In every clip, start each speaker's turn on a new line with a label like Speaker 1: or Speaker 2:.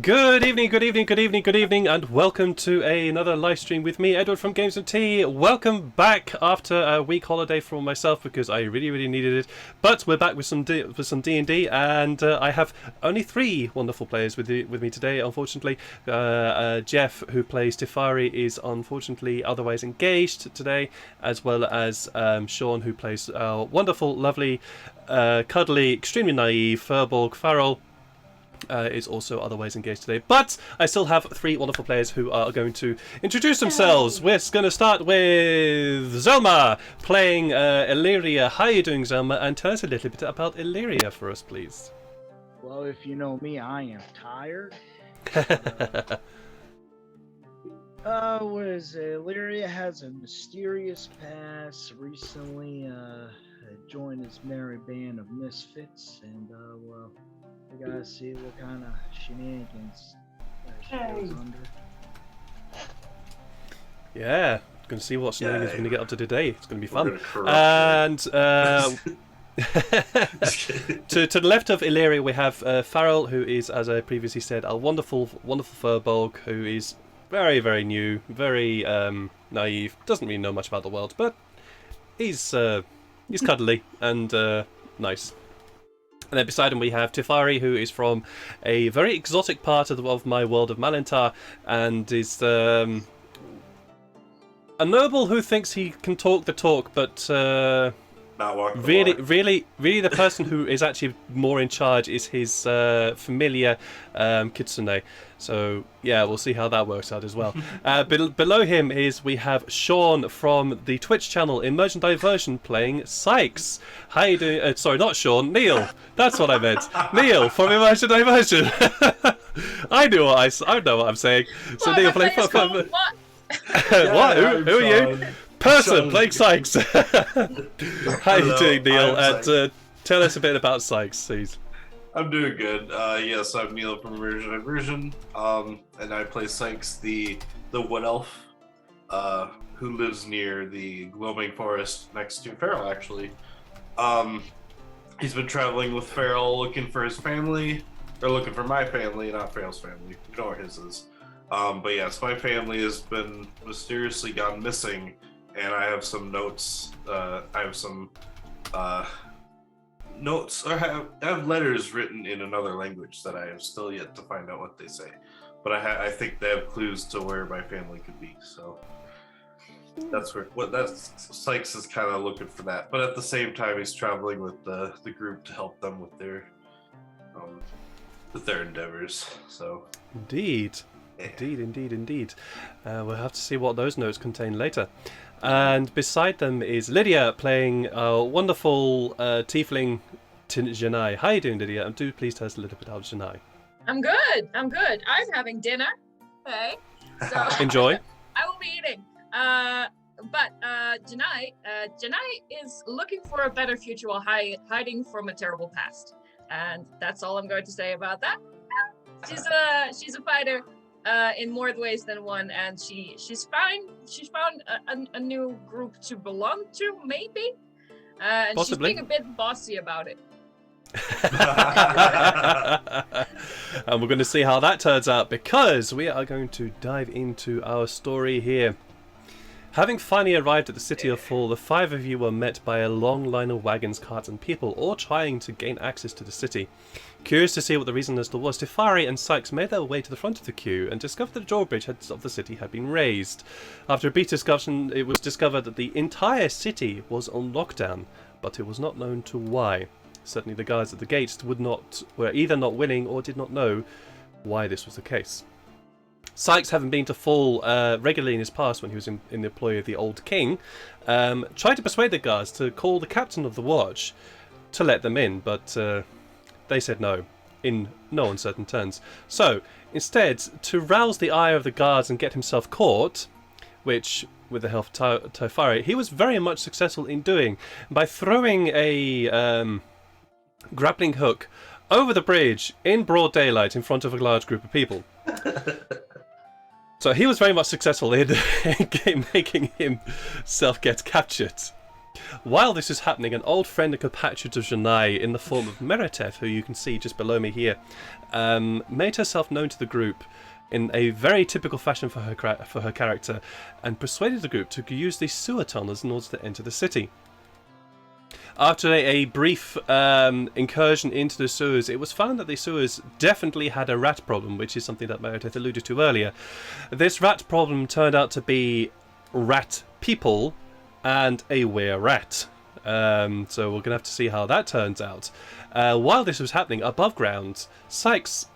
Speaker 1: Good evening, good evening, good evening, good evening, and welcome to another live stream with me, Edward from Games and Tea. Welcome back after a week holiday for myself because I really needed it. But we're back with some D&D, and I have only three wonderful players with me today. Unfortunately, Jeff, who plays Tefari, is unfortunately otherwise engaged today, as well as Sean, who plays wonderful, lovely, cuddly, extremely naive Furbolg Farrell. Is also otherwise engaged today, but I still have three wonderful players who are going to introduce themselves. We're going to start with Zelma playing Illyria. How are you doing, Zelma? And tell us a little bit about Illyria for us, please.
Speaker 2: Well, if you know me, I am tired. What is it? Illyria has a mysterious past. Recently, joined this merry band of misfits, and well, we gotta see what kind of shenanigans she goes under.
Speaker 1: Yeah, going to see what shenanigans we're going to get up to today. It's going to be fun.
Speaker 3: And
Speaker 1: to the left of Illyria, we have Farrell, who is, as I previously said, a wonderful Furbolg, who is very new, very naive, doesn't really know much about the world, but he's cuddly and nice. And then beside him we have Tefari, who is from a very exotic part of my world of Malintar, and is a noble who thinks he can talk the talk, but
Speaker 3: not walk the walk.
Speaker 1: really the person who is actually more in charge is his familiar Kitsune. So yeah, we'll see how that works out as well. Below him we have Sean from the Twitch channel Emergent Diversion playing Sykes. How you doing? Sorry, not Sean, Neil. That's what I meant. Neil from Emergent Diversion. I know what I'm saying. So Neil playing what? What? Who are you? Person playing Sykes. How you doing, Neil? And tell us a bit about Sykes, please.
Speaker 3: I'm doing good. Yes, I'm Neil from Emergent Diversion, and I play Sykes, the wood elf, who lives near the glowing forest next to Farrell. Actually, he's been traveling with Farrell, looking for his family, or looking for my family, not Farrell's family. You know where his is. But yes, my family has been mysteriously gone missing. And I have some notes. I have some notes, or I have letters written in another language that I have still yet to find out what they say. But I think they have clues to where my family could be. So that's Sykes is kind of looking for that. But at the same time, he's traveling with the group to help them with their endeavors. So
Speaker 1: indeed. Indeed. We'll have to see what those notes contain later. And beside them is Lydia playing a wonderful tiefling Yannae. How are you doing, Lydia? And do please tell us a little bit about Yannae.
Speaker 4: I'm good. I'm having dinner. Okay. So
Speaker 1: Enjoy.
Speaker 4: I will be eating. But Yannae is looking for a better future while hiding from a terrible past. And that's all I'm going to say about that. She's a fighter. In more ways than one, and she's found a new group to belong to, maybe, and
Speaker 1: possibly.
Speaker 4: She's being a bit bossy about it.
Speaker 1: And we're going to see how that turns out, because we are going to dive into our story here. Having finally arrived at the city of Fall, the five of you were met by a long line of wagons, carts and people, all trying to gain access to the city. Curious to see what the reason as to was, Tefari and Sykes made their way to the front of the queue and discovered that the drawbridge of the city had been raised. After a brief discussion, it was discovered that the entire city was on lockdown, but it was not known to why. Certainly the guards at the gates were either not willing or did not know why this was the case. Sykes, having been to Fall regularly in his past when he was in the employ of the old king, tried to persuade the guards to call the captain of the watch to let them in, but they said no, in no uncertain terms. So, instead, to rouse the ire of the guards and get himself caught, which, with the help of Tefari, he was very much successful in doing, by throwing a grappling hook over the bridge in broad daylight in front of a large group of people. So he was very much successful in making himself get captured. While this is happening, an old friend and compatriot of Yannae, in the form of Mereteth, who you can see just below me here, made herself known to the group in a very typical fashion for her character, and persuaded the group to use these sewer tunnels in order to enter the city. After a brief incursion into the sewers, it was found that the sewers definitely had a rat problem, which is something that Meredith alluded to earlier. This rat problem turned out to be rat people and a were-rat. So we're going to have to see how that turns out. While this was happening, above ground, Sykes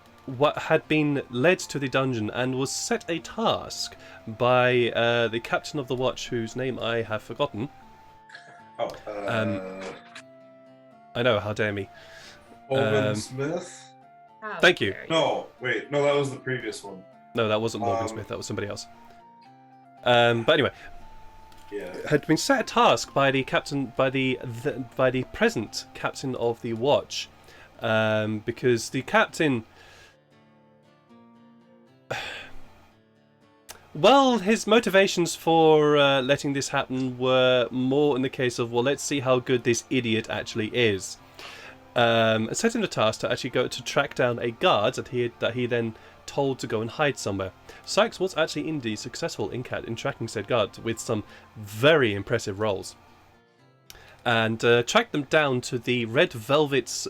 Speaker 1: had been led to the dungeon and was set a task by the captain of the watch, whose name I have forgotten. I know, how dare me.
Speaker 3: Morgan Smith?
Speaker 1: Thank you.
Speaker 3: No, wait, no, that was the previous one.
Speaker 1: No, that wasn't Morgan Smith, that was somebody else. But anyway,
Speaker 3: yeah,
Speaker 1: had been set a task by the captain, by the present captain of the watch, because the captain, well, his motivations for letting this happen were more in the case of, well, let's see how good this idiot actually is. Set him the task to actually go to track down a guard that he then told to go and hide somewhere. Sykes was actually indeed successful in tracking said guard with some very impressive rolls, and tracked them down to the Red Velvet's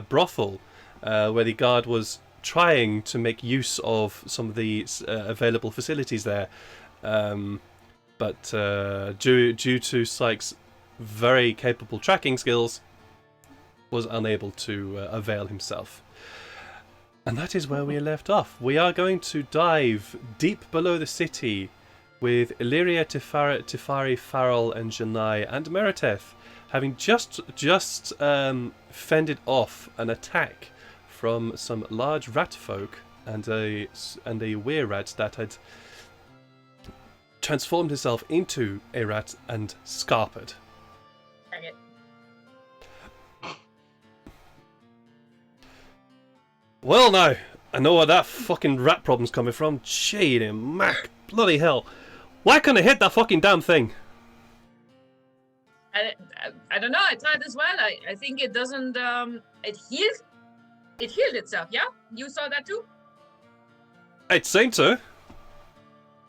Speaker 1: brothel, where the guard was trying to make use of some of the available facilities there, but due to Sykes' very capable tracking skills, was unable to avail himself. And that is where we left off. We are going to dive deep below the city with Illyria, Tifari, Farrell, and Yannae, and Mereteth having just fended off an attack from some large rat folk and a were-rat that had transformed himself into a rat and Scarlet.
Speaker 4: Dang it.
Speaker 1: Well, now I know where that fucking rat problem's coming from. Gee, Mac, bloody hell! Why couldn't I hit that fucking damn thing?
Speaker 4: I don't know. I tried as well. I think it doesn't. It healed. It healed itself. Yeah, you saw that too.
Speaker 1: It seemed to.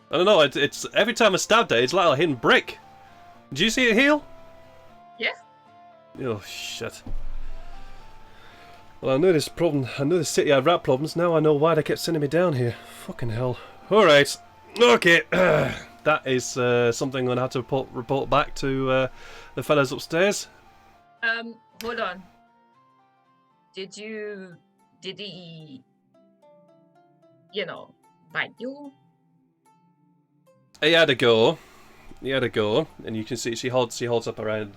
Speaker 1: I don't know. It's every time I stabbed it, it's like a hidden brick. Did you see it heal?
Speaker 4: Yeah.
Speaker 1: Oh shit. Well, I knew this problem. I knew the city had rat problems. Now I know why they kept sending me down here. Fucking hell. All right. Okay. That is something I'm gonna have to report back to the fellas upstairs.
Speaker 4: Hold on. Did he, bite you?
Speaker 1: He had a go. And you can see she holds up her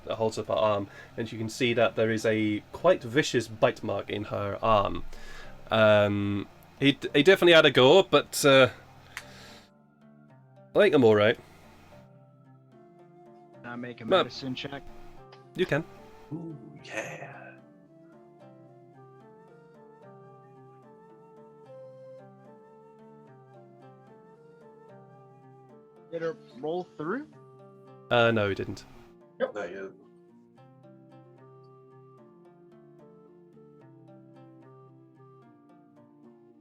Speaker 1: arm, and you can see that there is a quite vicious bite mark in her arm. He definitely had a go, but I think I'm all right.
Speaker 2: Can I make a medicine check?
Speaker 1: You can.
Speaker 3: Ooh, yeah.
Speaker 2: Did it roll through?
Speaker 1: No, he didn't.
Speaker 3: Nope. Not yet.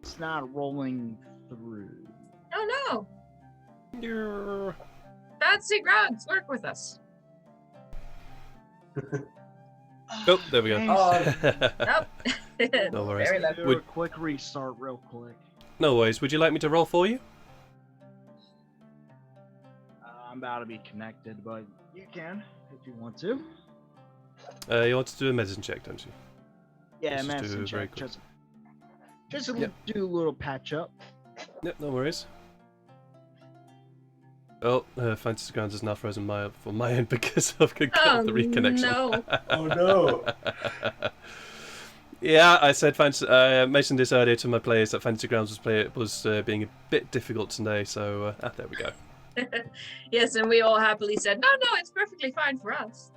Speaker 2: It's not rolling through.
Speaker 4: Oh no!
Speaker 1: Yeah.
Speaker 4: Fancy grounds, work with us.
Speaker 1: Oh, there we go.
Speaker 4: Nope.
Speaker 1: No worries.
Speaker 4: Very low.
Speaker 2: Do a quick restart real quick.
Speaker 1: No worries. Would you like me to roll for you?
Speaker 2: I'm about to be connected, but you can if you want to.
Speaker 1: You want to do a medicine check, don't you?
Speaker 2: Yeah,
Speaker 1: Let's just do
Speaker 2: medicine
Speaker 1: it very
Speaker 2: check.
Speaker 1: quick.
Speaker 2: Just
Speaker 1: Yep.
Speaker 2: do a little patch up.
Speaker 1: Yep, no worries. Oh, Fantasy Grounds is now frozen for my end because I've got the reconnection.
Speaker 4: No.
Speaker 3: Oh no!
Speaker 1: Yeah, I said I mentioned this earlier to my players that Fantasy Grounds was being a bit difficult today, so there we go.
Speaker 4: Yes, and we all happily said, no, it's perfectly fine for us.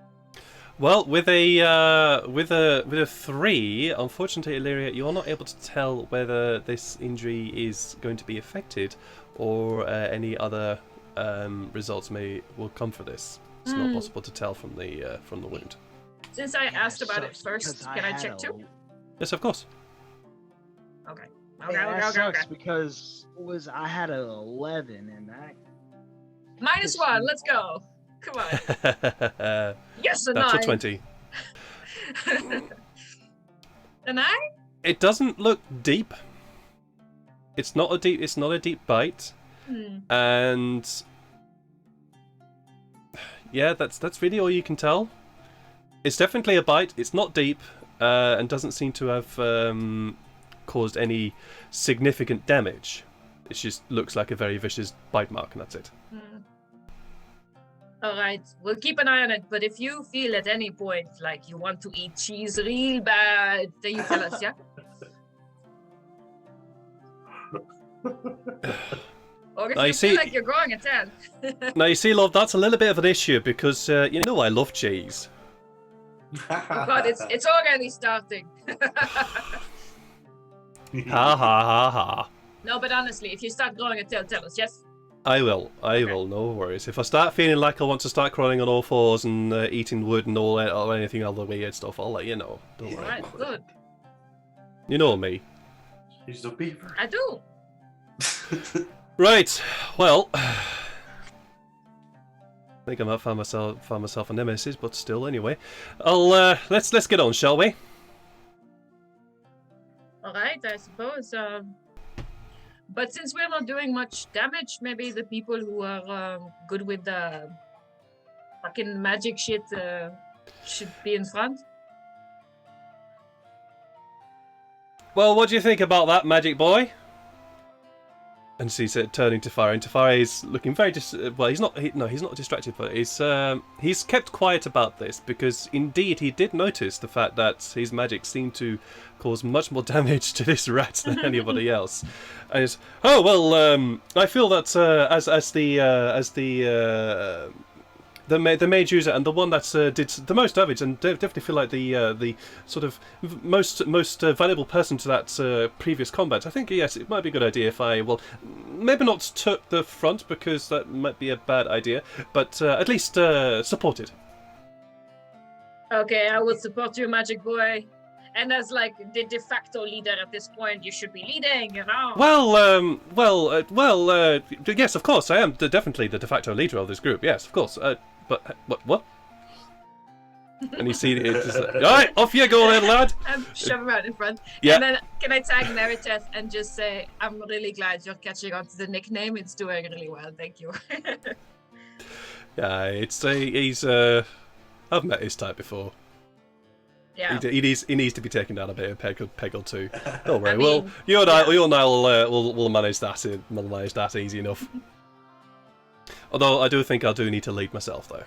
Speaker 1: Well, with a 3, unfortunately, Illyria, you are not able to tell whether this injury is going to be affected or any other results will come for this. it's not possible to tell from the wound.
Speaker 4: Since I asked about it
Speaker 2: Sucks
Speaker 4: first,
Speaker 2: because
Speaker 4: can I
Speaker 2: had
Speaker 4: check
Speaker 2: a-
Speaker 4: too?
Speaker 1: Yes, of course.
Speaker 4: Okay.
Speaker 2: Yeah, that sucks
Speaker 4: Okay.
Speaker 2: because I had an 11 and that.
Speaker 4: -1. Let's go. Come on. Yes, a
Speaker 1: Natural
Speaker 4: 9.
Speaker 1: 20.
Speaker 4: A 9?
Speaker 1: It doesn't look deep. It's not a deep bite. And yeah, that's really all you can tell. It's definitely a bite. It's not deep, and doesn't seem to have caused any significant damage. It just looks like a very vicious bite mark, and that's it.
Speaker 4: All right, we'll keep an eye on it. But if you feel at any point like you want to eat cheese real bad, then you tell us, yeah. Or if
Speaker 1: I
Speaker 4: you
Speaker 1: see.
Speaker 4: feel like you're growing a 10.
Speaker 1: Now you see, love, that's a little bit of an issue because you know I love cheese.
Speaker 4: Oh God, it's already starting.
Speaker 1: Ha ha ha ha.
Speaker 4: No, but honestly, if you start growing a tail, tell us, yes?
Speaker 1: I will, no worries. If I start feeling like I want to start crawling on all fours and eating wood and all that, or anything other weird stuff, I'll let you know. Don't worry.
Speaker 4: Alright, good.
Speaker 1: You know me.
Speaker 3: He's a beaver.
Speaker 4: I do.
Speaker 1: Right, well... I think I might find myself a nemesis, but still, anyway. Let's get on, shall we?
Speaker 4: Alright, I suppose. But since we're not doing much damage, maybe the people who are good with the fucking magic shit should be in front.
Speaker 1: Well, what do you think about that, magic boy? And she's turning to Tafari, and Tafari is looking very well. He's not distracted, but he's kept quiet about this because indeed he did notice the fact that his magic seemed to cause much more damage to this rat than anybody else. And it's, oh well, I feel that the mage user and the one that did the most damage, and definitely feel like the sort of most valuable person to that previous combat. I think yes, it might be a good idea if I maybe not took the front because that might be a bad idea, but at least supported.
Speaker 4: Okay, I will support you, magic boy. And as like the de facto leader at this point, you should be leading, you know.
Speaker 1: Well, yes, of course, I am definitely the de facto leader of this group. Yes, of course. But what? And you see, it's just like, all right, off you go, then, lad.
Speaker 4: I'm shoving around in front.
Speaker 1: Yeah.
Speaker 4: And then can I tag Meriteth and just say, I'm really glad you're catching on to the nickname. It's doing really well. Thank you.
Speaker 1: Yeah, he's I've met his type before.
Speaker 4: Yeah.
Speaker 1: He needs to be taken down a bit, a peg or two. Don't worry.
Speaker 4: I mean,
Speaker 1: you and I will manage that easy enough. Although I do think I do need to lead myself though.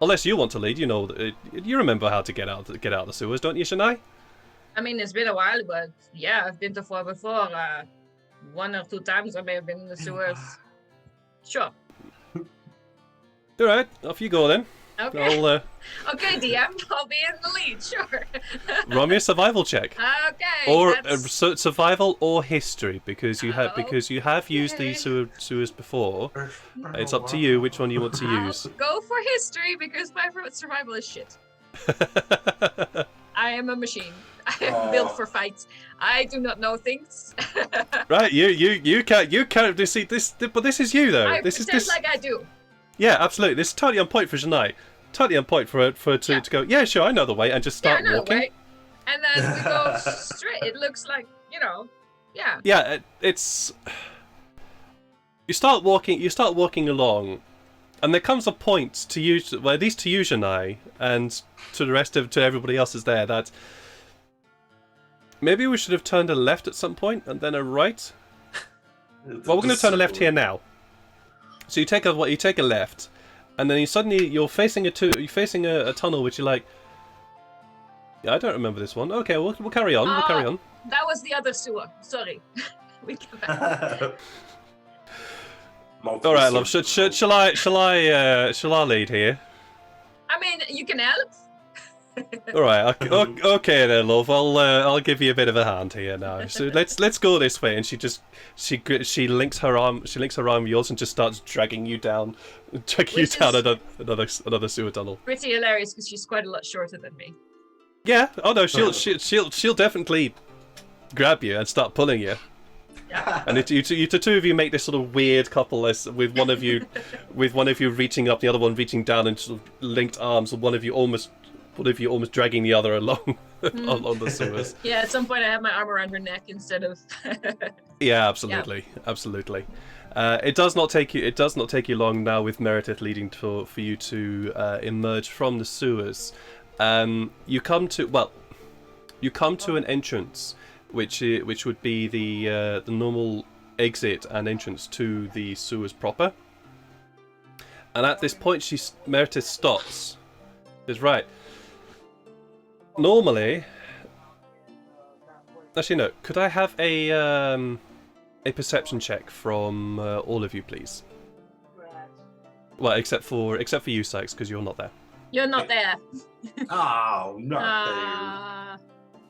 Speaker 1: Unless you want to lead, you know, you remember how to get out of the sewers, don't you, Yannae?
Speaker 4: I mean, it's been a while, but yeah, I've been to 4 before. 1 or 2 times I may have been in the sewers. Sure.
Speaker 1: All right, off you go then.
Speaker 4: Okay.
Speaker 1: I'll
Speaker 4: Okay, DM, I'll be in the lead, sure.
Speaker 1: roll me a survival check.
Speaker 4: Okay.
Speaker 1: Or
Speaker 4: that's-
Speaker 1: survival or history, because you have used
Speaker 4: Okay.
Speaker 1: these sewers before. It's up to you which one you want to
Speaker 4: I'll
Speaker 1: use.
Speaker 4: go for history because my survival is shit. I am a machine. I am built for fights. I do not know things.
Speaker 1: Right, you can't see this, but this is you though.
Speaker 4: I
Speaker 1: This is
Speaker 4: pretend
Speaker 1: this.
Speaker 4: like I do.
Speaker 1: Yeah, absolutely. This is totally on point for Yannae. Totally on point for to go. Yeah, sure, I know the way, and just start
Speaker 4: yeah, I know,
Speaker 1: walking.
Speaker 4: right? And then we go straight. It looks like, you know, yeah.
Speaker 1: Yeah, it's. You start walking along, and there comes a point to use, well, at least to you, Yannae, and to everybody else is there, that maybe we should have turned a left at some point and then a right. Well, we're going to turn a left here now. So you take a left, and then you're facing a tunnel which you're like, yeah, I don't remember this one. Okay, we'll carry on. We'll carry on.
Speaker 4: That was the other sewer. Sorry. We get back.
Speaker 1: All right, love. Shall I lead here?
Speaker 4: I mean, you can help.
Speaker 1: All right, okay then, love. I'll give you a bit of a hand here now. So let's go this way. And she links her arm with yours and just starts dragging you down another sewer tunnel.
Speaker 4: Pretty hilarious because she's quite a lot shorter than me.
Speaker 1: Yeah. Oh no, she'll definitely grab you and start pulling you.
Speaker 4: Yeah.
Speaker 1: And the two of you make this sort of weird couple, with one of you reaching up, the other one reaching down, and sort of linked arms, and one of you almost dragging the other along along the sewers.
Speaker 4: Yeah, at some point I have my arm around her neck instead of.
Speaker 1: Yeah, absolutely. It does not take you long now with Meredith leading for you to emerge from the sewers. You come to an entrance, which would be the normal exit and entrance to the sewers proper. And at this point, Meredith stops. Says, right. Normally, actually no. Could I have a perception check from all of you, please? Well, except for you, Sykes, because you're not there.
Speaker 4: You're not there.
Speaker 3: Oh, not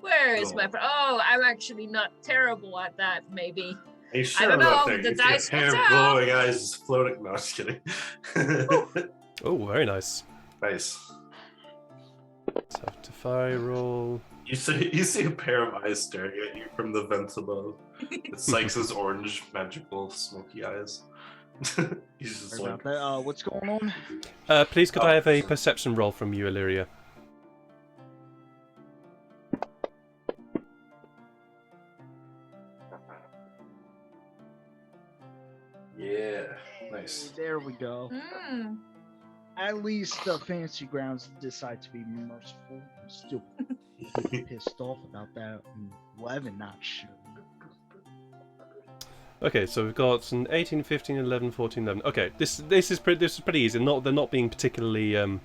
Speaker 4: Where is my? Oh, I'm actually not terrible at that. Maybe.
Speaker 3: Are you sure
Speaker 4: I don't know.
Speaker 3: about that?
Speaker 4: The
Speaker 3: If
Speaker 4: dice
Speaker 3: your
Speaker 4: will
Speaker 3: hair
Speaker 4: tell.
Speaker 3: glowing eyes is floating. No, just kidding.
Speaker 1: Oh, very nice.
Speaker 3: Nice.
Speaker 1: So to fire roll.
Speaker 3: You see a pair of eyes staring at you from the vents above. It's Sykes' orange, magical, smoky eyes. He's just
Speaker 2: Sorry
Speaker 3: like,
Speaker 2: about that. What's going on?
Speaker 1: Please, could I have a perception roll from you, Illyria?
Speaker 3: yeah, nice.
Speaker 2: There we go.
Speaker 4: Mm.
Speaker 2: At least Fancy Grounds decide to be merciful. I'm still pissed off about that. 11, not sure.
Speaker 1: Okay, so we've got an 18, 15, 11, 14, 11. Okay, this is pretty easy. They're not being particularly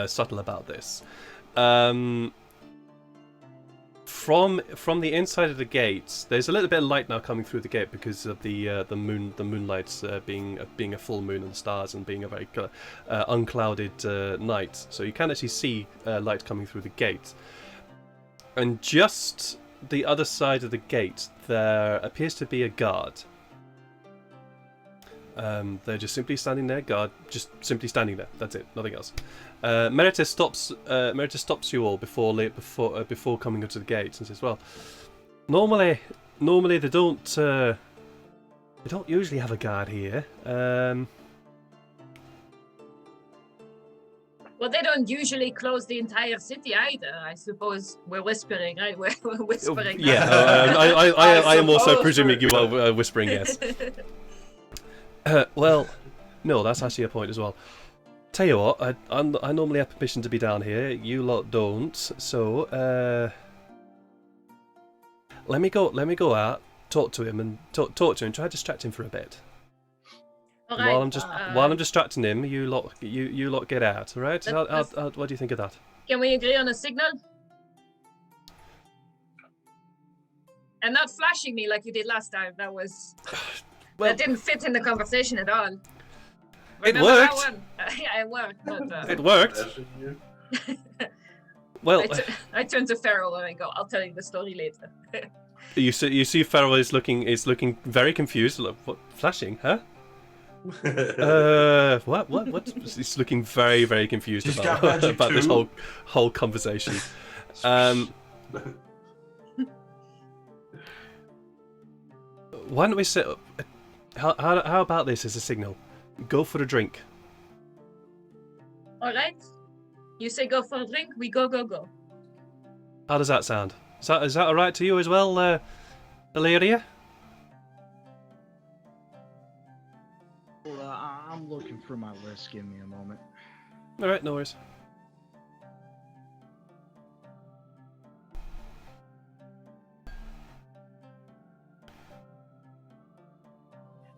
Speaker 1: subtle about this. From the inside of the gates, there's a little bit of light now coming through the gate because of the moonlight being a full moon and the stars and being a very unclouded night. So you can actually see light coming through the gate. And just the other side of the gate, there appears to be a guard. They're just simply standing there, just simply standing there. That's it, nothing else. Meredith stops you all before coming up to the gate and says, "Well, normally they don't usually have a guard here.
Speaker 4: Well, they don't usually close the entire city either. I suppose we're whispering, right? We're whispering.
Speaker 1: Yeah, I am also presuming you are whispering. Yes. Well, no, that's actually a point as well. Tell you what, I normally have permission to be down here. You lot don't. So let me go out, talk to him, and try to distract him for a bit.
Speaker 4: All
Speaker 1: And
Speaker 4: right,
Speaker 1: while I'm distracting him, you lot get out. All right? What do you think of that?
Speaker 4: Can we agree on a signal? And not flashing me like you did last time. That was
Speaker 1: Well,
Speaker 4: that didn't fit in the conversation at all.
Speaker 1: It
Speaker 4: Remember
Speaker 1: worked.
Speaker 4: that one? Yeah, it worked. But,
Speaker 1: it worked. Well,
Speaker 4: I turn to Farrell and I go, "I'll tell you the story later."
Speaker 1: you see, Farrell is looking very confused. Look, what flashing? Huh? What? He's looking very, very confused
Speaker 3: He's got magic
Speaker 1: about this
Speaker 3: too.
Speaker 1: whole conversation. Why don't we set up? How about this as a signal? Go for a drink.
Speaker 4: All right. You say go for a drink. We go.
Speaker 1: How does that sound? Is that all right to you as well, Illyria?
Speaker 2: Well, I'm looking for my list. Give me a moment.
Speaker 1: All right, no worries.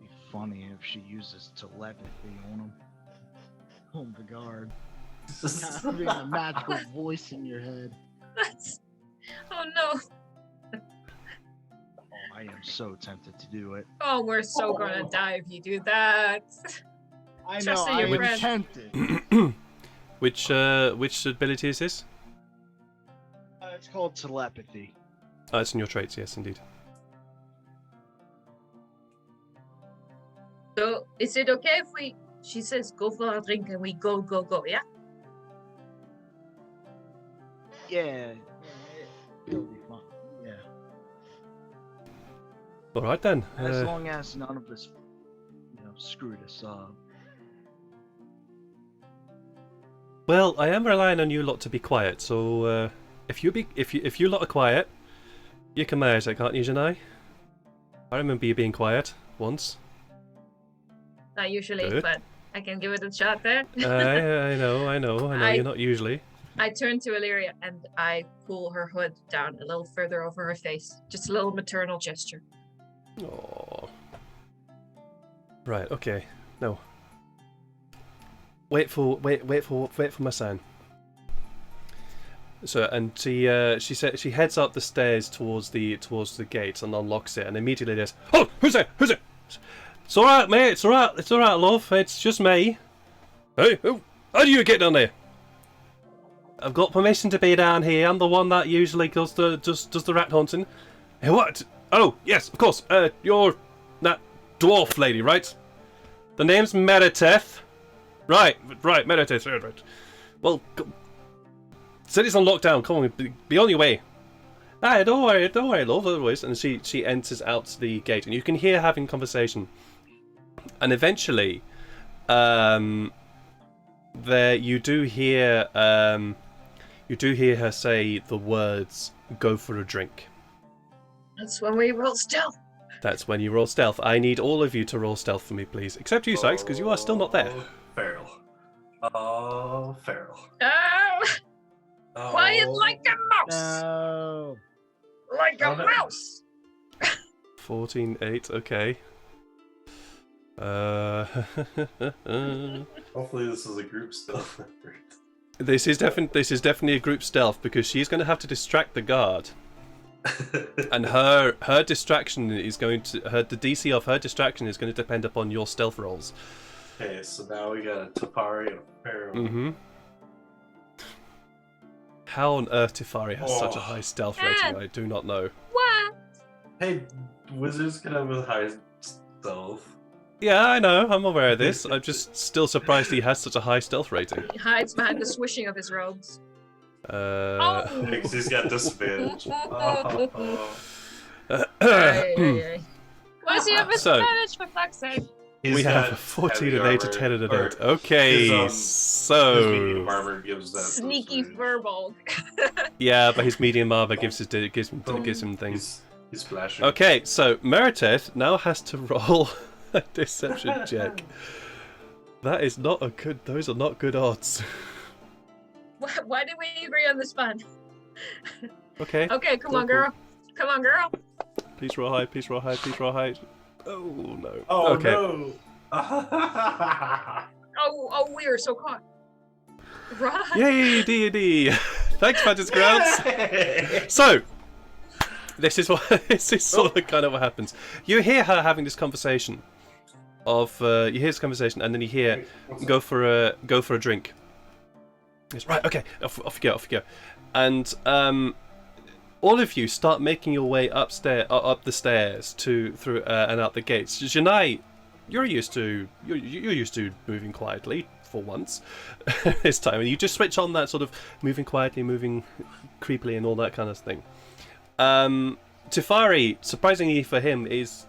Speaker 2: It'd be funny if she uses telepathy on him. Oh my god. Having a magical voice in your head.
Speaker 4: Oh no.
Speaker 2: Oh, I am so tempted to do it.
Speaker 4: Oh, we're so gonna die if you do that.
Speaker 2: I
Speaker 4: Trust
Speaker 2: know,
Speaker 4: in
Speaker 2: I
Speaker 4: your
Speaker 2: am
Speaker 4: friend.
Speaker 2: tempted.
Speaker 1: Which ability is this?
Speaker 2: It's called telepathy.
Speaker 1: Oh, it's in your traits, yes, indeed.
Speaker 4: So, is it okay if we... She says, go for a drink and we go, yeah?
Speaker 2: Yeah, it'll be fun. Yeah.
Speaker 1: All right then.
Speaker 2: As long as none of us, screwed us up.
Speaker 1: Well, I am relying on you lot to be quiet. So if you lot are quiet, you can manage that, can't you, Yannae? I remember you being quiet once.
Speaker 4: Not usually,
Speaker 1: Good.
Speaker 4: but I can give it a shot there.
Speaker 1: I know. You're not usually.
Speaker 4: I turn to Illyria and I pull her hood down a little further over her face. Just a little maternal gesture.
Speaker 1: Oh. Right. Okay. No. Wait for my sign. So, and she heads up the stairs towards the gate and unlocks it, and immediately there's, oh, who's there? It's all right, mate. It's all right, love. It's just me. Hey, how do you get down there? I've got permission to be down here. I'm the one that usually does the rat hunting. Hey, what? Oh, yes, of course. You're that dwarf lady, right? The name's Meredith. Right, Meredith. Right. Well, city's on lockdown. Come on, be on your way. Ah, don't worry, love. Otherwise, and she enters out the gate, and you can hear her having conversation. And eventually, there you do hear her say the words, "Go for a drink."
Speaker 4: That's when we roll stealth.
Speaker 1: That's when you roll stealth. I need all of you to roll stealth for me, please. Except you, Sykes, because you are still not there.
Speaker 3: Feral. Oh, feral.
Speaker 4: Oh,
Speaker 3: Oh.
Speaker 4: quiet like a mouse.
Speaker 2: No.
Speaker 4: Like a
Speaker 3: Okay.
Speaker 4: mouse.
Speaker 1: 14, 8, okay.
Speaker 3: Hopefully this is a group stealth.
Speaker 1: This is definitely a group stealth because she's going to have to distract the guard, and her distraction is going to the DC of her distraction is going to depend upon your stealth rolls.
Speaker 3: Okay, so now we got a Tapari and a Feral.
Speaker 1: Mm-hmm. How on earth Tifari has such a high stealth rating? I do not know.
Speaker 4: What?
Speaker 3: Hey, wizards can have a high stealth.
Speaker 1: Yeah, I know. I'm aware of this. I'm just still surprised he has such a high stealth rating.
Speaker 4: He hides behind the swishing of his robes.
Speaker 3: Thanks, he's got disadvantage.
Speaker 4: Ay. Why does he have
Speaker 1: So-
Speaker 4: advantage, for fuck's sake?
Speaker 1: We have a 14 and 8, a 10 and an 8. Okay,
Speaker 3: his medium
Speaker 1: so
Speaker 3: armor gives that.
Speaker 4: Sneaky
Speaker 3: disadvantage.
Speaker 4: furball.
Speaker 1: yeah, but his medium armor gives him things.
Speaker 3: He's flashing.
Speaker 1: Okay, so Meredith now has to roll a deception check. That is not a good. Those are not good odds.
Speaker 4: Why did we agree on this fun?
Speaker 1: Okay.
Speaker 4: Okay, come on,
Speaker 1: Cool.
Speaker 4: girl. Come on, girl.
Speaker 1: Please roll high. Please roll high. Please roll high. Oh no.
Speaker 3: Oh
Speaker 1: okay.
Speaker 3: no!
Speaker 4: Oh, we are so caught. Right.
Speaker 1: Yay, D&D! Thanks, Fantasy Grounds. So, this is sort of kind of what happens. You hear her having this conversation. And then you hear, go for a drink. Yes, right, okay, off you go. And all of you start making your way up the stairs through and out the gates. Yannae, you're used to moving quietly for once this time, and you just switch on that sort of moving quietly, moving creepily, and all that kind of thing. Tifari, surprisingly for him, is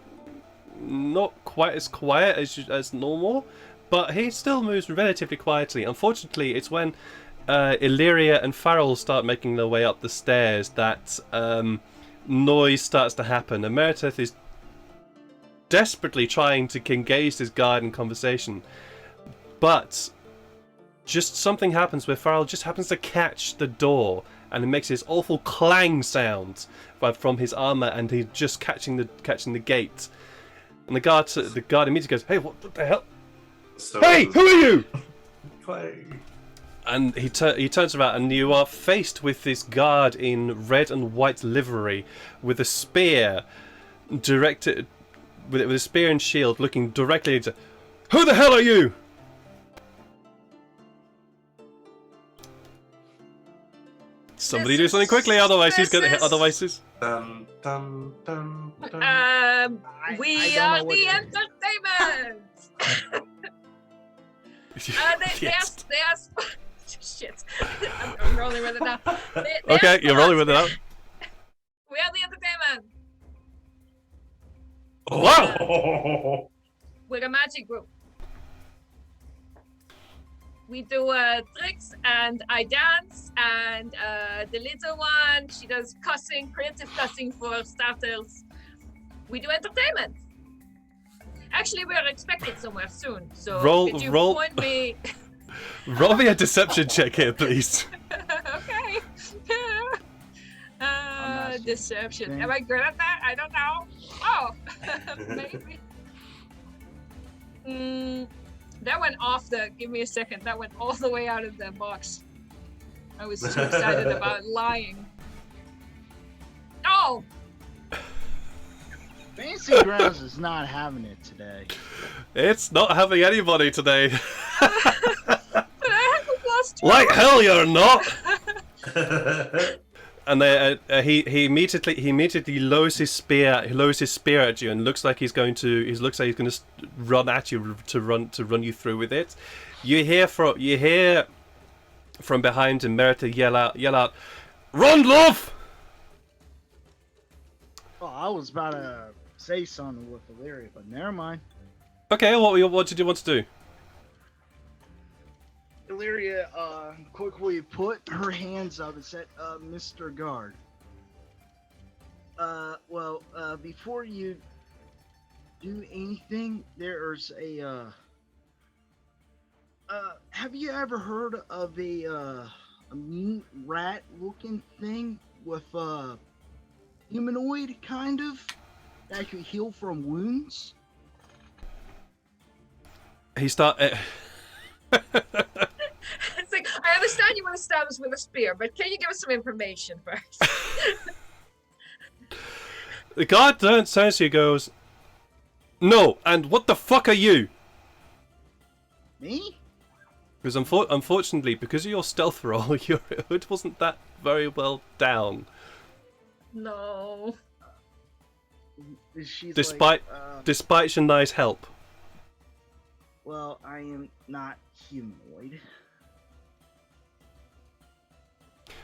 Speaker 1: not quite as quiet as normal, but he still moves relatively quietly. Unfortunately, it's when Illyria and Farrell start making their way up the stairs that noise starts to happen, and Meredith is desperately trying to engage this guard in conversation, but just something happens where Farrell just happens to catch the door, and it makes this awful clang sound from his armor, and he's just catching the gate. And the guard immediately goes, "Hey, what the hell?
Speaker 3: So
Speaker 1: Hey, who are you?"
Speaker 3: Clay.
Speaker 1: And he turns around, and you are faced with this guard in red and white livery, with a spear directed, with a spear and shield, looking directly into. Who the hell are you? Somebody do something quickly, otherwise he's gonna hit.
Speaker 4: This is-
Speaker 1: Otherwise, he's...
Speaker 3: Dun, dun, dun, dun.
Speaker 4: We
Speaker 2: I don't
Speaker 4: are
Speaker 2: know what
Speaker 4: the
Speaker 2: it is.
Speaker 4: entertainment. They
Speaker 1: Yes.
Speaker 4: asked. Shit. I'm rolling with it now. They
Speaker 1: Okay,
Speaker 4: asked
Speaker 1: you're rolling
Speaker 4: us-
Speaker 1: with it now.
Speaker 4: We are the entertainment.
Speaker 3: Wow!
Speaker 4: We're a magic group. We do tricks and I dance and the little one, she does cussing, creative cussing for starters. We do entertainment. Actually, we are expected somewhere soon, so could you point me?
Speaker 1: Roll me a deception check here, please.
Speaker 4: Okay.
Speaker 2: not
Speaker 4: Deception.
Speaker 2: saying-
Speaker 4: Am I good at that? I don't know. Oh, maybe. That went off the. Give me a second. That went all the way out of the box. I was too excited about lying. Oh,
Speaker 2: Fancy Grounds is not having it today.
Speaker 1: It's not having anybody today.
Speaker 4: but I have a +2.
Speaker 1: Like hell, you're not. And he immediately lowers his spear at you, and looks like he's going to run at you to run you through with it. You hear from behind him Merita yell out, "Run, love!"
Speaker 2: Oh, I was about to say something with Illyria, but never mind.
Speaker 1: Okay, what did you want to do?
Speaker 2: Illyria quickly put her hands up and said, Mr. Guard. Before you do anything, there's a, have you ever heard of a mute rat-looking thing with, humanoid, kind of, that could heal from wounds?
Speaker 1: He start.
Speaker 4: It's like, I understand you want to stab us with a spear, but can you give us some information first?
Speaker 1: The guard turns to you, goes, "No, and what the fuck are you?"
Speaker 2: Me?
Speaker 1: Because unfortunately, because of your stealth roll, your hood wasn't that very well down.
Speaker 4: No.
Speaker 2: She's
Speaker 1: Despite-
Speaker 2: like,
Speaker 1: Despite your nice help.
Speaker 2: well, I am not humanoid.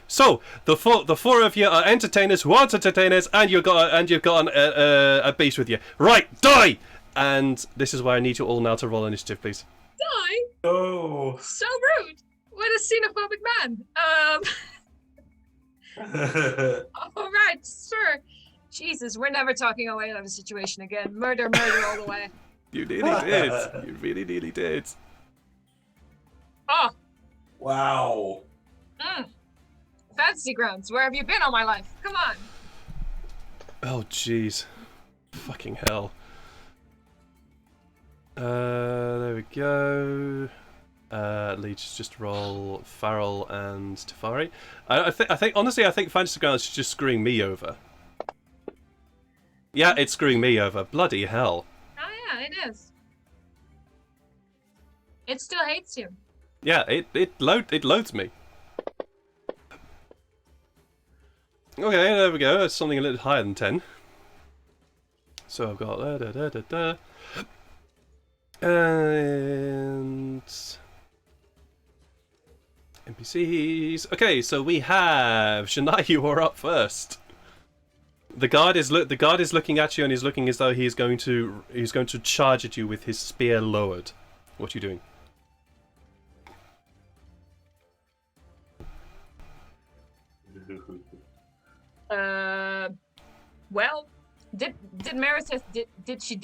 Speaker 1: So the four of you are entertainers who aren't entertainers, and you've got a beast with you. Right, die! And this is where I need you all now to roll initiative, please.
Speaker 4: Die?
Speaker 3: Oh.
Speaker 4: So rude. What a xenophobic man. All right, sir. Jesus, we're never talking our way out of a situation again. Murder all the way.
Speaker 1: You nearly did. You really nearly did.
Speaker 4: Oh,
Speaker 3: Wow.
Speaker 4: Fantasy Grounds. Where have you been all my life? Come on.
Speaker 1: Oh, jeez. Fucking hell. There we go. Leech, just roll Farrell and Tefari. I think honestly, I think Fantasy Grounds is just screwing me over. Yeah, it's screwing me over. Bloody hell.
Speaker 4: Oh yeah, it is. It still hates you.
Speaker 1: Yeah, it loads me. Okay, there we go. That's something a little higher than 10. So I've got and NPCs. Okay, so we have Yannae. You are up first. The guard is looking at you, and he's looking as though he's going to charge at you with his spear lowered. What are you doing?
Speaker 4: Well, did Meredith she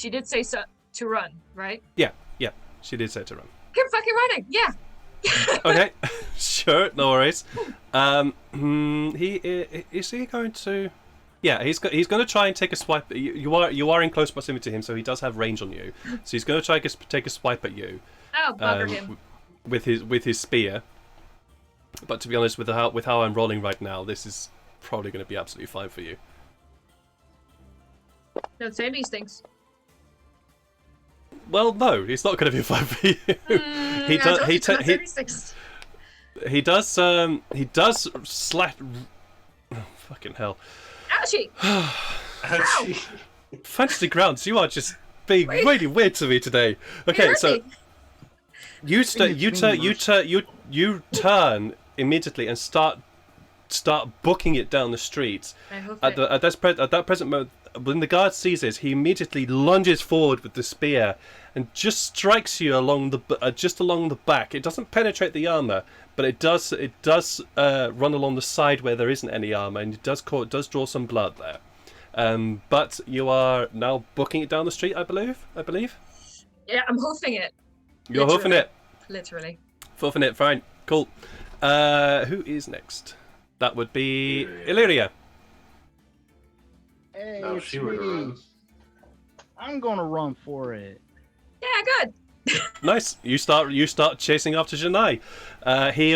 Speaker 4: did say so to run, right?
Speaker 1: Yeah, she did say to run.
Speaker 4: Keep fucking running, yeah.
Speaker 1: Okay, sure, no worries. Is he going to? Yeah, he's going to try and take a swipe. You are in close proximity to him, so he does have range on you. So he's going to try to take a swipe at you.
Speaker 4: Oh, bugger him.
Speaker 1: With his spear. But to be honest, with how I'm rolling right now, this is probably going to be absolutely fine for you.
Speaker 4: Don't say these things.
Speaker 1: Well, no, it's not going to be fine for you.
Speaker 4: Don't say these things.
Speaker 1: he does slap. Oh, fucking hell!
Speaker 4: Ouchie!
Speaker 3: Actually,
Speaker 1: Fantasy Grounds, you are just being really weird to me today. Okay, so you turn immediately and start booking it down the street. At that present moment, when the guard sees this, he immediately lunges forward with the spear and just strikes you along the back. It doesn't penetrate the armor, but it does run along the side where there isn't any armor, and it does draw some blood there. But you are now booking it down the street, I believe.
Speaker 4: Yeah, I'm hoofing it.
Speaker 1: You're hoofing it.
Speaker 4: Literally.
Speaker 1: Hoofing it. Fine. Cool. Who is next? That would be Illyria.
Speaker 2: Hey,
Speaker 3: no,
Speaker 2: it's
Speaker 3: she would
Speaker 2: me.
Speaker 3: run.
Speaker 2: I'm gonna run for it.
Speaker 4: Yeah, good.
Speaker 1: Nice. You start chasing after Yannae.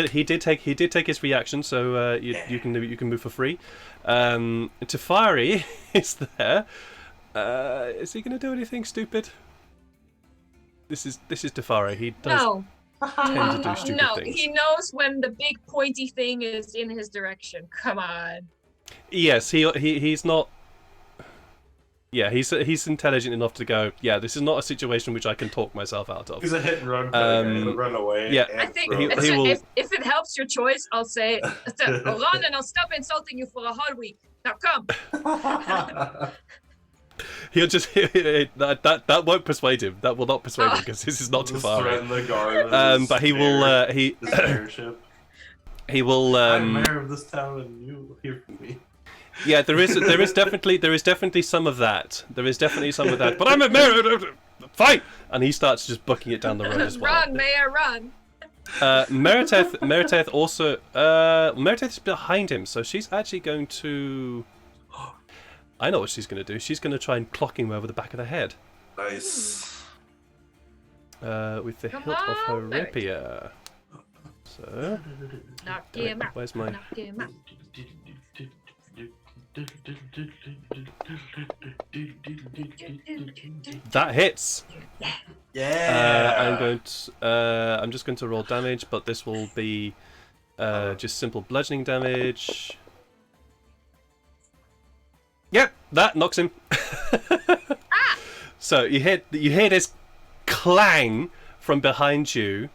Speaker 1: He did take his reaction, so you can move for free. Tefari is there. Is he going to do anything stupid? This is Tefari. He does tend to do stupid things.
Speaker 4: He knows when the big pointy thing is in his direction. Come on.
Speaker 1: Yes, he's not. Yeah, he's intelligent enough to go. Yeah, this is not a situation which I can talk myself out of.
Speaker 3: He's a hit and run player. He'll run away.
Speaker 1: Yeah,
Speaker 4: I think
Speaker 1: he will.
Speaker 4: If it helps your choice, I'll say, run and I'll stop insulting you for a whole week. Now come.
Speaker 1: He'll just that won't persuade him. That will not persuade him because this is not too far. But he will. He will.
Speaker 3: I'm mayor of this town, and you hear from me.
Speaker 1: Yeah, there is definitely some of that. There is definitely some of that. But I'm a mayor. Fine. And he starts just booking it down the road as well.
Speaker 4: Run, Mayor, run.
Speaker 1: Meredith also. Meredith is behind him, so she's actually going to. I know what she's going to do. She's going to try and clock him over the back of the head.
Speaker 3: Nice.
Speaker 1: With the hilt of her rapier. So.
Speaker 4: Knock him out.
Speaker 1: Where's my?
Speaker 4: Knock him out.
Speaker 1: That hits.
Speaker 3: Yeah.
Speaker 1: I'm just going to roll damage, but this will be just simple bludgeoning damage. Yep, that knocks him. So you hear this clang from behind you.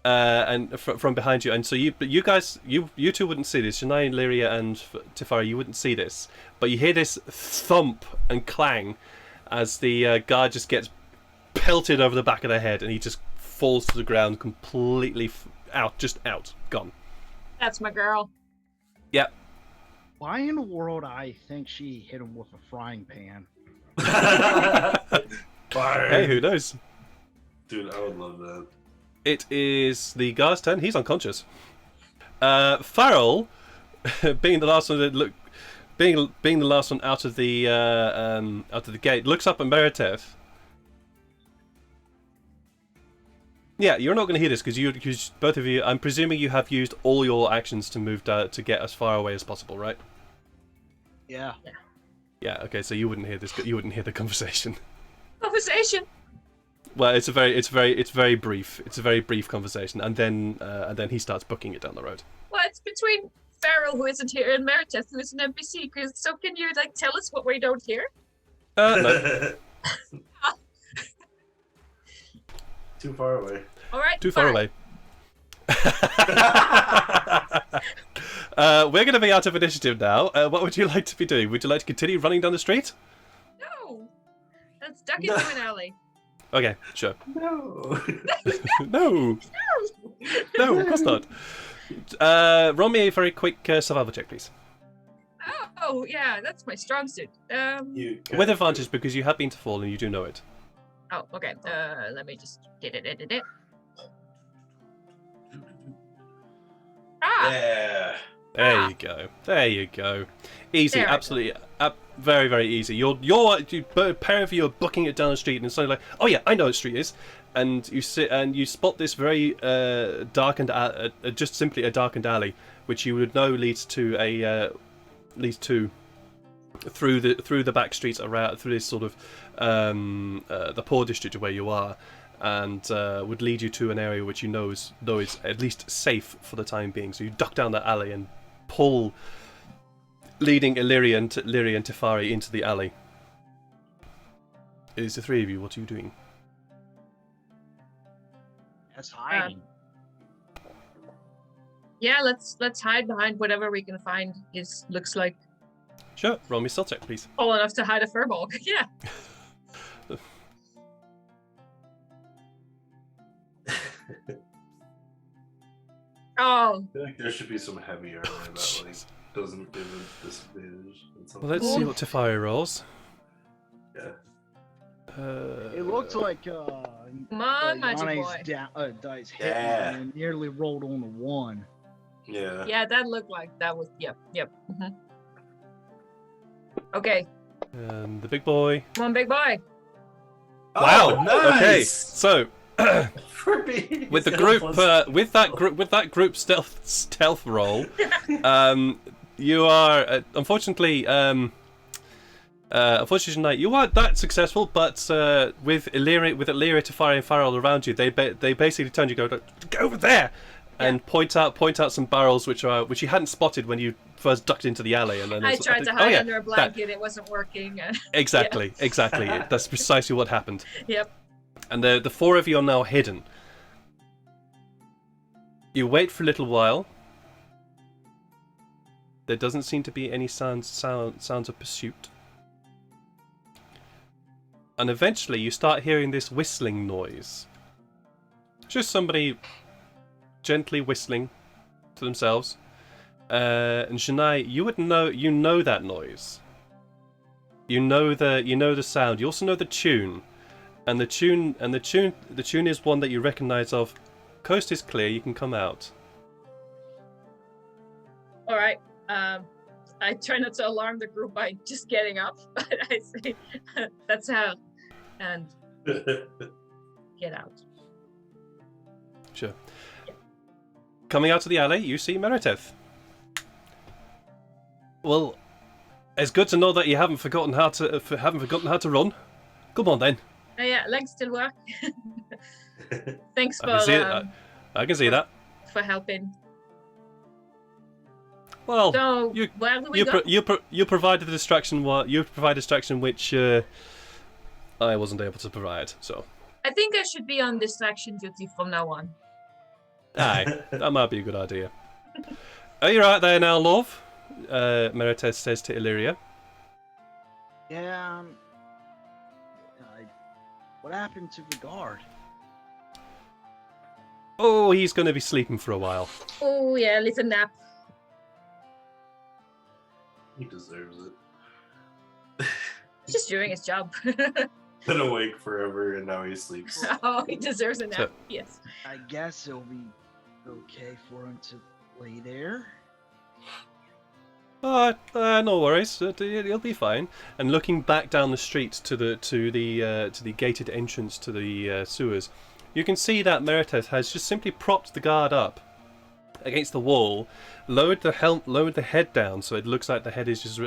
Speaker 1: From behind you, and so you two wouldn't see this. Yannae, Lyria, and Tefari, you wouldn't see this, but you hear this thump and clang as the guard just gets pelted over the back of the head, and he just falls to the ground completely out, gone.
Speaker 4: That's my girl.
Speaker 1: Yep.
Speaker 2: Why in the world I think she hit him with a frying pan?
Speaker 1: Hey, who knows?
Speaker 3: Dude, I would love that.
Speaker 1: It is the guard's turn. He's unconscious. Farrell, being the last one being the last one out of the gate, looks up at Meredith. Yeah, you're not going to hear this because both of you. I'm presuming you have used all your actions to move to get as far away as possible, right?
Speaker 2: Yeah.
Speaker 1: Yeah. Okay, so you wouldn't hear this. You wouldn't hear the conversation.
Speaker 4: Conversation.
Speaker 1: Well, it's very brief. It's a very brief conversation, and then he starts booking it down the road.
Speaker 4: Well, it's between Farrell, who isn't here, and Meredith, who is an NPC. So can you tell us what we don't hear?
Speaker 1: No.
Speaker 3: Too far away.
Speaker 4: All right.
Speaker 1: Too far away. We're going to be out of initiative now. What would you like to be doing? Would you like to continue running down the street?
Speaker 4: No. Let's duck into an alley.
Speaker 1: Okay, sure.
Speaker 3: No.
Speaker 1: No, of course not. Roll me a very quick survival check, please.
Speaker 4: Oh, yeah, that's my strong suit.
Speaker 1: With advantage because you have been to fall and you do know it.
Speaker 4: Oh, okay. Let me just get it. Ah!
Speaker 3: Yeah.
Speaker 1: There you go. Easy,
Speaker 4: There
Speaker 1: absolutely, very, very easy. Pair of you are booking it down the street, and suddenly like, oh yeah, I know what street is, and you sit and you spot this very darkened, just simply a darkened alley, which you would know leads to through the back streets around through this sort of the poor district of where you are. and would lead you to an area which you know is at least safe for the time being. So you duck down that alley and pull, leading Lyria and Tefari into the alley. It is the three of you. What are you doing?
Speaker 2: That's hiding.
Speaker 4: Yeah, let's hide behind whatever we can find. Looks like
Speaker 1: Sure. Roll me stealth check, please.
Speaker 4: tall enough to hide a furball. Yeah. Oh,
Speaker 3: I feel like there should be some heavy armor that like doesn't give a disadvantage.
Speaker 1: Well, let's see what Tefari rolls.
Speaker 3: Yeah.
Speaker 2: It looked like
Speaker 4: come on, magic boy.
Speaker 2: dice hit
Speaker 3: Yeah.
Speaker 2: and nearly rolled on a 1.
Speaker 3: Yeah.
Speaker 4: Yeah, that looked like that was. Yep. Mhm. Okay,
Speaker 1: And the big boy.
Speaker 4: come on, big boy.
Speaker 1: Wow.
Speaker 3: Oh, nice.
Speaker 1: Okay. So
Speaker 3: For me,
Speaker 1: with the
Speaker 3: it's
Speaker 1: group,
Speaker 3: almost-
Speaker 1: with that group stealth roll, you are unfortunately you aren't that successful. But with Illyria, Tefari, and Farrell around you, they basically turn you, go over there, and point out some barrels which you hadn't spotted when you first ducked into the alley. And then
Speaker 4: I tried to hide
Speaker 1: oh, yeah,
Speaker 4: under a blanket. It wasn't working.
Speaker 1: Exactly. That's precisely what happened.
Speaker 4: Yep.
Speaker 1: And the four of you are now hidden. You wait for a little while. There doesn't seem to be any sounds of pursuit. And eventually you start hearing this whistling noise. Just somebody gently whistling to themselves. And Yannae, you know that noise. You know the sound. You also know the tune. And the tune is one that you recognise of. Coast is clear, you can come out.
Speaker 4: All right. I try not to alarm the group by just getting up, but I say that's how, and get out.
Speaker 1: Sure. Coming out of the alley, you see Mereteth. Well, it's good to know that you haven't forgotten how to run. Come on then.
Speaker 4: Oh yeah, legs still work. Thanks
Speaker 1: I can see it. I can see that.
Speaker 4: for helping.
Speaker 1: Well,
Speaker 4: So where do we go?
Speaker 1: you provide the distraction. You provide distraction which I wasn't able to provide. So.
Speaker 4: I think I should be on distraction duty from now on.
Speaker 1: Aye, that might be a good idea. Are you right there now, love? Mereteth says to Illyria.
Speaker 2: Yeah. What happened to the guard?
Speaker 1: Oh, he's going to be sleeping for a while.
Speaker 4: Oh yeah, little nap.
Speaker 3: He deserves it.
Speaker 4: He's just doing his job.
Speaker 3: Been awake forever and now he sleeps.
Speaker 4: Oh, he deserves a nap.
Speaker 1: So-
Speaker 4: Yes.
Speaker 2: I guess it'll be okay for him to lay there.
Speaker 1: No worries. He'll be fine. And looking back down the street to the gated entrance to the sewers, you can see that Mereteth has just simply propped the guard up against the wall, lowered the head down, so it looks like the head is just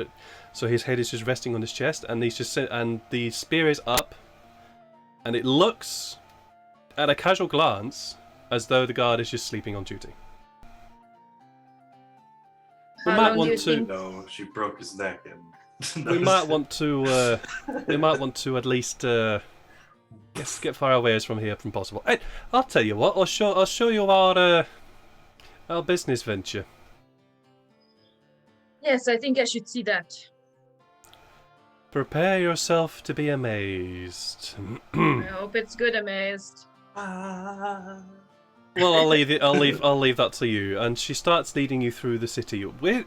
Speaker 1: so his head is just resting on his chest, and the spear is up, and it looks at a casual glance as though the guard is just sleeping on duty. We
Speaker 4: How
Speaker 1: might
Speaker 4: long do
Speaker 1: want
Speaker 4: you
Speaker 1: to.
Speaker 4: think-
Speaker 3: No, she broke his neck and
Speaker 1: We might want to. We might want to at least get far away as from here from possible. Hey, I'll tell you what. I'll show you our business venture.
Speaker 4: Yes, I think I should see that.
Speaker 1: Prepare yourself to be amazed.
Speaker 4: I hope it's good, amazed.
Speaker 1: Well, I'll leave that to you. And she starts leading you through the city. We're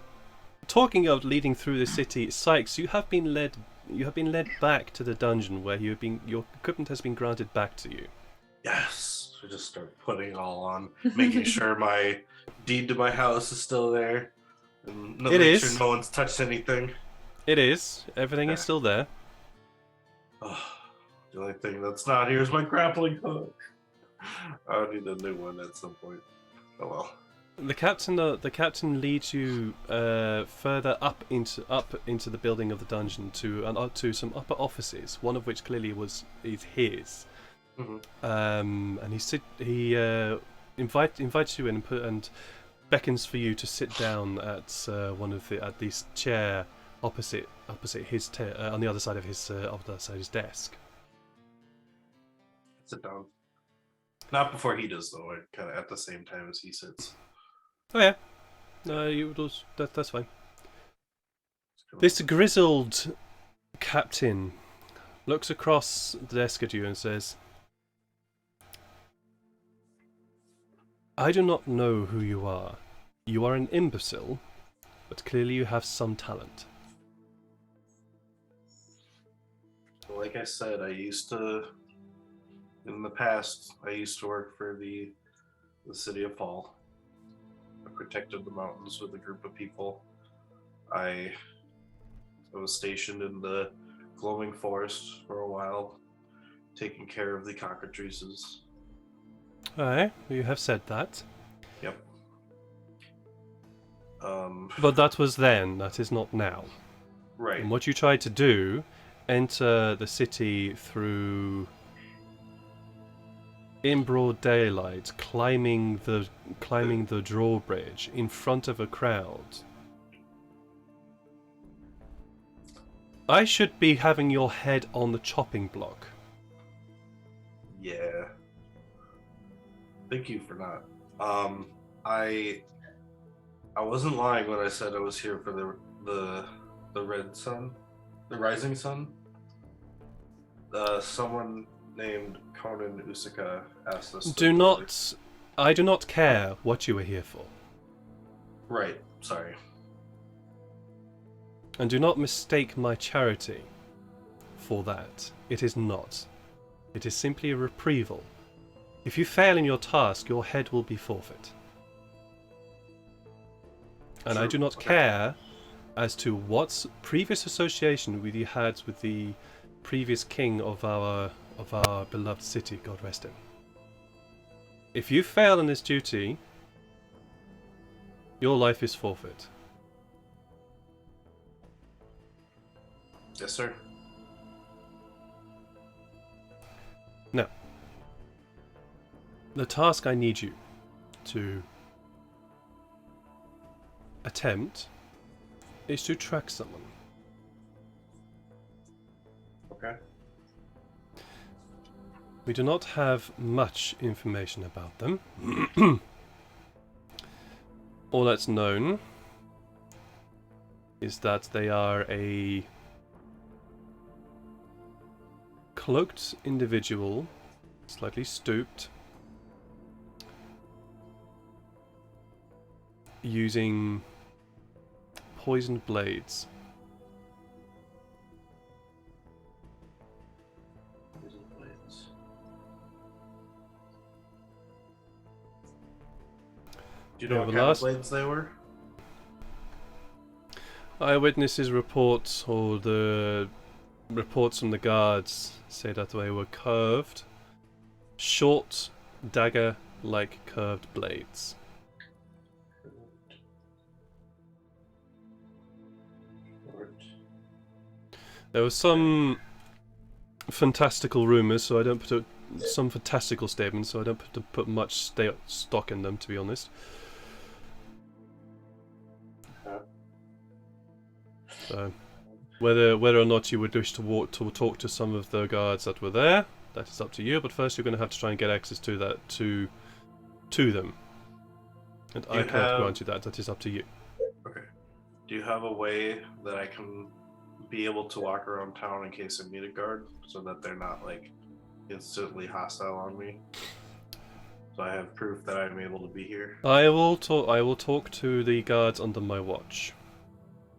Speaker 1: talking of leading through the city. Sykes, you have been led back to the dungeon where your equipment has been granted back to you.
Speaker 3: Yes. I just start putting it all on, making sure my deed to my house is still there. And
Speaker 1: It
Speaker 3: make
Speaker 1: is.
Speaker 3: sure no one's touched anything.
Speaker 1: It is. Everything is still there.
Speaker 3: Oh, the only thing that's not here is my grappling hook. I'll need a new one at some point. Oh well.
Speaker 1: The captain leads you further up into the building of the dungeon to some upper offices. One of which clearly is his.
Speaker 3: Mm-hmm.
Speaker 1: And invites you in and beckons for you to sit down at at this chair opposite his on the other side of his desk.
Speaker 3: Sit down. Not before he does, though. Kind of at the same time as he sits.
Speaker 1: Oh yeah, that's fine. This grizzled captain looks across the desk at you and says, "I do not know who you are. You are an imbecile, but clearly you have some talent."
Speaker 3: Like I said, in the past, I used to work for the city of Fall. I protected the mountains with a group of people. I was stationed in the glowing forest for a while, taking care of the cockatrices.
Speaker 1: Aye, you have said that.
Speaker 3: Yep.
Speaker 1: But that was then, that is not now.
Speaker 3: Right.
Speaker 1: And what you tried to do, enter the city through in broad daylight, climbing the drawbridge in front of a crowd. I should be having your head on the chopping block.
Speaker 3: Yeah. Thank you for not. I wasn't lying when I said I was here for the red sun, the rising sun. Someone named Conan Usaka asked us.
Speaker 1: I do not care what you are here for.
Speaker 3: Right. Sorry.
Speaker 1: And do not mistake my charity for that. It is not. It is simply a reprieval. If you fail in your task, your head will be forfeit. And I do not care as to what previous association with you had with the previous king of our beloved city, God rest him. If you fail in this duty, your life is forfeit.
Speaker 3: Yes, sir.
Speaker 1: Now, the task I need you to attempt is to track someone.
Speaker 3: Okay.
Speaker 1: We do not have much information about them. All that's known is that they are a cloaked individual, slightly stooped, using poisoned blades.
Speaker 3: Do you know what kind of blades they were?
Speaker 1: Eyewitnesses reports, or the reports from the guards, say that they were curved, short, dagger-like curved blades. There were some fantastical rumors, so I don't some fantastical statements, so I don't put much stock in them, to be honest. So, whether or not you would wish to talk to some of the guards that were there, that is up to you. But first, you're going to have to try and get access to that to them, and I cannot grant you that. That is up to you.
Speaker 3: Okay. Do you have a way that I can be able to walk around town in case I meet a guard, so that they're not like instantly hostile on me? So I have proof that I'm able to be here.
Speaker 1: I will talk to the guards under my watch.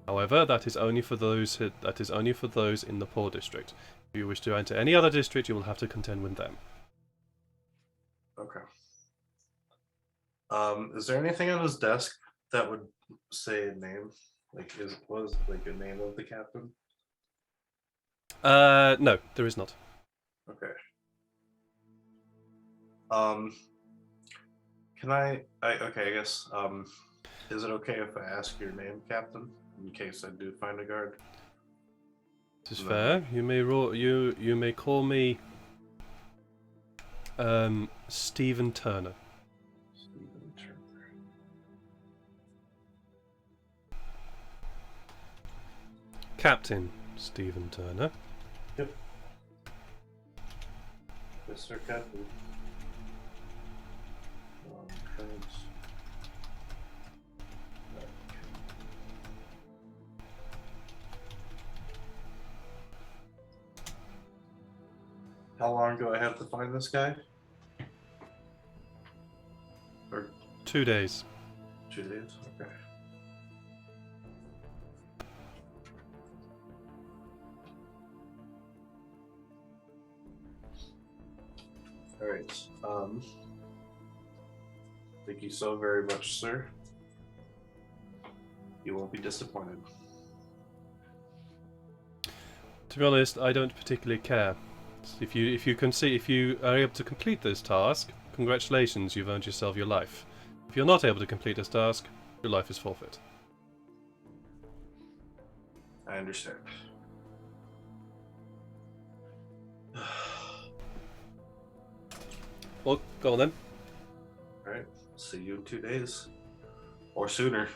Speaker 1: However, that is only for those in the poor district. If you wish to enter any other district, you will have to contend with them.
Speaker 3: Okay. Is there anything on his desk that would say a name? Like, was like a name of the captain?
Speaker 1: No, there is not.
Speaker 3: Okay. Can I guess, is it okay if I ask your name, Captain, in case I do find a guard?
Speaker 1: This is fair. You may call me Stephen Turner.
Speaker 3: Stephen Turner.
Speaker 1: Captain Stephen Turner.
Speaker 3: Yep. Yes, sir, Captain. Current. How long do I have to find this guy? Or
Speaker 1: 2 days.
Speaker 3: 2 days? Okay. Alright. Thank you so very much, sir. You won't be disappointed.
Speaker 1: To be honest, I don't particularly care. If you are able to complete this task, congratulations, you've earned yourself your life. If you're not able to complete this task, your life is forfeit.
Speaker 3: I understand.
Speaker 1: Well, go on then.
Speaker 3: Alright, see you in 2 days. Or sooner.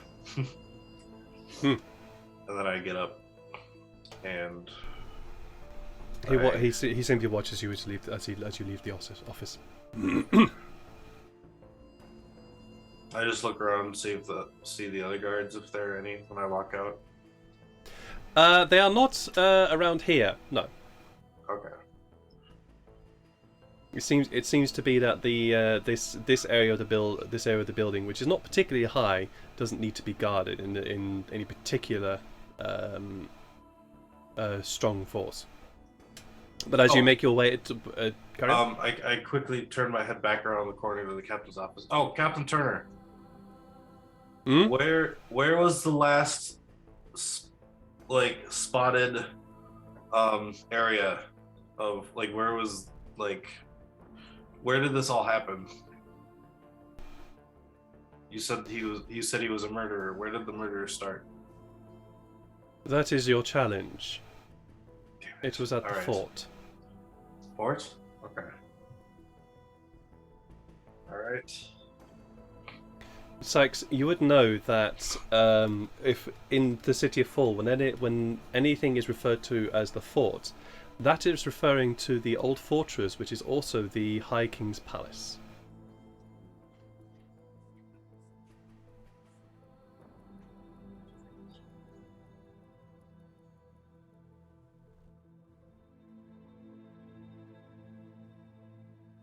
Speaker 1: Hmm.
Speaker 3: And then I get up and
Speaker 1: He simply watches you as you leave the office.
Speaker 3: I just look around and see the other guards if there are any when I walk out.
Speaker 1: They are not around here. No.
Speaker 3: Okay.
Speaker 1: It seems to be that the this area of the building, which is not particularly high, doesn't need to be guarded in any particular strong force. But as you make your way to carry on.
Speaker 3: I quickly turn my head back around the corner to the captain's office. Oh, Captain Turner.
Speaker 1: Hmm?
Speaker 3: Where was the last spotted area of where did this all happen? You said he was a murderer. Where did the murder start?
Speaker 1: That is your challenge.
Speaker 3: Damn
Speaker 1: It was at the
Speaker 3: Alright.
Speaker 1: fort.
Speaker 3: Fort? Okay. Alright.
Speaker 1: Sykes, you would know that if in the city of Fall, when anything is referred to as the fort, that is referring to the old fortress, which is also the High King's Palace.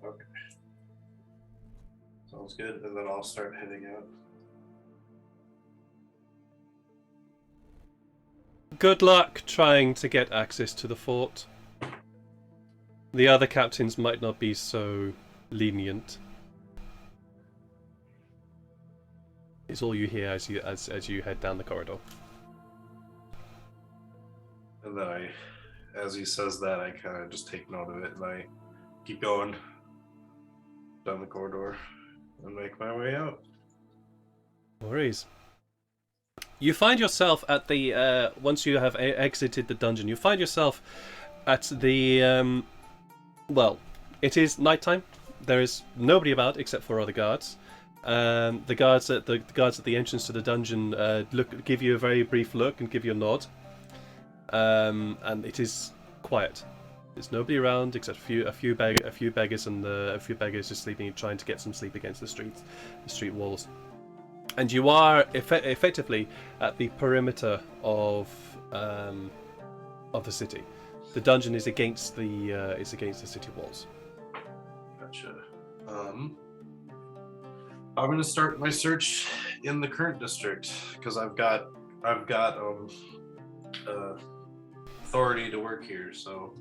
Speaker 3: Okay. Sounds good, and then I'll start heading out.
Speaker 1: Good luck trying to get access to the fort. The other captains might not be so lenient. Is all you hear as you head down the corridor.
Speaker 3: And then as he says that, I kind of just take note of it, and I keep going down the corridor and make my way out.
Speaker 1: No worries. You find yourself at the once you have exited the dungeon. You find yourself at the well, it is nighttime. There is nobody about except for other guards. The guards at the entrance to the dungeon give you a very brief look and give you a nod. And it is quiet. There's nobody around except a few beggars and a few beggars just sleeping, trying to get some sleep against the street walls. And you are effectively at the perimeter of the city. The dungeon is against the city walls.
Speaker 3: Gotcha. I'm gonna start my search in the current district because I've got authority to work here, so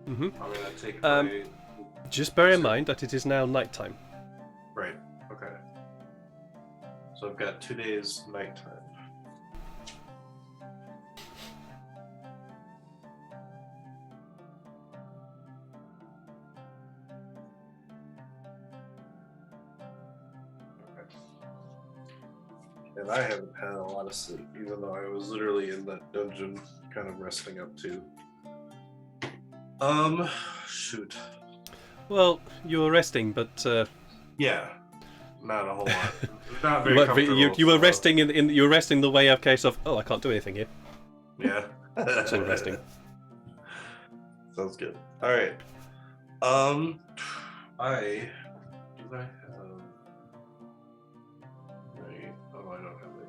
Speaker 1: Mm-hmm.
Speaker 3: I'm gonna take my
Speaker 1: Just bear in mind that it is now nighttime.
Speaker 3: right. Okay. So I've got 2 days nighttime. And I haven't had a lot of sleep, even though I was literally in that dungeon kind of resting up too. Shoot.
Speaker 1: Well, you were resting, but
Speaker 3: Yeah, not a whole lot. Not very comfortable.
Speaker 1: you were
Speaker 3: so-
Speaker 1: resting you were resting the way of case of I can't do anything here.
Speaker 3: Yeah.
Speaker 1: Sort of resting.
Speaker 3: Sounds good. All right. I have. Right. Oh, I don't have it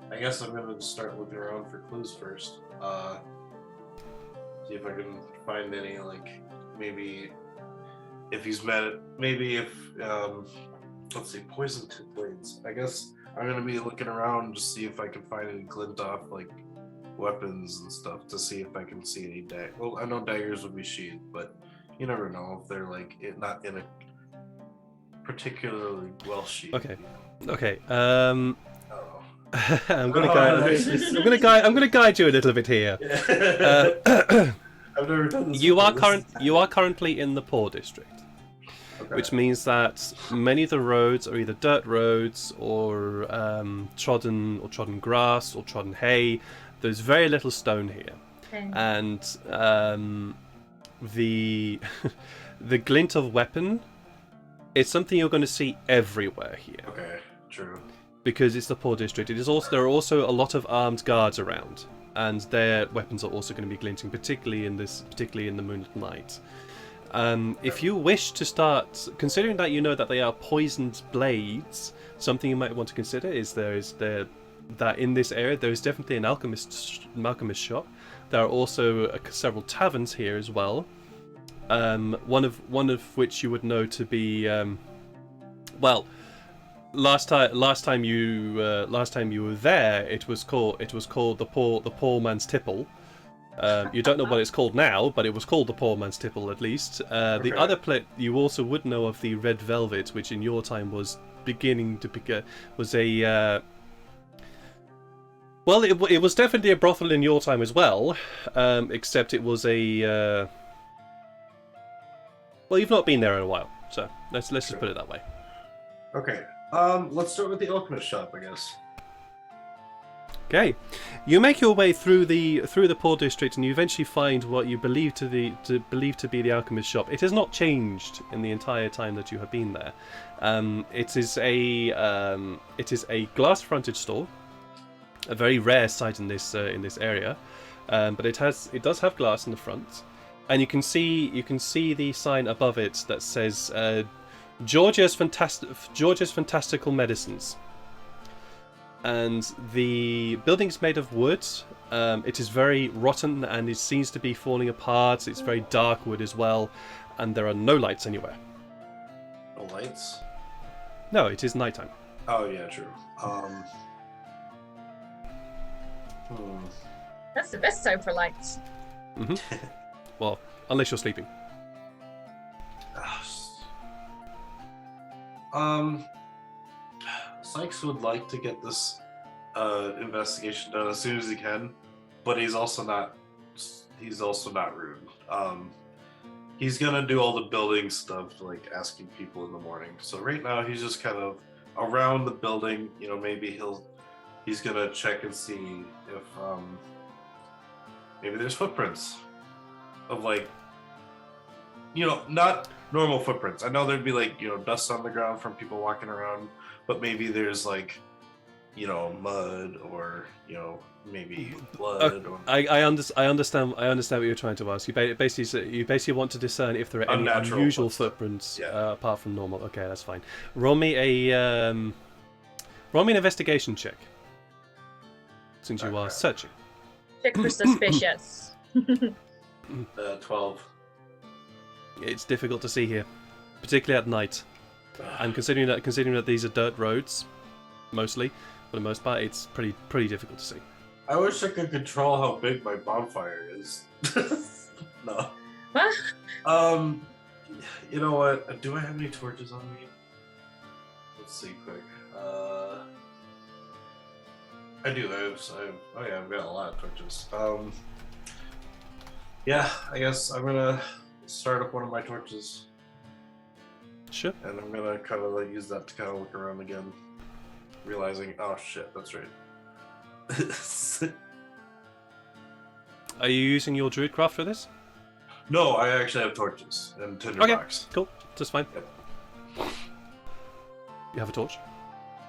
Speaker 3: yet. I guess I'm gonna start looking around for clues first. See if I can find any, like, maybe if he's met it. Maybe if let's see, poison tip blades. I guess I'm gonna be looking around to see if I can find any glint off, like, weapons and stuff, to see if I can see any well, I know daggers would be sheathed, but you never know if they're like not in a particularly well sheathed.
Speaker 1: Okay. Okay.
Speaker 3: I don't know.
Speaker 1: I'm gonna guide you a little bit here.
Speaker 3: I've never done this.
Speaker 1: You
Speaker 3: before.
Speaker 1: are currently in the poor district,
Speaker 3: Okay.
Speaker 1: which means that many of the roads are either dirt roads or trodden grass or trodden hay. There's very little stone here, and the the glint of weapon is something you're going to see everywhere here.
Speaker 3: Okay, true.
Speaker 1: Because it's the poor district. It is also there are also a lot of armed guards around, and their weapons are also going to be glinting, particularly in the moonlit night. If you wish to start, considering that you know that they are poisoned blades, something you might want to consider is that in this area there is definitely an alchemist shop. There are also several taverns here as well. One of which you would know to be well. Last time you were there, it was called the poor man's tipple. You don't know what it's called now, but it was called the poor man's tipple at least. The other place you also would know of the Red Velvet, which in your time was beginning to was a well, it was definitely a brothel in your time as well, except it was a well, you've not been there in a while, so let's just put it that way.
Speaker 3: Okay. Let's start with the alchemist shop, I guess.
Speaker 1: Okay, you make your way through the poor district, and you eventually find what you believe to be the alchemist shop. It has not changed in the entire time that you have been there. It is a glass-fronted store, a very rare sight in this area, but it does have glass in the front, and you can see the sign above it that says Georgia's Fantastical Medicines. And the building's made of wood. It is very rotten and it seems to be falling apart. It's very dark wood as well, and there are no lights anywhere.
Speaker 3: No lights?
Speaker 1: No, it is nighttime.
Speaker 3: Oh yeah, true.
Speaker 4: That's the best time for lights.
Speaker 1: Well, unless you're sleeping.
Speaker 3: Sykes would like to get this investigation done as soon as he can, but he's also not rude. He's gonna do all the building stuff, like asking people in the morning. So right now he's just kind of around the building. You know, maybe he's gonna check and see if maybe there's footprints of, like, you know, not normal footprints. I know there'd be, like, you know, dust on the ground from people walking around, but maybe there's, like, you know, mud or, you know, maybe blood. Or...
Speaker 1: I understand what you're trying to ask. You basically want to discern if there are any
Speaker 3: Unnatural
Speaker 1: unusual footprints apart from normal. Okay, that's fine. Roll me an investigation check, since you are searching.
Speaker 4: Check for suspicious.
Speaker 3: 12.
Speaker 1: It's difficult to see here, particularly at night. And considering that these are dirt roads, mostly, for the most part, it's pretty difficult to see.
Speaker 3: I wish I could control how big my bonfire is. No.
Speaker 4: What?
Speaker 3: You know what? Do I have any torches on me? Let's see quick. I do. I've got a lot of torches. Yeah, I guess I'm gonna start up one of my torches.
Speaker 1: Sure.
Speaker 3: And I'm gonna kind of like use that to kind of look around again, realizing, oh shit, that's right.
Speaker 1: Are you using your druidcraft for this?
Speaker 3: No, I actually have torches and tinderbox.
Speaker 1: Cool. Just fine.
Speaker 3: Yep.
Speaker 1: You have a torch?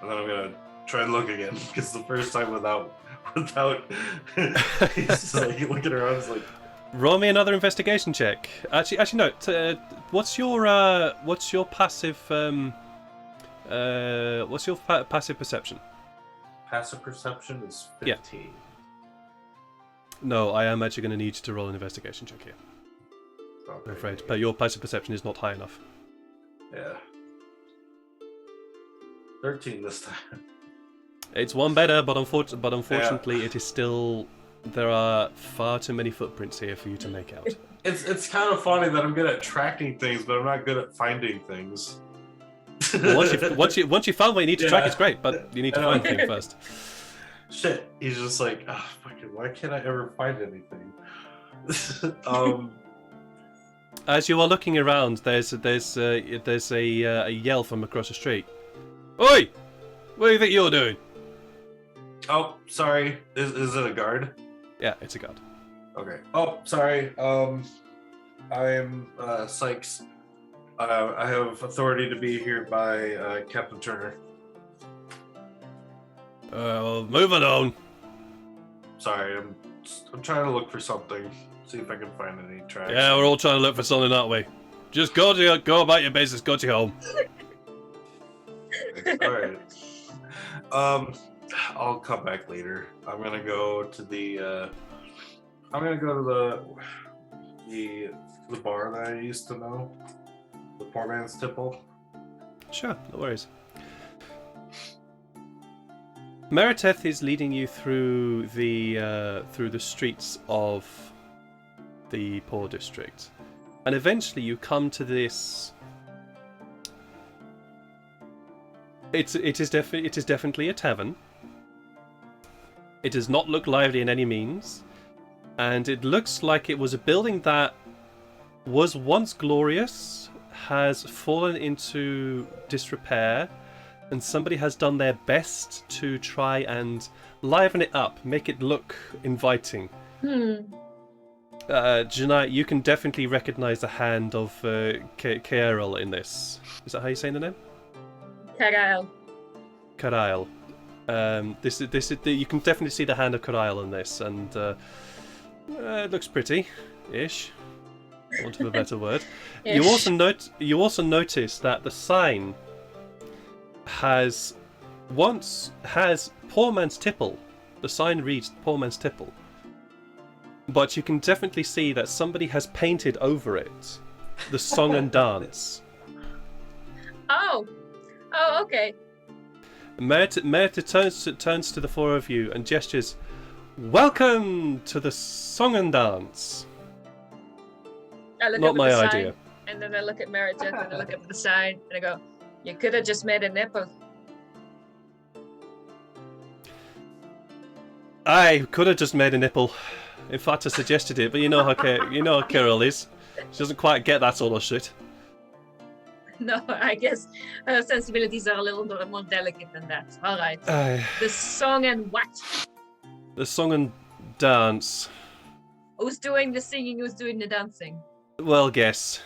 Speaker 3: And then I'm gonna try and look again because the first time without, he's just like looking around. It's like,
Speaker 1: Roll me another investigation check. Actually, no. What's your passive? What's your passive perception?
Speaker 3: passive perception is 15.
Speaker 1: Yeah. No, I am actually going to need you to roll an investigation check here.
Speaker 3: Okay.
Speaker 1: I'm afraid, but your passive perception is not high enough.
Speaker 3: Yeah. 13 this time.
Speaker 1: It's one better, but unfortunately, it is still. There are far too many footprints here for you to make out.
Speaker 3: It's kind of funny that I'm good at tracking things, but I'm not good at finding things.
Speaker 1: Well, once you found what you need to track, it's great, but you need to find the thing first.
Speaker 3: Shit, he's just like, oh, fucking, why can't I ever find anything?
Speaker 1: As you are looking around, there's a yell from across the street. Oi! What do you think you're doing?
Speaker 3: Oh, sorry. Is it a guard?
Speaker 1: Yeah, it's a guard.
Speaker 3: Okay. Oh, sorry. I'm Sykes. I have authority to be here by Captain Turner.
Speaker 1: Moving on.
Speaker 3: Sorry, I'm trying to look for something. See if I can find any tracks.
Speaker 1: Yeah, we're all trying to look for something, aren't we? Just go about your business. Go to your home.
Speaker 3: All right. I'll come back later. I'm gonna go to the. I'm gonna go to the bar that I used to know. The poor man's tipple.
Speaker 1: Sure, no worries. Meriteth is leading you through the streets of the poor district, and eventually you come to this. It is definitely a tavern. It does not look lively in any means, and it looks like it was a building that was once glorious, has fallen into disrepair, and somebody has done their best to try and liven it up, make it look inviting. Yannae, you can definitely recognise the hand of Kaerl in this. Is that how you say the name? Kaerl. This is you can definitely see the hand of Kaerl in this, and it looks pretty-ish. For want of a better word. You also notice that the sign has Poor Man's Tipple. The sign reads Poor Man's Tipple, but you can definitely see that somebody has painted over it the song and dance.
Speaker 4: Oh, okay.
Speaker 1: Merita turns to the four of you and gestures, "Welcome to the song and dance."
Speaker 4: I look
Speaker 1: Not
Speaker 4: up at
Speaker 1: my
Speaker 4: the
Speaker 1: idea.
Speaker 4: sign, and then I look at Meredith, and I look at the sign, and I go, "You could have just made a nipple."
Speaker 1: I could have just made a nipple. In fact, I suggested it, but you know how Kaerl is. She doesn't quite get that sort of shit.
Speaker 4: No, I guess her sensibilities are a little bit more delicate than that. All right. The song and what?
Speaker 1: The song and dance.
Speaker 4: Who's doing the singing? Who's doing the dancing?
Speaker 1: Well, guess.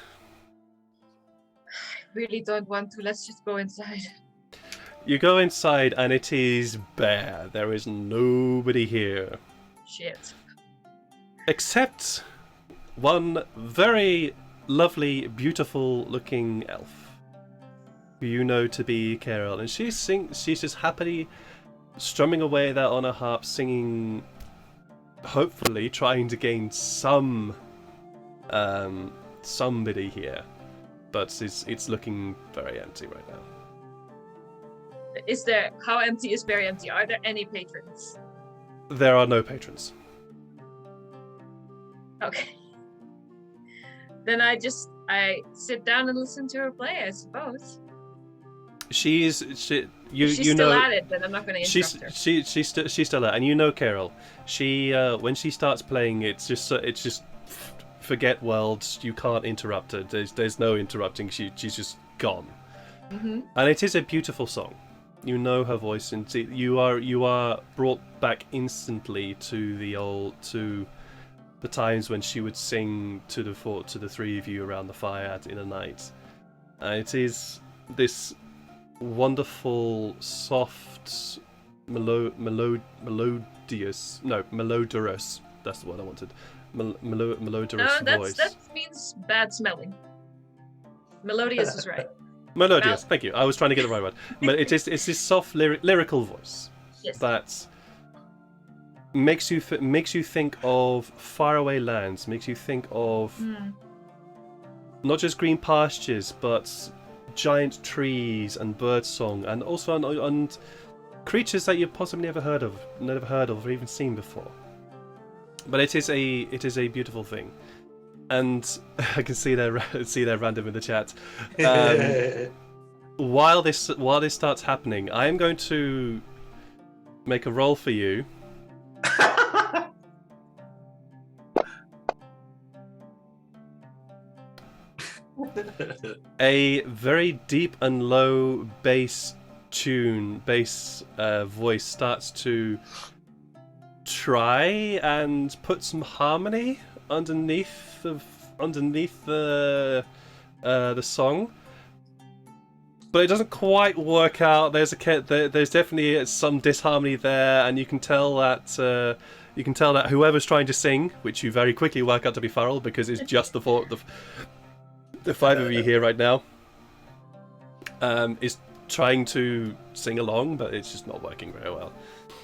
Speaker 4: I really don't want to. Let's just go inside.
Speaker 1: You go inside and it is bare. There is nobody here.
Speaker 4: Shit.
Speaker 1: Except one very lovely, beautiful-looking elf, who you know to be Kaerl, and she's just happily strumming away there on her harp, singing, hopefully trying to gain somebody here, but it's looking very empty right now.
Speaker 4: How empty is very empty? Are there any patrons?
Speaker 1: There are no patrons.
Speaker 4: Okay. Then I sit down and listen to her play, I suppose.
Speaker 1: She's
Speaker 4: still at it, then I'm not going to interrupt her.
Speaker 1: She's still at it, and you know Kaerl. She when she starts playing, it's just forget worlds. You can't interrupt her. There's no interrupting. She's just gone.
Speaker 4: Mm-hmm.
Speaker 1: And it is a beautiful song. You know her voice, and you are brought back instantly to the times when she would sing to the three of you around the fire in the night. It is this wonderful, soft, melodious. That's the word I wanted. Melodious voice.
Speaker 4: That means bad smelling. Melodious is right.
Speaker 1: Melodious. Thank you. I was trying to get the right word. It's this soft lyrical voice that makes you think of faraway lands. Makes you think of not just green pastures, but giant trees and birdsong, and also and creatures that you've possibly never heard of or even seen before. But it is a beautiful thing, and I can see they're random in the chat. While this starts happening, I am going to make a roll for you. A very deep and low bass voice starts to try and put some harmony underneath the song, but it doesn't quite work out. There's definitely some disharmony there, and you can tell that whoever's trying to sing, which you very quickly work out to be Farrell because it's just the five of you here right now, is trying to sing along, but it's just not working very well.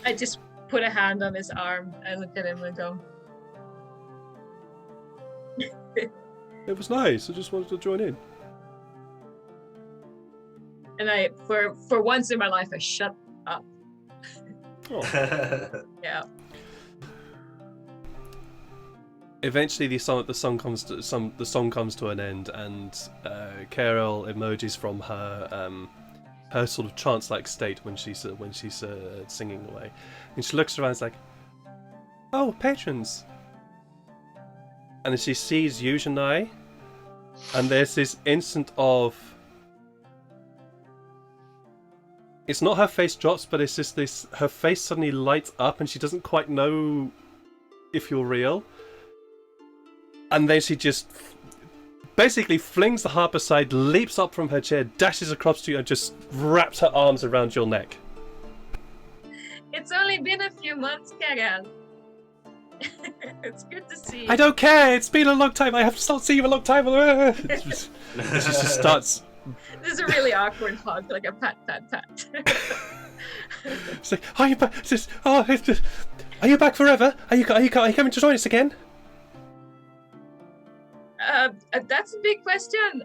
Speaker 4: I just put a hand on his arm and look at him and go,
Speaker 1: It was nice. I just wanted to join in.
Speaker 4: And I, for once in my life, I shut up.
Speaker 1: Oh.
Speaker 4: Yeah.
Speaker 1: Eventually, the song comes to an end, and Carol emerges from her sort of trance-like state when she's singing away, and she looks around and is like, "Oh, patrons!" And then she sees you, Yannae, and there's this instant of. It's not her face drops, but it's just this. Her face suddenly lights up, and she doesn't quite know if you're real. And then she just basically flings the harp aside, leaps up from her chair, dashes across to you, and just wraps her arms around your neck.
Speaker 4: It's only been a few months, Carol. It's good to see you.
Speaker 1: I don't care. It's been a long time. I have not seen you a long time. It just starts.
Speaker 4: This is a really awkward hug, like a pat.
Speaker 1: It's like, are you back? Are you back forever? Are you coming to join us again?
Speaker 4: That's a big question.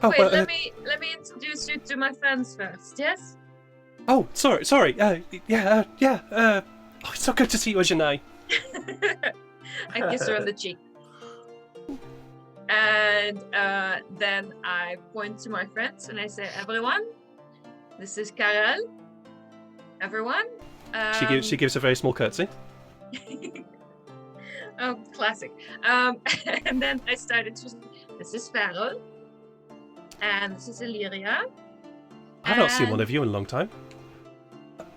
Speaker 4: Wait, let me introduce you to my friends first. Yes.
Speaker 1: Oh, sorry. Oh, it's so good to see you, Yannae.
Speaker 4: I kiss her on the cheek, and then I point to my friends and I say, "Everyone, this is Carol. Everyone."
Speaker 1: She gives a very small curtsy.
Speaker 4: Oh, classic. And then I started to. This is Farrell, and this is Illyria.
Speaker 1: I've not seen one of you in a long time.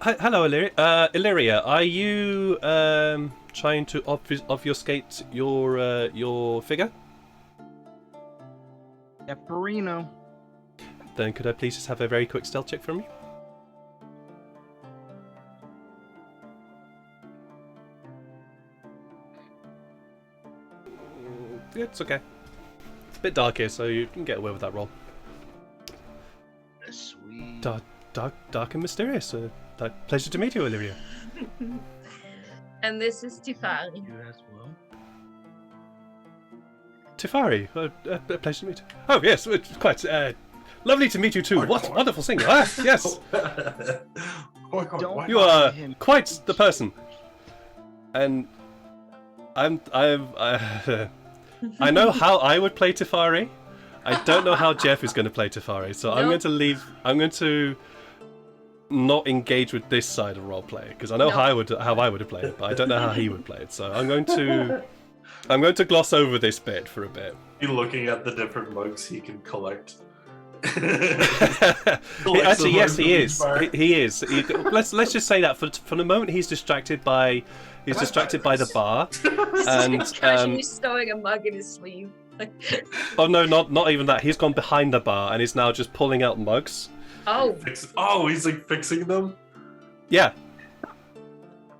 Speaker 1: Hello, Illyria. Illyria, are you trying to obfuscate your figure?
Speaker 2: Epperino.
Speaker 1: Then could I please just have a very quick stealth check from you? It's okay. It's a bit dark here, so you can get away with that roll.
Speaker 2: Sweet.
Speaker 1: Dark and mysterious. Pleasure to meet you, Illyria.
Speaker 4: And this is Tifari.
Speaker 2: You as well.
Speaker 1: Tifari, a pleasure to meet you. Oh yes, it's quite lovely to meet you too. What a wonderful singer! Yes, you are quite the person. And I know how I would play Tifari. I don't know how Jeff is going to play Tifari, so I'm going to not engage with this side of roleplay because I know how I would have played it, but I don't know how he would play it. So I'm going to gloss over this bit for a bit.
Speaker 3: You're looking at the different mugs he can collect.
Speaker 1: Actually, yes, he is. He is. Let's just say that for the moment he's distracted by He's
Speaker 3: Can I
Speaker 1: distracted
Speaker 3: buy
Speaker 1: by the
Speaker 3: this?
Speaker 1: bar,
Speaker 4: He's
Speaker 1: and
Speaker 4: casually stowing a mug in his sleeve.
Speaker 1: oh no, not even that. He's gone behind the bar and is now just pulling out mugs.
Speaker 4: Oh,
Speaker 3: Oh, he's like fixing them.
Speaker 1: Yeah,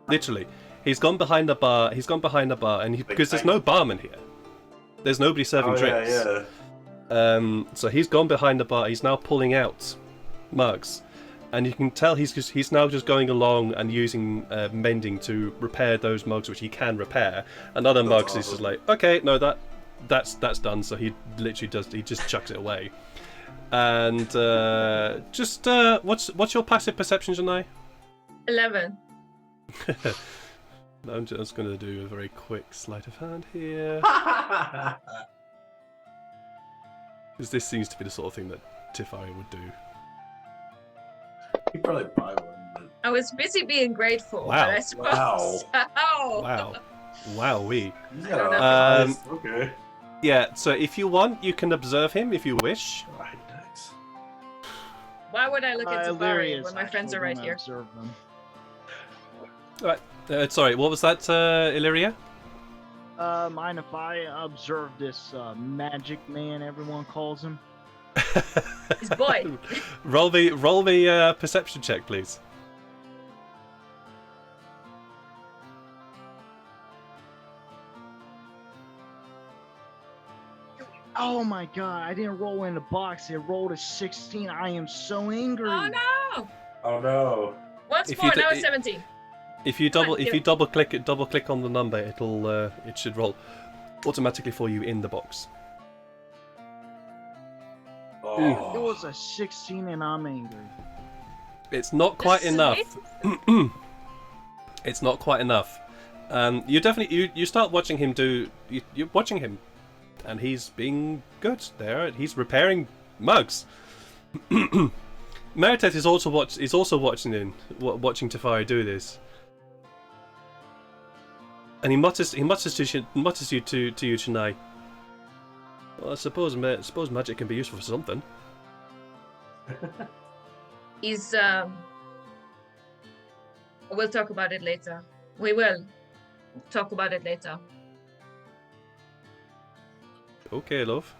Speaker 1: literally, he's gone behind the bar. He's gone behind the bar, and because there's no barman here, there's nobody serving drinks.
Speaker 3: Yeah.
Speaker 1: So he's gone behind the bar. He's now pulling out mugs, and you can tell he's now just going along and using mending to repair those mugs which he can repair. And other mugs, he's just like, okay, no, that's done. So he literally he just chucks it away. And what's your passive perception, Yannae?
Speaker 4: 11.
Speaker 1: I'm just going to do a very quick sleight of hand here. Because this seems to be the sort of thing that Tifari would do.
Speaker 3: He'd probably buy one.
Speaker 4: I was busy being grateful.
Speaker 1: Wow.
Speaker 4: But I suppose.
Speaker 3: Wow.
Speaker 1: Wow. Wowee.
Speaker 3: Yeah. Okay.
Speaker 1: Yeah, so if you want, you can observe him if you wish.
Speaker 3: Right, nice.
Speaker 4: Why would I look at Safari
Speaker 2: Illyria's
Speaker 4: when my friends are right
Speaker 2: actually
Speaker 4: here?
Speaker 2: gonna observe them.
Speaker 1: Alright, sorry, what was that, Illyria?
Speaker 2: Mind if I observe this magic man, everyone calls him?
Speaker 4: His boy.
Speaker 1: roll the perception check, please.
Speaker 2: Oh my god, I didn't roll in the box. It rolled a 16. I am so angry.
Speaker 4: Oh no!
Speaker 3: Oh no.
Speaker 4: Once
Speaker 1: If
Speaker 4: more,
Speaker 1: you
Speaker 4: now
Speaker 1: d-
Speaker 4: it's 17.
Speaker 1: If you
Speaker 4: Come on,
Speaker 1: double click on the number, it should roll automatically for you in the box.
Speaker 3: Oh.
Speaker 2: It was a 16 and I'm angry.
Speaker 1: It's not quite
Speaker 4: This is
Speaker 1: enough. It's not quite enough. You definitely you start watching him do. You're watching him, and he's being good there. He's repairing mugs. Meritet is also watching Tafari do this, and he mutters to you, Yannae. Well, I suppose magic can be useful for something.
Speaker 4: He's we'll talk about it later. We will talk about it later.
Speaker 1: Okay, love.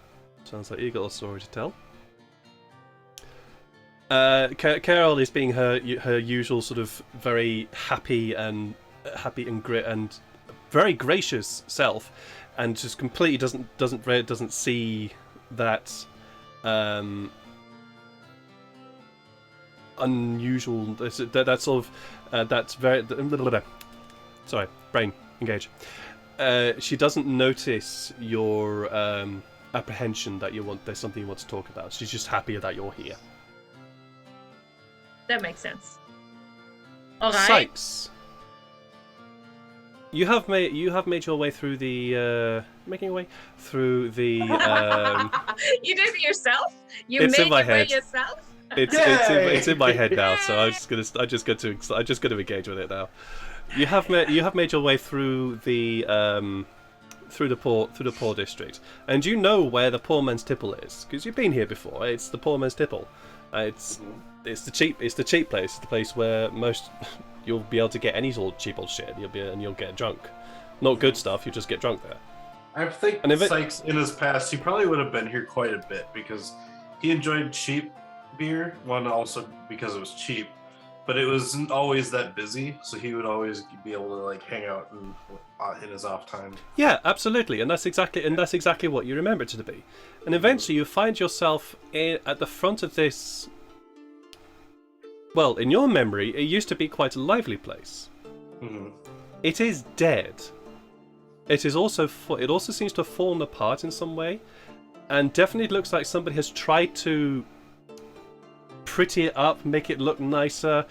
Speaker 1: Sounds like you got a story to tell. Carol is being her usual sort of very happy and very gracious self, and just completely doesn't see that unusual. That sort of that's very. Sorry, brain engage. She doesn't notice your apprehension that there's something you want to talk about. She's just happy that you're here.
Speaker 4: That makes sense. All right.
Speaker 1: Sykes, you have made your way through the making your way through the.
Speaker 4: You did it yourself. You
Speaker 1: It's
Speaker 4: made
Speaker 1: in my
Speaker 4: your way
Speaker 1: head.
Speaker 4: yourself.
Speaker 1: It's in my head now, so I'm just going to engage with it now. You have made your way through the poor district, and you know where the poor man's tipple is because you've been here before. It's the poor man's tipple. It's the cheap place. It's the place where you'll be able to get any sort of cheap old shit. You'll get drunk, not good stuff. You just get drunk there.
Speaker 3: I think
Speaker 1: And if
Speaker 3: Sykes in his past, he probably would have been here quite a bit because he enjoyed cheap beer. One also because it was cheap, but it wasn't always that busy, so he would always be able to like hang out in his off time.
Speaker 1: Yeah, absolutely, and that's exactly what you remember it to be. And eventually, you find yourself at the front of this. Well, in your memory, it used to be quite a lively place.
Speaker 3: Mm-hmm.
Speaker 1: It is dead. It is also. It also seems to have fallen apart in some way, and definitely looks like somebody has tried to pretty it up, make it look nicer.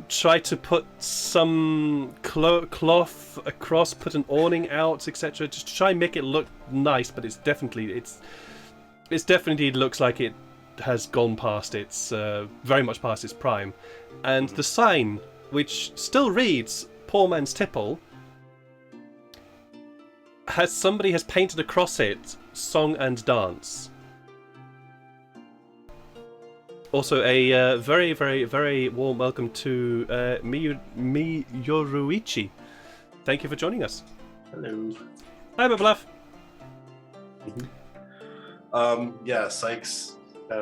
Speaker 1: Try to put some cloth across, put an awning out, etc. Just to try and make it look nice, but it's definitely looks like it has gone past its very much past its prime. And the sign, which still reads "Poor Man's Tipple," somebody has painted across it "Song and Dance." Also, a very, very, very warm welcome to Miyoruichi. Thank you for joining us.
Speaker 3: Hello.
Speaker 1: Hi, Bluff.
Speaker 3: Yeah, Sykes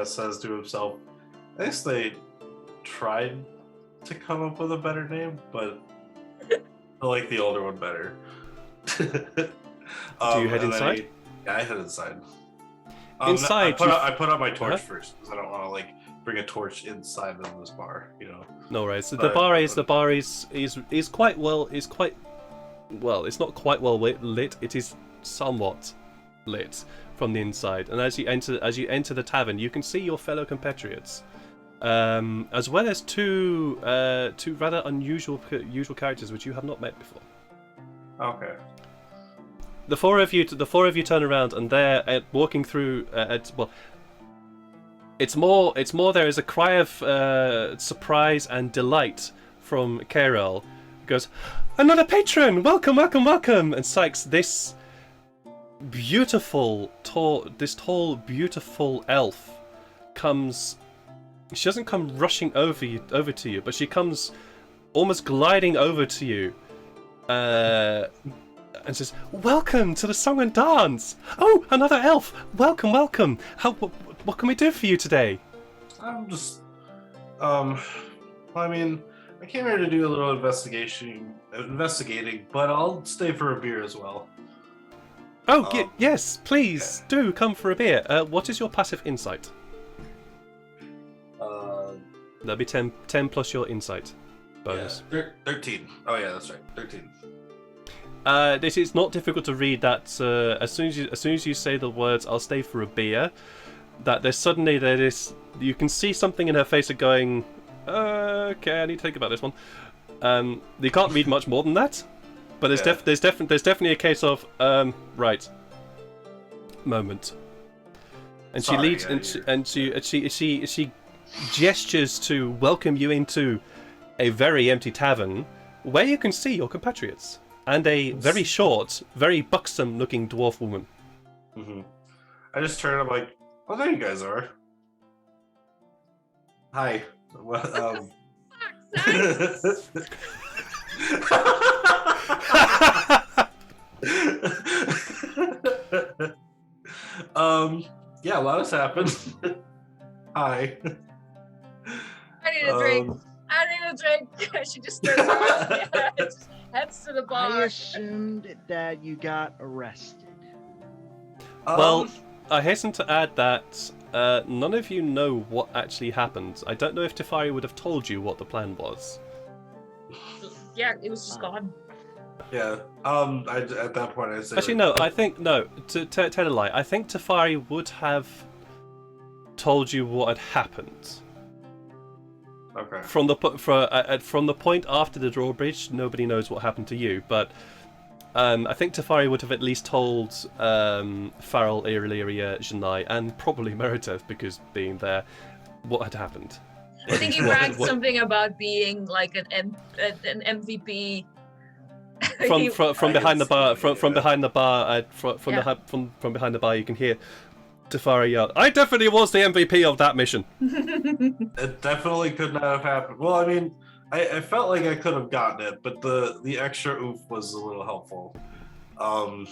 Speaker 3: says to himself, I guess they tried to come up with a better name, but I like the older one better.
Speaker 1: Do you head inside?
Speaker 3: I head inside.
Speaker 1: Inside,
Speaker 3: I put out my torch
Speaker 1: Uh-huh.
Speaker 3: first because I don't want to like bring a torch inside of this bar, you know.
Speaker 1: No worries. So
Speaker 3: But-
Speaker 1: the bar is quite well. It's not quite well lit. It is somewhat lit from the inside. And as you enter the tavern, you can see your fellow compatriots, as well as two rather unusual characters which you have not met before.
Speaker 3: Okay.
Speaker 1: The four of you turn around, and they're walking through. It's more. There is a cry of surprise and delight from Carol. He goes, "Another patron! Welcome, welcome, welcome!" And Sykes, this tall, beautiful elf comes. She doesn't come rushing over to you, but she comes almost gliding over to you. And says, "Welcome to the song and dance. Oh, another elf. Welcome, welcome. What can we do for you today?"
Speaker 3: I'm just, I mean, I came here to do a little investigating, but I'll stay for a beer as well.
Speaker 1: Oh, yes, please do come for a beer. What is your passive insight? That'll be 10 plus your insight bonus.
Speaker 3: Yeah, 13. Oh yeah, that's right, 13.
Speaker 1: This is not difficult to read. That as soon as you say the words, "I'll stay for a beer," that you can see something in her face of going, "Okay, I need to think about this one." You can't read much more than that, but there's definitely a case of right moment. And
Speaker 3: Sorry,
Speaker 1: she leads
Speaker 3: yeah,
Speaker 1: and she gestures to welcome you into a very empty tavern where you can see your compatriots. And a very short, very buxom-looking dwarf woman.
Speaker 3: Mm-hmm. I just turn. I'm like, "Oh, there you guys are. Hi." Well, yeah, a lot has happened. Hi.
Speaker 4: I need a drink. I need a drink. She just turns around. Just heads to the
Speaker 2: I
Speaker 4: bar.
Speaker 2: assumed that you got arrested.
Speaker 1: Well, I hasten to add that none of you know what actually happened. I don't know if Tefari would have told you what the plan was.
Speaker 4: Yeah, it was just gone.
Speaker 3: Yeah. At that point, I said.
Speaker 1: Actually, no. I think no. To tell a lie, I think Tefari would have told you what had happened.
Speaker 3: Okay.
Speaker 1: From the point after the drawbridge, nobody knows what happened to you. But I think Tefari would have at least told Farrell, Illyria, Yannae, and probably Meredith, because being there, what had happened.
Speaker 4: I think he bragged something about being like an MVP.
Speaker 1: From behind the bar, from behind the bar, from behind the bar, you can hear Tefari yell, "I definitely was the MVP of that mission."
Speaker 3: It definitely could not have happened. Well, I mean, I felt like I could have gotten it, but the extra oomph was a little helpful. Though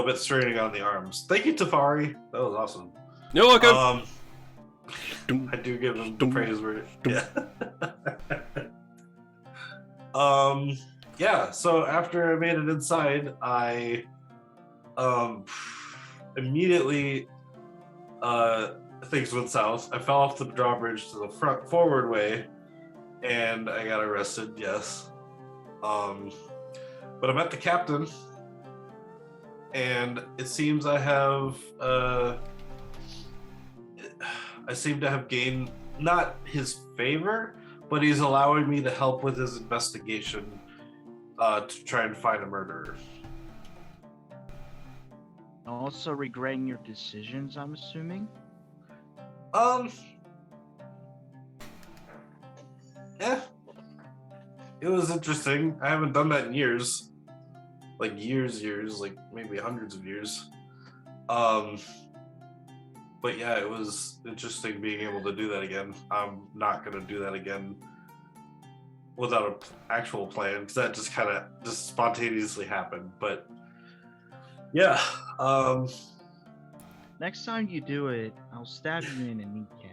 Speaker 3: a bit straining on the arms. Thank you, Tefari. That was awesome.
Speaker 1: You're welcome.
Speaker 3: I do give him praise for it. Yeah. Yeah, so after I made it inside, I immediately things went south. I fell off the drawbridge to the forward way, and I got arrested, yes. But I met the captain, and it seems I seem to have gained not his favor, but he's allowing me to help with his investigation to try and find a murderer.
Speaker 2: Also regretting your decisions, I'm assuming?
Speaker 3: Yeah. It was interesting. I haven't done that in years. Like years, like maybe hundreds of years. But yeah, it was interesting being able to do that again. I'm not gonna do that again without an actual plan, because that just kind of just spontaneously happened. But yeah,
Speaker 2: Next time you do it, I'll stab you in a kneecap.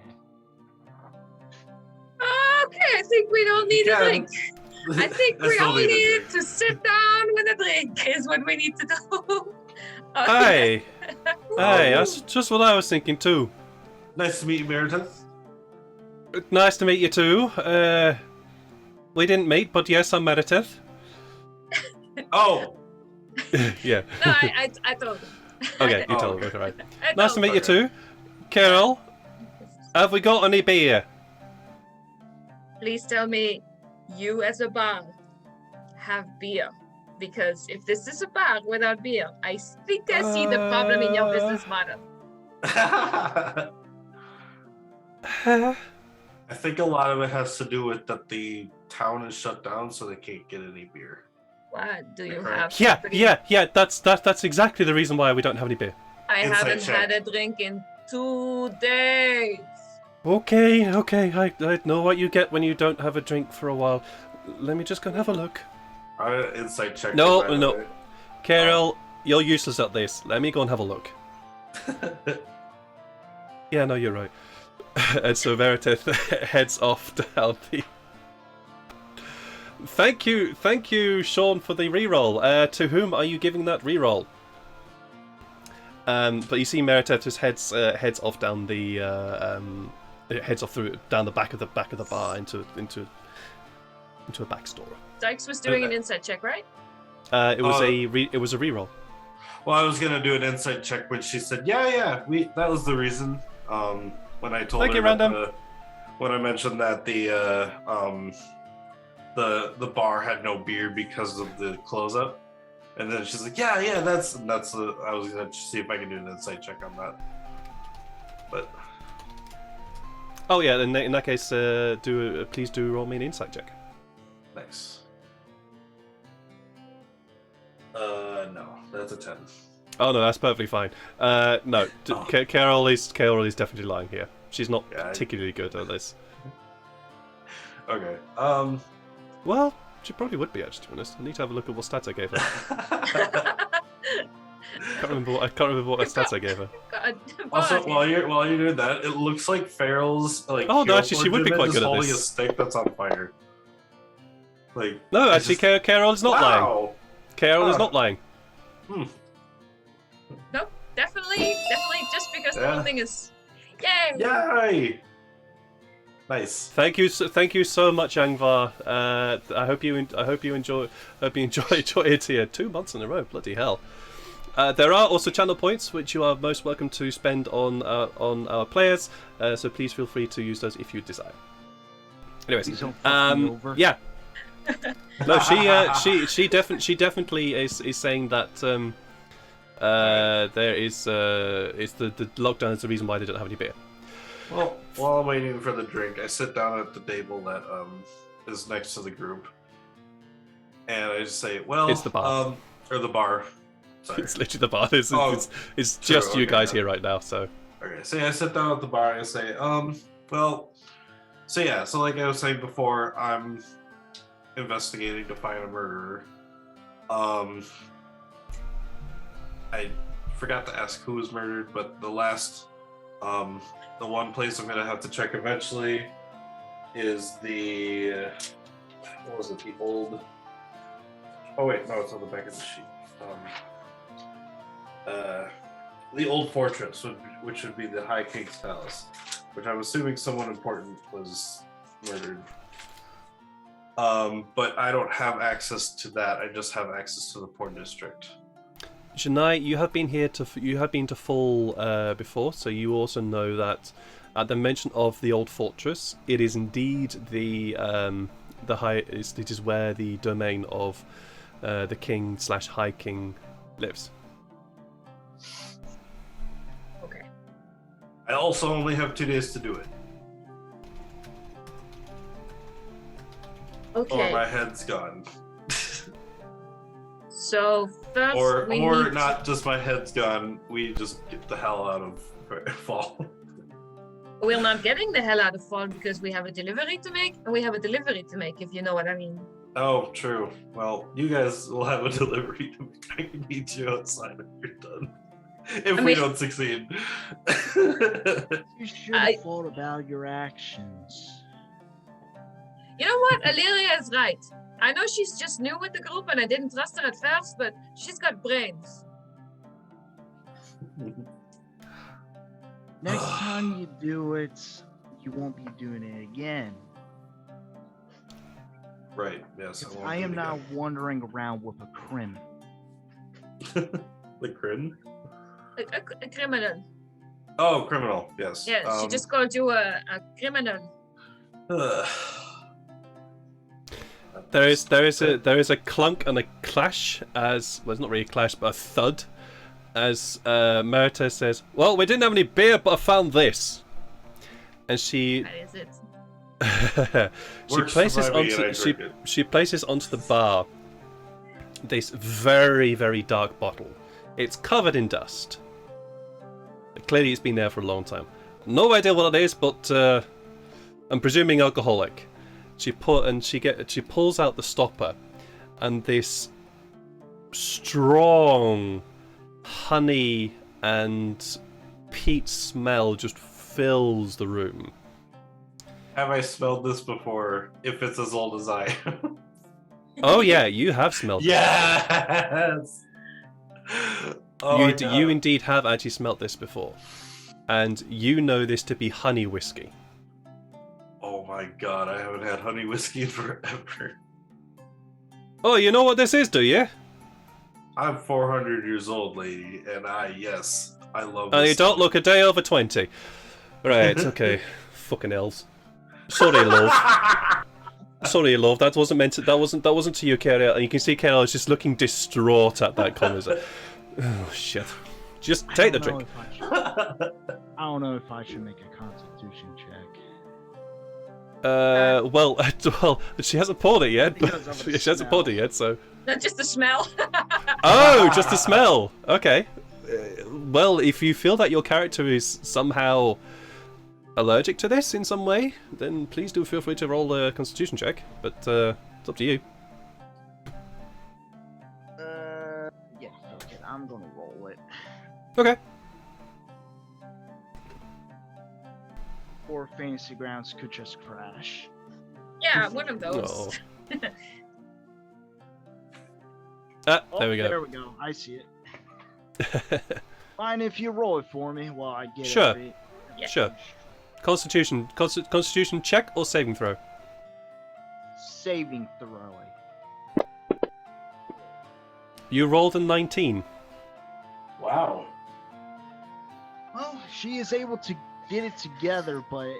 Speaker 4: Okay, I think we don't need a drink. I think
Speaker 3: I
Speaker 4: we
Speaker 3: still
Speaker 4: all
Speaker 3: need a
Speaker 4: need
Speaker 3: drink.
Speaker 4: to sit down with a drink is what we need to do.
Speaker 1: Hey, hey, that's just what I was thinking too.
Speaker 3: Nice to meet you, Meredith.
Speaker 1: Nice to meet you too. We didn't meet, but yes, I'm Meredith.
Speaker 3: Oh,
Speaker 1: Yeah.
Speaker 4: No, I told him.
Speaker 1: Okay, you
Speaker 3: Oh,
Speaker 1: told
Speaker 3: okay.
Speaker 1: me. Okay, right.
Speaker 4: I
Speaker 1: Nice to
Speaker 4: told
Speaker 1: meet you
Speaker 3: Okay.
Speaker 1: too. Carol, have we got any beer?
Speaker 4: Please tell me you as a bar have beer. Because if this is a bar without beer, I think I see the problem in your business model.
Speaker 3: I think a lot of it has to do with that the town is shut down, so they can't get any beer.
Speaker 4: What do you
Speaker 3: Right.
Speaker 4: have?
Speaker 1: Yeah. That's exactly the reason why we don't have any beer.
Speaker 4: I
Speaker 3: Inside
Speaker 4: haven't
Speaker 3: check.
Speaker 4: had a drink in 2 days.
Speaker 1: Okay. I know what you get when you don't have a drink for a while. Let me just go and have a look.
Speaker 3: Insight check.
Speaker 1: No,
Speaker 3: by the
Speaker 1: no.
Speaker 3: way.
Speaker 1: Carol, you're useless at this. Let me go and have a look. Yeah, no, you're right. And so Meredith heads off down the... Thank you, Sean, for the reroll. To whom are you giving that reroll? But you see Meredith just heads off down the heads off down the back of the bar into a back store.
Speaker 4: Sykes was doing an insight check, right?
Speaker 1: It was a reroll.
Speaker 3: Well, I was gonna do an insight check when she said, "Yeah, that was the reason." When I told
Speaker 1: Thank
Speaker 3: her
Speaker 1: you,
Speaker 3: that
Speaker 1: Random.
Speaker 3: when I mentioned that the bar had no beer because of the close-up, and then she's like, "Yeah, that's the." I was gonna see if I can do an insight check on that, but
Speaker 1: Oh yeah, in that case, please do roll me an insight check.
Speaker 3: nice. No, that's a 10.
Speaker 1: Oh no, that's perfectly fine. No,
Speaker 3: Oh.
Speaker 1: Carol is definitely lying here. She's not
Speaker 3: Yeah,
Speaker 1: particularly good at this.
Speaker 3: Okay.
Speaker 1: Well, she probably would be actually. To be honest, I need to have a look at what stats I gave her. I can't remember what stats I gave her.
Speaker 4: God,
Speaker 3: Also,
Speaker 4: body.
Speaker 3: while you're doing that, it looks like Farrell's like.
Speaker 1: Oh, no, actually, she
Speaker 3: Heroforge
Speaker 1: would be
Speaker 3: image
Speaker 1: quite
Speaker 3: is
Speaker 1: good at
Speaker 3: holding
Speaker 1: this.
Speaker 3: a stick that's on fire. Like.
Speaker 1: No,
Speaker 3: it's
Speaker 1: actually,
Speaker 3: just-
Speaker 1: Carol is not lying.
Speaker 3: Wow.
Speaker 1: Carol is
Speaker 3: Huh.
Speaker 1: not lying.
Speaker 4: Nope, definitely, just because the
Speaker 3: Yeah.
Speaker 4: whole thing is, yay!
Speaker 3: Yay! Nice.
Speaker 1: Thank you so much, Angvar. I hope you enjoy it here. 2 months in a row, bloody hell. There are also channel points which you are most welcome to spend on our players. So please feel free to use those if you desire. Anyways,
Speaker 2: Please don't fuck me over.
Speaker 1: yeah. No, she definitely is saying that there is the lockdown is the reason why they don't have any beer.
Speaker 3: Well, while I'm waiting for the drink, I sit down at the table that is next to the group, and I just say, "Well,
Speaker 1: It's the bar.
Speaker 3: or the bar." Sorry.
Speaker 1: It's literally the bar. It's
Speaker 3: true,
Speaker 1: just you
Speaker 3: okay,
Speaker 1: guys
Speaker 3: yeah.
Speaker 1: here right now. So
Speaker 3: Okay, so yeah, I sit down at the bar and I say, well, so yeah, so like I was saying before, I'm investigating to find a murderer. I forgot to ask who was murdered, but the one place I'm gonna have to check eventually is the, what was it, the old, oh wait, no, it's on the back of the sheet. The old fortress, which would be the High King's Palace, which I'm assuming someone important was murdered. But I don't have access to that. I just have access to the Port District.
Speaker 1: Yannae, you have been to Fall before, so you also know that at the mention of the old fortress, it is indeed the high. It is where the domain of the king / High King lives.
Speaker 4: Okay.
Speaker 3: I also only have 2 days to do it, or
Speaker 4: Okay.
Speaker 3: my head's gone.
Speaker 4: So first
Speaker 3: or
Speaker 4: we need
Speaker 3: not just my head's gone. We just get the hell out of Fall.
Speaker 4: We're not getting the hell out of Fall because we have a delivery to make, and we have a delivery to make, if you know what I mean.
Speaker 3: Oh, true. Well, you guys will have a delivery to make. I can meet you outside if you're done. If we don't succeed.
Speaker 2: You should have thought about your actions.
Speaker 4: You know what? Illyria is right. I know she's just new with the group and I didn't trust her at first, but she's got brains.
Speaker 2: Next time you do it, you won't be doing it again.
Speaker 3: Right, yes.
Speaker 2: I am not wandering around with a crim.
Speaker 3: The crim?
Speaker 4: A criminal.
Speaker 3: Oh, criminal, yes.
Speaker 4: Yeah, she just called you a criminal.
Speaker 1: There is a clunk and a clash as well, it's not really a clash but a thud as Merita says, "Well, we didn't have any beer, but I found this," and she
Speaker 4: What is it?
Speaker 1: she places onto the bar this very, very dark bottle. It's covered in dust. Clearly, it's been there for a long time. No idea what it is, but I'm presuming alcoholic. She pulls out the stopper, and this strong honey and peat smell just fills the room.
Speaker 3: Have I smelled this before? If it's as old as I am.
Speaker 1: Oh yeah, you have smelled it.
Speaker 3: Yes!
Speaker 1: You indeed have actually smelt this before. And you know this to be honey whiskey.
Speaker 3: Oh my god, I haven't had honey whiskey in forever.
Speaker 1: Oh, you know what this is, do you?
Speaker 3: I'm 400 years old, lady, and I love this.
Speaker 1: And you don't look a day over 20. Right, okay. Fucking elves. Sorry, love. Sorry, love. That wasn't meant to. That wasn't to you, Carol. And you can see Carol is just looking distraught at that conversation. Oh shit! Just take the drink.
Speaker 2: I don't know if I should make a Constitution check.
Speaker 1: Well, she hasn't poured it yet. She hasn't poured it yet, so.
Speaker 4: Not just the smell.
Speaker 1: Oh, just the smell. Okay. Well, if you feel that your character is somehow allergic to this in some way, then please do feel free to roll a Constitution check. But it's up to you.
Speaker 2: Yeah, okay, I'm gonna roll it.
Speaker 1: Okay.
Speaker 2: 4 fantasy grounds could just crash.
Speaker 4: Yeah, one of those.
Speaker 1: Oh. There we go.
Speaker 2: There we go. I see it. Fine, if you roll it for me while I get
Speaker 1: Sure.
Speaker 2: it.
Speaker 4: Yeah.
Speaker 1: Sure. Constitution check or saving throw?
Speaker 2: Saving throw.
Speaker 1: You rolled a 19.
Speaker 3: Wow.
Speaker 2: Well, she is able to get it together, but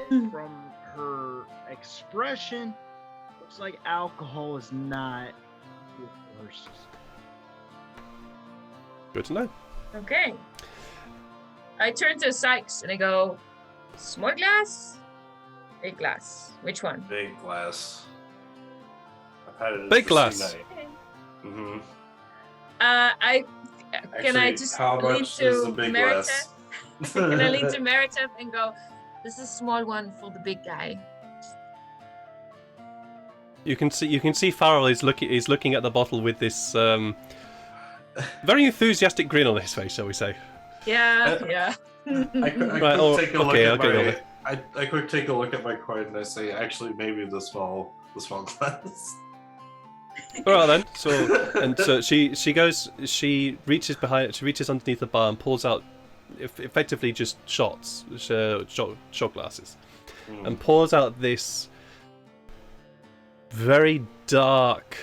Speaker 2: from her expression, looks like alcohol is not good for her system.
Speaker 1: Good to know.
Speaker 4: Okay. I turn to Sykes and I go, small glass? Big glass. Which one?
Speaker 3: Big glass. I've had it
Speaker 1: Big glass.
Speaker 3: Mm-hmm.
Speaker 4: Can I just
Speaker 3: how
Speaker 4: lean
Speaker 3: much is
Speaker 4: to
Speaker 3: the big
Speaker 4: Meredith?
Speaker 3: glass?
Speaker 4: Can I lean to Meredith and go, this is a small one for the big guy?
Speaker 1: You can see Farrell is looking at the bottle with this very enthusiastic grin on his face, shall we say?
Speaker 4: Yeah, yeah.
Speaker 3: I quick take a look at my coin and I say, actually, maybe the small glass.
Speaker 1: All right then. So she reaches underneath the bar and pulls out effectively just shot glasses, and pours out this very dark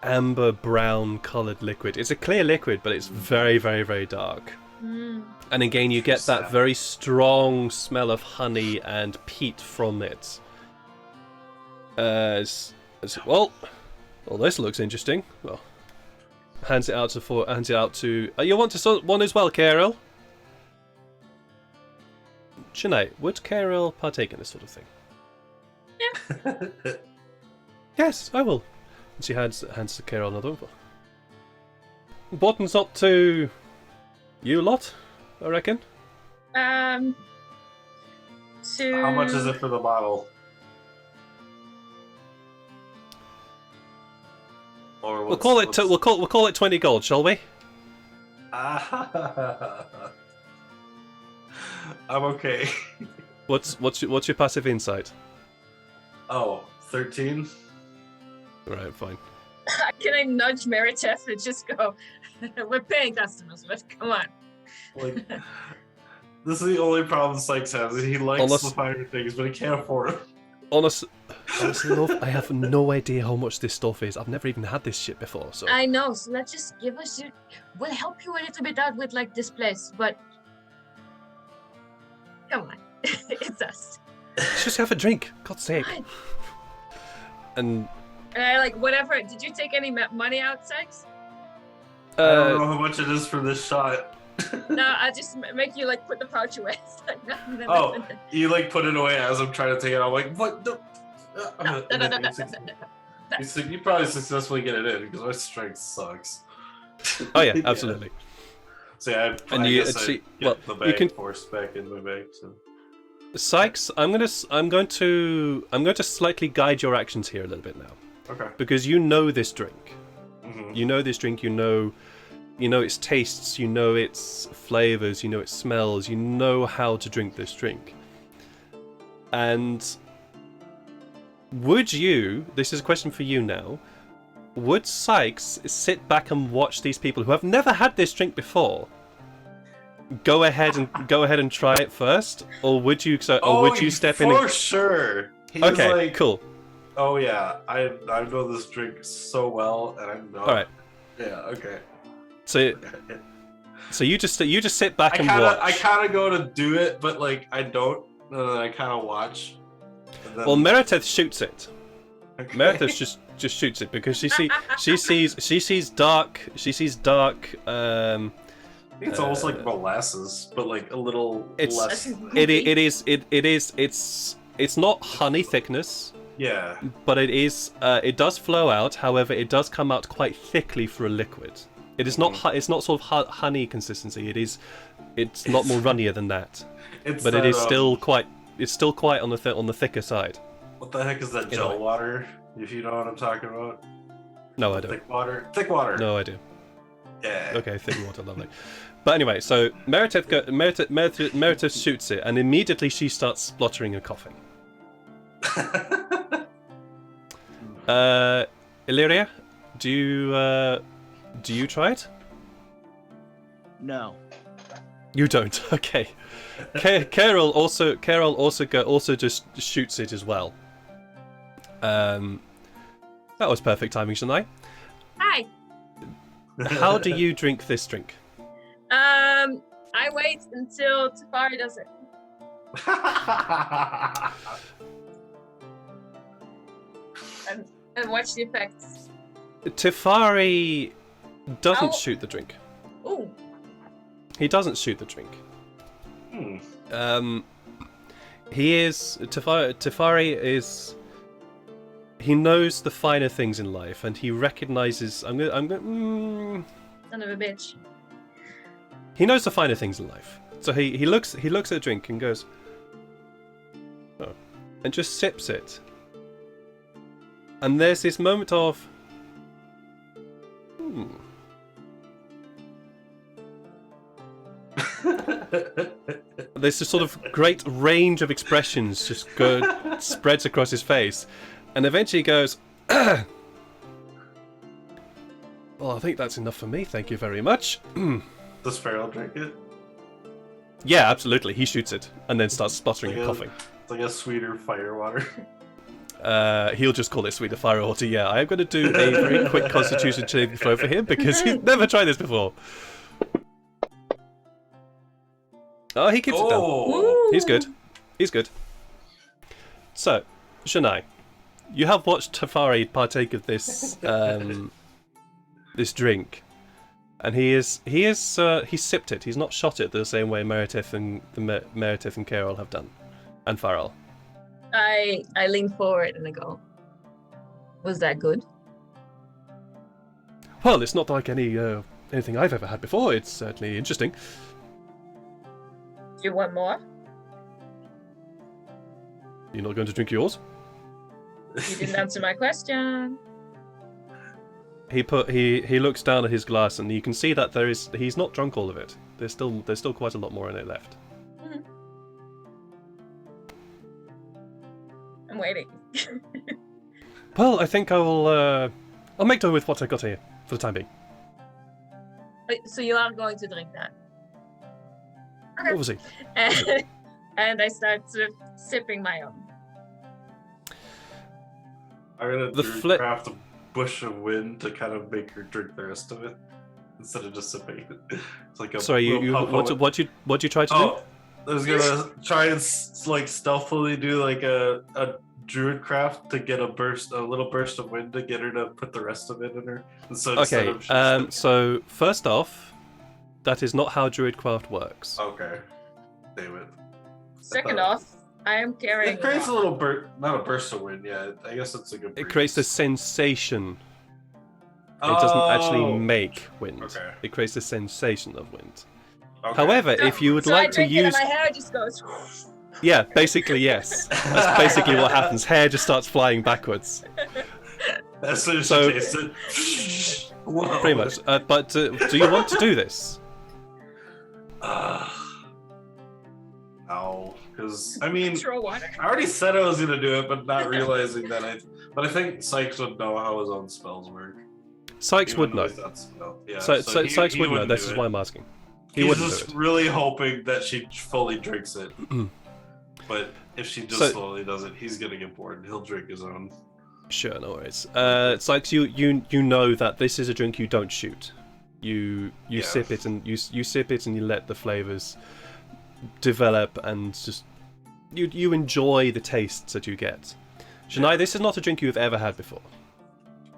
Speaker 1: amber brown coloured liquid. It's a clear liquid, but it's very, very, very dark. And again, you get that very strong smell of honey and peat from it. Well, this looks interesting. Well, hands it out to. You want one as well, Carol? Yannae, would Carol partake in this sort of thing?
Speaker 4: Yeah.
Speaker 1: Yes, I will. And she hands to Carol another one. Bottoms up to you lot, I reckon.
Speaker 4: to.
Speaker 3: How much is it for the bottle? Or
Speaker 1: We'll call it. We'll call it 20 gold, shall we?
Speaker 3: I'm okay.
Speaker 1: What's your passive insight?
Speaker 3: Oh, 13?
Speaker 1: Right, fine.
Speaker 4: Can I nudge Meritef and just go? We're paying customers, but come on.
Speaker 3: Like, this is the only problem Sykes has. He likes the finer things, but he can't afford them.
Speaker 1: Honestly, love, I have no idea how much this stuff is. I've never even had this shit before, so...
Speaker 4: I know, so let's just give us your... We'll help you a little bit out with, like, this place, but... Come on. It's us.
Speaker 1: Let's just have a drink, God's sake.
Speaker 4: Fine.
Speaker 1: And...
Speaker 4: like, whatever. Did you take any money out, Sykes?
Speaker 3: I don't know how much it is for this shot.
Speaker 4: No, I just make you, like, put the pouch away. It's like, no.
Speaker 3: Oh, you, like, put it away as I'm trying to take it out. I'm like, what? No. You probably successfully get it in, because my strength sucks.
Speaker 1: Oh yeah, absolutely.
Speaker 3: So yeah,
Speaker 1: And you see, well,
Speaker 3: the bag
Speaker 1: you can
Speaker 3: forced back in my bag. So.
Speaker 1: Sykes, I'm going to slightly guide your actions here a little bit now.
Speaker 3: Okay.
Speaker 1: Because you know this drink.
Speaker 3: Mm-hmm.
Speaker 1: You know this drink. You know its tastes. You know its flavors. You know its smells. You know how to drink this drink. And would you? This is a question for you now. Would Sykes sit back and watch these people who have never had this drink before go ahead and try it first, or would you? Would you step in?
Speaker 3: For sure. He's
Speaker 1: Okay,
Speaker 3: like,
Speaker 1: cool.
Speaker 3: Oh yeah, I know this drink so well, and I know.
Speaker 1: All right.
Speaker 3: Yeah. Okay.
Speaker 1: So you just sit back and watch.
Speaker 3: I kind of go to do it, but like I don't. I kind of watch. Then...
Speaker 1: Well, Meritef shoots it.
Speaker 3: Okay.
Speaker 1: Meritef just shoots it because she sees dark.
Speaker 3: It's almost like molasses, but like a little less.
Speaker 1: It's not honey thickness.
Speaker 3: Yeah.
Speaker 1: But it does flow out. However, it does come out quite thickly for a liquid. It is not. It's not sort of honey consistency. It's a lot more runnier than that. But it is still quite. It's still quite on the thicker side.
Speaker 3: What the heck is that gel water? If you know what I'm talking about.
Speaker 1: No, I don't.
Speaker 3: Thick water. Thick water.
Speaker 1: No, I do.
Speaker 3: Yeah.
Speaker 1: Okay, thick water, lovely. But anyway, so Meritef shoots it, and immediately she starts spluttering and coughing. Illyria, do you try it?
Speaker 2: No.
Speaker 1: You don't. Okay. Carol also just shoots it as well. That was perfect timing, Yannae.
Speaker 4: Hi.
Speaker 1: How do you drink this drink?
Speaker 4: I wait until Tafari does it. and watch the effects.
Speaker 1: Tafari doesn't shoot the drink.
Speaker 4: Ooh.
Speaker 1: He doesn't shoot the drink. Tafari is. He knows the finer things in life, and he recognizes.
Speaker 4: Son of a bitch.
Speaker 1: He knows the finer things in life, so he looks at the drink and goes, oh, and just sips it. And there's this moment of, There's this sort of great range of expressions just spreads across his face, and eventually he goes, well, I think that's enough for me, thank you very much.
Speaker 3: Does Farrell drink it?
Speaker 1: Yeah, absolutely. He shoots it, and then starts spluttering and coughing.
Speaker 3: It's like a sweeter fire water.
Speaker 1: He'll just call it sweeter fire water, yeah. I am going to do a very quick constitution saving throw for him, because he's never tried this before. Oh, he keeps it down.
Speaker 4: Ooh.
Speaker 1: He's good. He's good. So, Yannae, you have watched Tafari partake of this this drink, and he sipped it. He's not shot it the same way Meritef and Carol have done, and Farrell.
Speaker 4: I lean forward and I go, was that good?
Speaker 1: Well, it's not like anything I've ever had before. It's certainly interesting.
Speaker 4: Do you want more?
Speaker 1: You're not going to drink yours?
Speaker 4: You didn't answer my question.
Speaker 1: He looks down at his glass, and you can see that he's not drunk all of it. There's still quite a lot more in it left.
Speaker 4: Mhm. I'm waiting.
Speaker 1: Well, I think I'll make do with what I got here for the time being.
Speaker 4: Wait, so you are going to drink that? Okay.
Speaker 1: Obviously.
Speaker 4: And I start sort of sipping my own.
Speaker 3: I'm gonna
Speaker 1: The
Speaker 3: craft a bush of wind to kind of make her drink the rest of it instead of just sipping it. It's like a
Speaker 1: Sorry, what you try to do?
Speaker 3: Oh, I was gonna try and like stealthily do like a druid craft to get a little burst of wind to get her to put the rest of it in her. So
Speaker 1: Okay. So first off, that is not how druidcraft works.
Speaker 3: Okay. Damn it.
Speaker 4: Second off, I am carrying.
Speaker 3: It creates a little burst, not a burst of wind. Yeah, I guess it's a good.
Speaker 1: It creates a sensation. It doesn't actually make wind.
Speaker 3: Okay.
Speaker 1: It creates a sensation of wind.
Speaker 3: Okay.
Speaker 1: However, if you would
Speaker 4: so
Speaker 1: like
Speaker 4: I
Speaker 1: to
Speaker 4: drink it
Speaker 1: use,
Speaker 4: and my hair just goes.
Speaker 1: yeah, basically yes, that's basically what happens. Hair just starts flying backwards.
Speaker 3: As soon as
Speaker 1: So-
Speaker 3: you taste it. Whoa.
Speaker 1: Pretty much. But do you want to do this?
Speaker 3: No, because I mean,
Speaker 4: Natural water.
Speaker 3: I already said I was gonna do it, but not realizing that But I think Sykes would know how his own spells work.
Speaker 1: Sykes
Speaker 3: Even
Speaker 1: would
Speaker 3: though
Speaker 1: know.
Speaker 3: he's not spell. Yeah,
Speaker 1: Sykes
Speaker 3: he
Speaker 1: would know.
Speaker 3: wouldn't
Speaker 1: This
Speaker 3: do
Speaker 1: is
Speaker 3: it.
Speaker 1: why I'm asking. He
Speaker 3: He's
Speaker 1: wouldn't
Speaker 3: just
Speaker 1: do it.
Speaker 3: really hoping that she fully drinks it. But if she just
Speaker 1: So-
Speaker 3: slowly does it, he's gonna get bored. He'll drink his own.
Speaker 1: Sure, no worries. Sykes, you know that this is a drink you don't shoot. You
Speaker 3: Yeah.
Speaker 1: sip it and you sip it and you let the flavors develop and just you enjoy the tastes that you get. Shania, this is not a drink you've ever had before.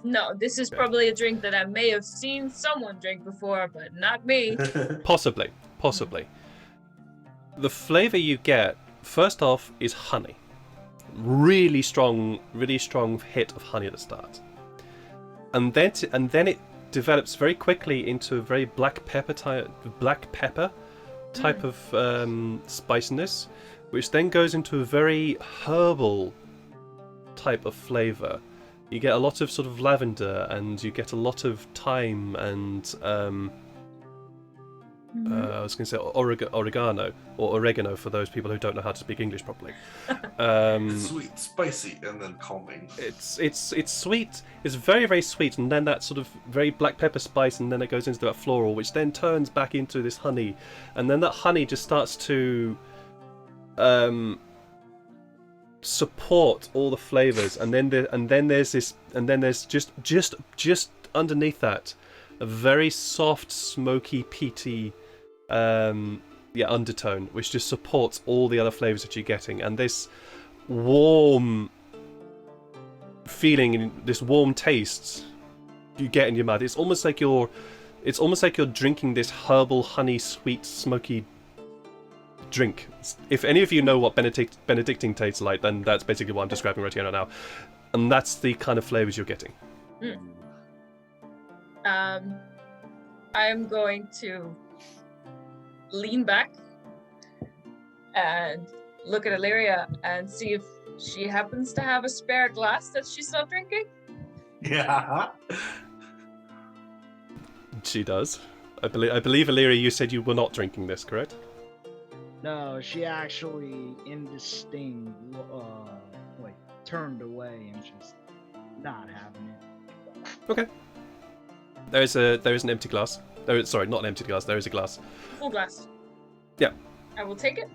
Speaker 4: No, this is
Speaker 1: Okay.
Speaker 4: probably a drink that I may have seen someone drink before, but not me.
Speaker 1: Possibly. The flavor you get, first off, is honey. Really strong hit of honey at the start. And then it develops very quickly into a very black pepper type of spiciness, which then goes into a very herbal type of flavor. You get a lot of sort of lavender, and you get a lot of thyme and I was going to say oregano or oregano for those people who don't know how to speak English properly.
Speaker 3: It's sweet, spicy, and then calming.
Speaker 1: It's sweet. It's very, very sweet, and then that sort of very black pepper spice, and then it goes into that floral, which then turns back into this honey, and then that honey just starts to support all the flavors, and then there's just underneath that a very soft, smoky, peaty undertone, which just supports all the other flavors that you're getting, and this warm feeling and this warm taste you get in your mouth. It's almost like you're drinking this herbal, honey, sweet, smoky drink. If any of you know what Benedictine tastes like, then that's basically what I'm describing right here and now, and that's the kind of flavors you're getting.
Speaker 4: I'm going to lean back and look at Illyria and see if she happens to have a spare glass that she's not drinking.
Speaker 3: Yeah.
Speaker 1: She does. I believe Illyria, you said you were not drinking this, correct?
Speaker 2: No, she actually, in disdain, turned away and just not having it.
Speaker 1: Okay. There is an empty glass. Sorry, not an empty glass. There is a glass.
Speaker 4: Full glass.
Speaker 1: Yeah.
Speaker 4: I will take it.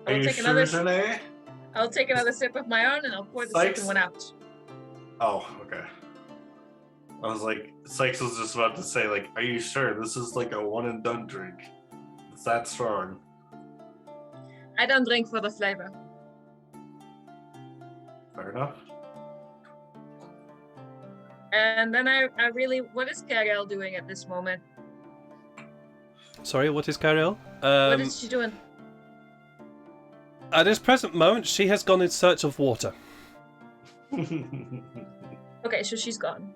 Speaker 3: Are you sure, Yannae?
Speaker 4: I'll take another sip of my own and I'll pour the
Speaker 3: Sykes?
Speaker 4: second one out.
Speaker 3: Oh, okay. I was like, Sykes was just about to say, like, are you sure this is like a one and done drink? It's that strong.
Speaker 4: I don't drink for the flavor.
Speaker 3: Fair enough.
Speaker 4: And then I really, what is Kagel doing at this moment?
Speaker 1: Sorry, what is Cariel?
Speaker 4: What is she doing?
Speaker 1: At this present moment, she has gone in search of water.
Speaker 4: Okay, so she's gone.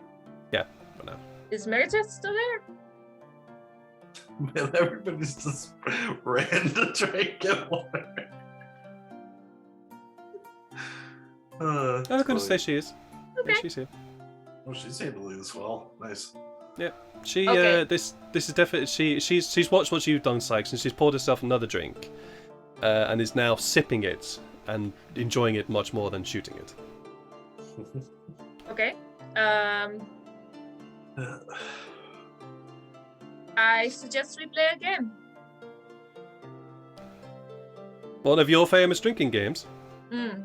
Speaker 1: Yeah, for now.
Speaker 4: Is Meredith still there?
Speaker 3: Man, everybody's just ran to try and get water.
Speaker 1: I'm going to
Speaker 3: Chloe.
Speaker 1: say she is.
Speaker 4: Okay.
Speaker 1: Yeah, she's here.
Speaker 3: Oh, she's able to do this well. Nice.
Speaker 1: She
Speaker 4: Okay.
Speaker 1: this is definitely she's watched what you've done, Sykes, and she's poured herself another drink, and is now sipping it and enjoying it much more than shooting it.
Speaker 4: Okay. I suggest we play a game.
Speaker 1: One of your famous drinking games.
Speaker 4: Hmm.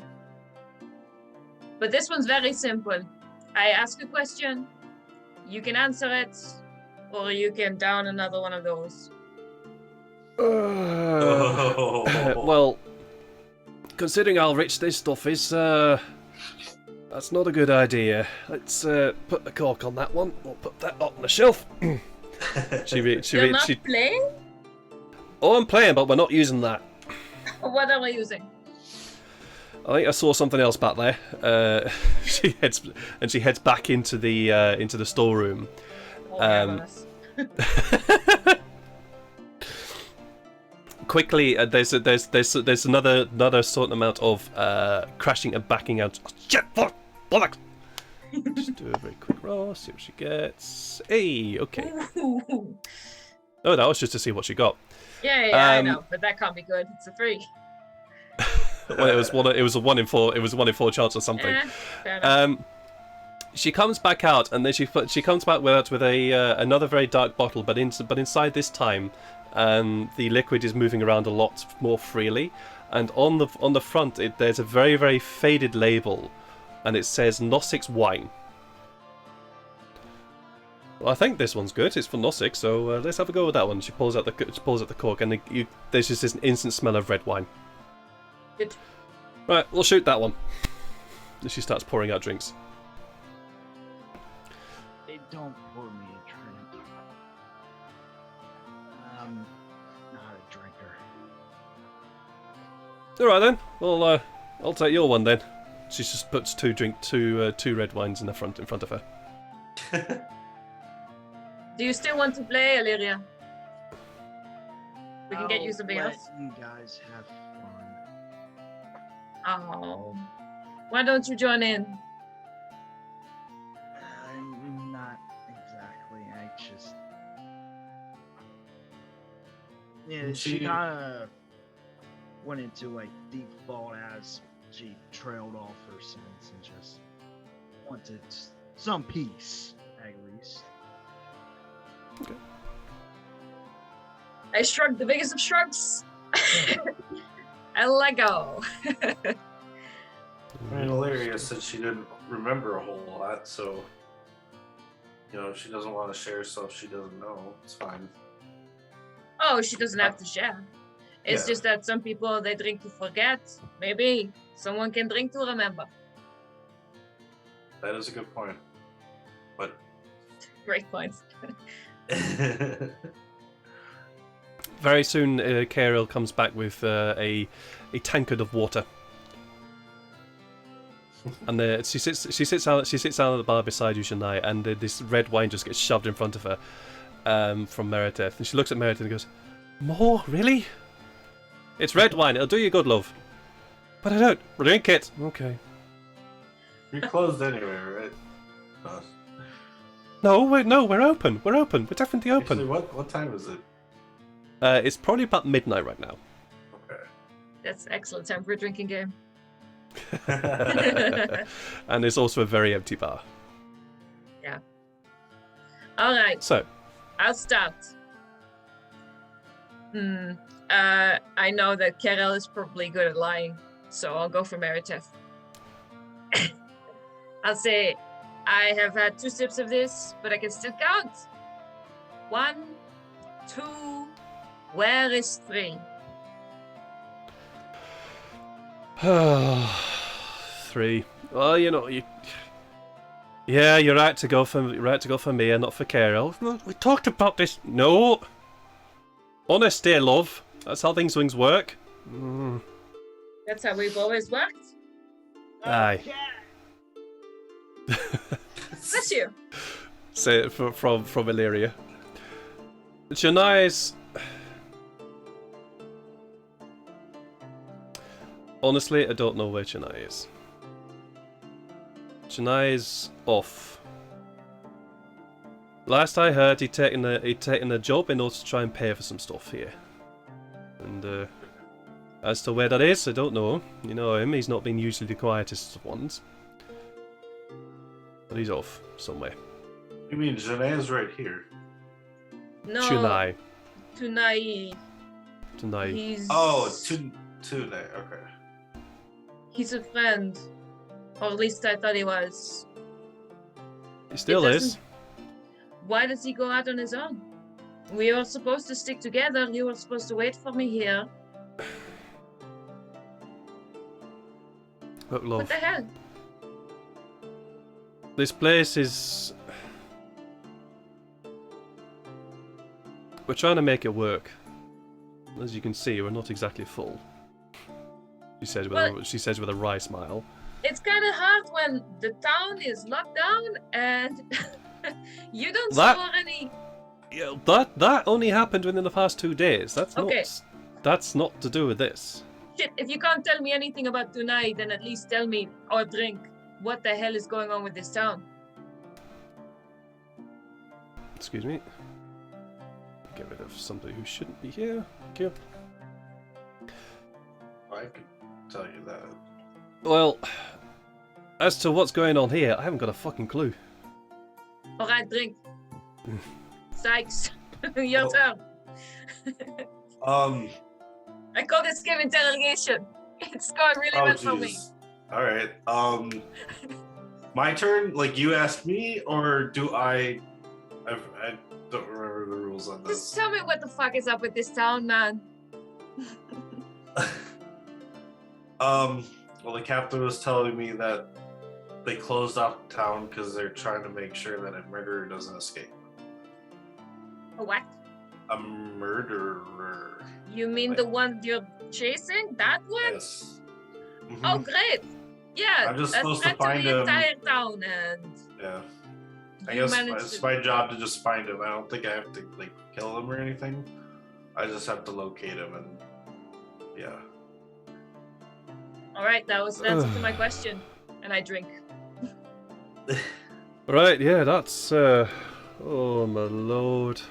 Speaker 4: But this one's very simple. I ask a question, you can answer it, or you can down another one of those.
Speaker 1: Well, considering how rich this stuff is, that's not a good idea. Let's put the cork on that one. We'll put that on the shelf.
Speaker 4: You're not playing?
Speaker 1: Oh, I'm playing, but we're not using that.
Speaker 4: What are we using?
Speaker 1: I think I saw something else back there. She heads back into the storeroom.
Speaker 4: Oh, marvelous.
Speaker 1: Quickly, there's another certain amount of crashing and backing out. Oh, shit! Bollocks! Just do a very quick roll, see what she gets. Hey, okay.
Speaker 4: Ooh.
Speaker 1: Oh, that was just to see what she got.
Speaker 4: Yeah, I know, but that can't be good. It's a 3.
Speaker 1: Well, it was a 1 in 4. It was a 1 in 4 chance or something.
Speaker 4: Fair enough.
Speaker 1: She comes back out, and then she comes back with another very dark bottle, but inside this time, the liquid is moving around a lot more freely, and on the front there's a very, very faded label, and it says Nosix wine. Well, I think this one's good. It's for Nosix, so let's have a go with that one. She pulls out the cork, and there's just this instant smell of red wine.
Speaker 4: Good.
Speaker 1: Right, we'll shoot that one. And she starts pouring out drinks.
Speaker 2: They don't pour me a drink. I'm not a drinker.
Speaker 1: All right then. Well, I'll take your one then. She just puts two red wines in front of her.
Speaker 4: Do you still want to play, Illyria? We can get you
Speaker 2: I'll
Speaker 4: something
Speaker 2: let
Speaker 4: else.
Speaker 2: You guys have fun.
Speaker 4: Oh. Why don't you join in?
Speaker 2: I'm not exactly anxious. Yeah, she kind of went into like default as she trailed off her sense and just wanted some peace, at least.
Speaker 4: I shrugged the biggest of shrugs. I let go.
Speaker 3: I mean, Illyria said she didn't remember a whole lot, so if she doesn't want to share stuff she doesn't know, it's fine.
Speaker 4: Oh, she doesn't have to share. It's
Speaker 3: Yeah.
Speaker 4: just that some people, they drink to forget. Maybe someone can drink to remember.
Speaker 3: That is a good point. But
Speaker 4: Great point.
Speaker 1: Very soon, Carol comes back with a tankard of water, and she sits out at the bar beside you, Yannae, and this red wine just gets shoved in front of her from Meredith, and she looks at Meredith and goes, "More, really? It's red wine. It'll do you good, love." But I don't drink it. Okay.
Speaker 3: you're closed anyway, right?
Speaker 1: No, we're open. We're open. We're definitely open.
Speaker 3: Actually, what time is it?
Speaker 1: It's probably about midnight right now.
Speaker 3: Okay.
Speaker 4: That's excellent time for a drinking game.
Speaker 1: And there's also a very empty bar.
Speaker 4: All right,
Speaker 1: So,
Speaker 4: I'll start. I know that Carol is probably good at lying, so I'll go for Meredith. I'll say, I have had 2 sips of this, but I can still count. 1, 2, where is 3?
Speaker 1: 3. Well, yeah, you're right to go for me and not for Carol. We talked about this. No. Honesty, love. That's how things work.
Speaker 4: That's how we've always worked.
Speaker 1: Aye.
Speaker 4: Bless you.
Speaker 1: Say it from Illyria. Yannae's. Honestly, I don't know where Yannae is. Yannae's off. Last I heard, he'd taken a job in order to try and pay for some stuff here. And as to where that is, I don't know. You know him, he's not been usually the quietest of ones. But he's off somewhere.
Speaker 3: You mean Yannae's right here?
Speaker 4: No.
Speaker 1: Yannae.
Speaker 4: Tunai.
Speaker 1: Yannae.
Speaker 4: He's.
Speaker 3: Oh, Yannae. Okay.
Speaker 4: He's a friend. Or at least I thought he was.
Speaker 1: He still is.
Speaker 4: Why does he go out on his own? We were supposed to stick together. You were supposed to wait for me here.
Speaker 1: Look, love.
Speaker 4: What the hell?
Speaker 1: This place is... We're trying to make it work. As you can see, we're not exactly full. She says with a wry smile.
Speaker 4: It's kind of hard when the town is locked down and you don't
Speaker 1: That-
Speaker 4: store any.
Speaker 1: Yeah, that only happened within the past 2 days. That's not to do with this.
Speaker 4: Shit, if you can't tell me anything about tonight, then at least tell me, or drink, what the hell is going on with this town?
Speaker 1: Excuse me. Get rid of somebody who shouldn't be here. Thank you.
Speaker 3: I could tell you that.
Speaker 1: Well, as to what's going on here, I haven't got a fucking clue.
Speaker 4: Alright, drink. Sykes, your turn. I call this game interrogation. It's going really well for me.
Speaker 3: All right. My turn. Like you asked me, or do I don't remember the rules on this.
Speaker 4: Just tell me what the fuck is up with this town, man.
Speaker 3: Well, the captain was telling me that they closed off the town because they're trying to make sure that a murderer doesn't escape.
Speaker 4: A what?
Speaker 3: A murderer.
Speaker 4: You mean the one you're chasing? That one?
Speaker 3: Yes. Mhm.
Speaker 4: Oh, great. Yeah,
Speaker 3: I'm just
Speaker 4: that's
Speaker 3: supposed to
Speaker 4: threat
Speaker 3: find
Speaker 4: the
Speaker 3: him.
Speaker 4: entire town, and
Speaker 3: Yeah. I
Speaker 4: you
Speaker 3: guess
Speaker 4: managed
Speaker 3: it's
Speaker 4: to-
Speaker 3: my job to just find him. I don't think I have to like kill him or anything. I just have to locate him and yeah.
Speaker 4: All right, that was the answer to my question, and I drink.
Speaker 1: Right, yeah, that's oh my lord.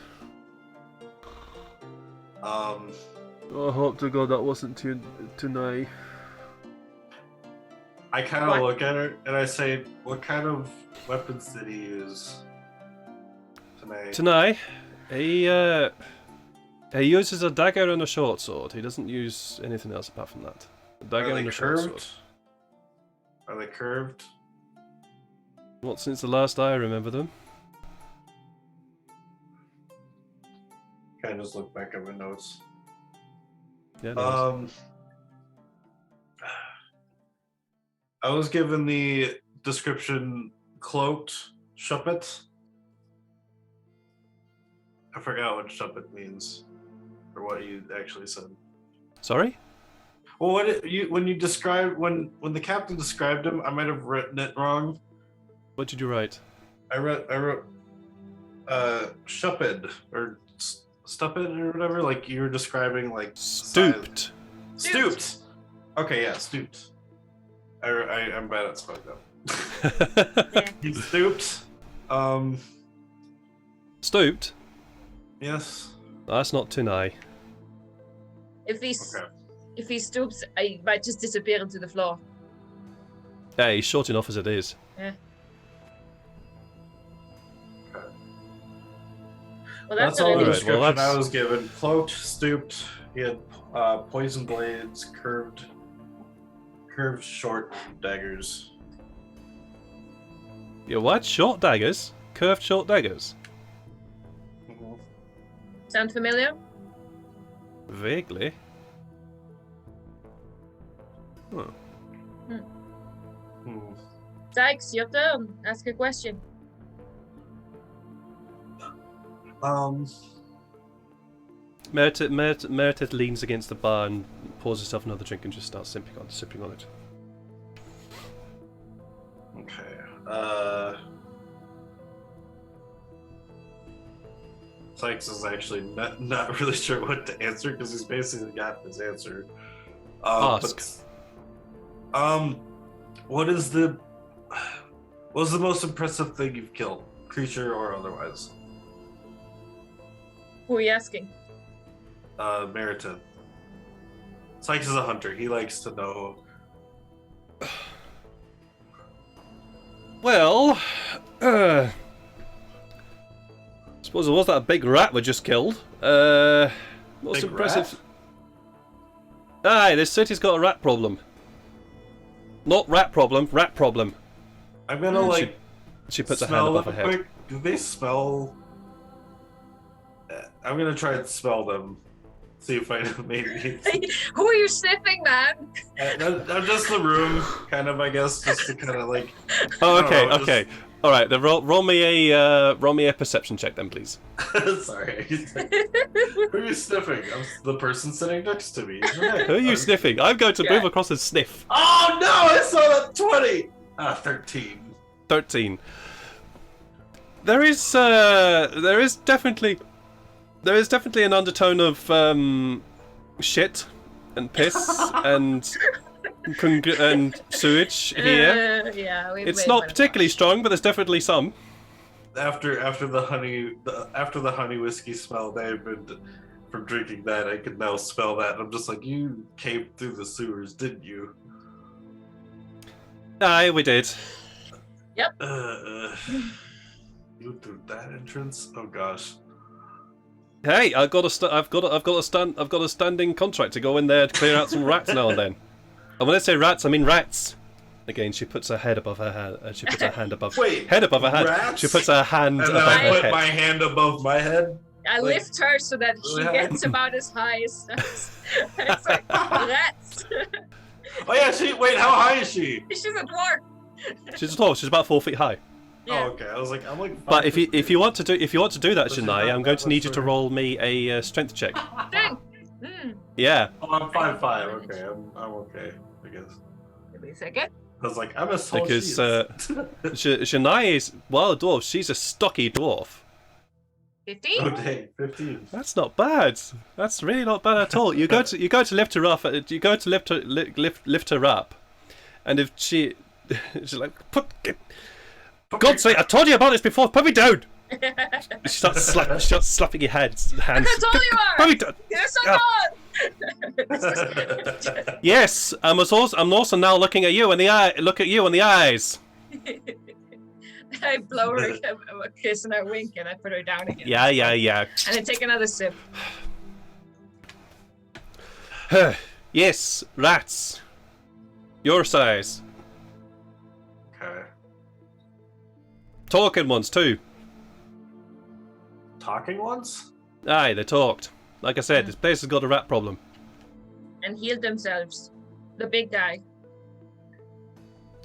Speaker 1: I hope to God that wasn't tonight.
Speaker 3: I kind
Speaker 4: What?
Speaker 3: of look at her and I say, "What kind of weapons did he use tonight?"
Speaker 1: Tonight, he uses a dagger and a short sword. He doesn't use anything else apart from that. A dagger
Speaker 3: Are
Speaker 1: and
Speaker 3: they
Speaker 1: a short sword.
Speaker 3: curved? Are they curved?
Speaker 1: Not since the last I remember them.
Speaker 3: Kind of just look back at my notes.
Speaker 1: Yeah. No,
Speaker 3: I was given the description cloaked shuppet. I forgot what shuppet means, or what you actually said.
Speaker 1: Sorry?
Speaker 3: Well, when the captain described him, I might have written it wrong.
Speaker 1: What did you write?
Speaker 3: I wrote shupped or stupid or whatever. Like you were describing like
Speaker 1: Stooped.
Speaker 3: Stooped. Okay, yeah, stooped. I'm bad at spelling that.
Speaker 4: Yeah.
Speaker 3: He stooped.
Speaker 1: Stooped?
Speaker 3: Yes.
Speaker 1: That's not tonight.
Speaker 4: If he stoops, I might just disappear into the floor.
Speaker 1: Yeah, he's short enough as it is.
Speaker 4: Well,
Speaker 3: That's
Speaker 4: that's
Speaker 3: all the
Speaker 1: Alright,
Speaker 3: description
Speaker 1: well, that's-
Speaker 3: I was given. Cloaked, stooped. He had poison blades, curved short daggers.
Speaker 1: Yeah, what? Short daggers? Curved short daggers?
Speaker 4: Sound familiar?
Speaker 1: Vaguely. Huh.
Speaker 4: Sykes, your turn. Ask a question.
Speaker 1: Meredith leans against the bar and pours herself another drink and just starts sipping on it.
Speaker 3: Okay. Sykes is actually not really sure what to answer because he's basically got his answer.
Speaker 1: Ask.
Speaker 3: What is the What was the most impressive thing you've killed, creature or otherwise?
Speaker 4: Who are you asking?
Speaker 3: Meriton. Sykes is a hunter. He likes to know.
Speaker 1: Well, suppose it was that big rat we just killed. Most
Speaker 3: Big
Speaker 1: impressive. Aye, this city's got a rat problem. Not rat problem, rat problem.
Speaker 3: I'm gonna like.
Speaker 1: She puts her hand
Speaker 3: smell
Speaker 1: above her
Speaker 3: them
Speaker 1: head.
Speaker 3: quick. Do they smell? I'm gonna try and smell them. See if I maybe.
Speaker 4: Who are you sniffing, man?
Speaker 3: I'm just the room, kind of. I guess just to kind of like.
Speaker 1: Oh,
Speaker 3: I don't
Speaker 1: okay,
Speaker 3: know,
Speaker 1: okay. All right, then roll me a perception check then, please.
Speaker 3: Sorry. Who are you sniffing? I'm the person sitting next to me. Right.
Speaker 1: Who are you sniffing? I'm going to move across and sniff.
Speaker 3: Oh no! I saw that 20. 13.
Speaker 1: 13. There is definitely an undertone of shit and piss and sewage here.
Speaker 4: Yeah,
Speaker 1: It's not particularly strong, but there's definitely some.
Speaker 3: After the honey whiskey smell David from drinking that, I can now smell that. I'm just like, you came through the sewers, didn't you?
Speaker 1: Aye, we did.
Speaker 4: Yep.
Speaker 3: You went through that entrance? Oh gosh.
Speaker 1: Hey, I've got a standing contract to go in there to clear out some rats now and then. And when I say rats, I mean rats. Again, she puts her head above her hand. She puts her hand above.
Speaker 3: Wait,
Speaker 1: head above her hand.
Speaker 3: rats?
Speaker 1: She puts her hand
Speaker 3: And then
Speaker 1: above
Speaker 3: I
Speaker 1: her
Speaker 3: put
Speaker 1: head.
Speaker 3: my hand above my head.
Speaker 4: I
Speaker 3: Like-
Speaker 4: lift her so that she
Speaker 3: Yeah.
Speaker 4: gets about as high as us. It's like, rats.
Speaker 3: Oh yeah, wait, how high is she?
Speaker 4: She's a dwarf.
Speaker 1: She's tall. She's about 4 feet high.
Speaker 4: Yeah.
Speaker 3: Oh, okay. I'm like.
Speaker 1: But if you want to do that,
Speaker 3: She's
Speaker 1: Yannae,
Speaker 3: not
Speaker 1: I'm going
Speaker 3: that
Speaker 1: to need
Speaker 3: much
Speaker 1: you to
Speaker 3: shorter.
Speaker 1: roll me a strength check.
Speaker 4: Dang. Mm.
Speaker 1: Yeah.
Speaker 3: Oh, I'm 5'5". Okay, I'm okay. I guess.
Speaker 4: Give me a second.
Speaker 3: I was like, I'm as tall
Speaker 1: Because
Speaker 3: as she is.
Speaker 1: Yannae is, well, a dwarf. She's a stocky dwarf.
Speaker 4: 15?
Speaker 3: Oh dang, 15.
Speaker 1: That's not bad. That's really not bad at all. You go to lift her up. You go to lift her up, and if she's like, God's sake, I told you about this before. Put me down. She starts slapping your hands.
Speaker 4: Look how tall you
Speaker 1: Put
Speaker 4: are!
Speaker 1: me down.
Speaker 4: You're so tall!
Speaker 1: Yes, I'm also now looking at you in the eye. Look at you in the eyes.
Speaker 4: I blow her a kiss and I wink and I put her down again.
Speaker 1: Yeah.
Speaker 4: And I take another sip.
Speaker 1: Yes, rats. Your size.
Speaker 3: Okay.
Speaker 1: Talking ones too.
Speaker 3: Talking ones?
Speaker 1: Aye, they talked. Like I said, this place has got a rat problem.
Speaker 4: And healed themselves. The big guy.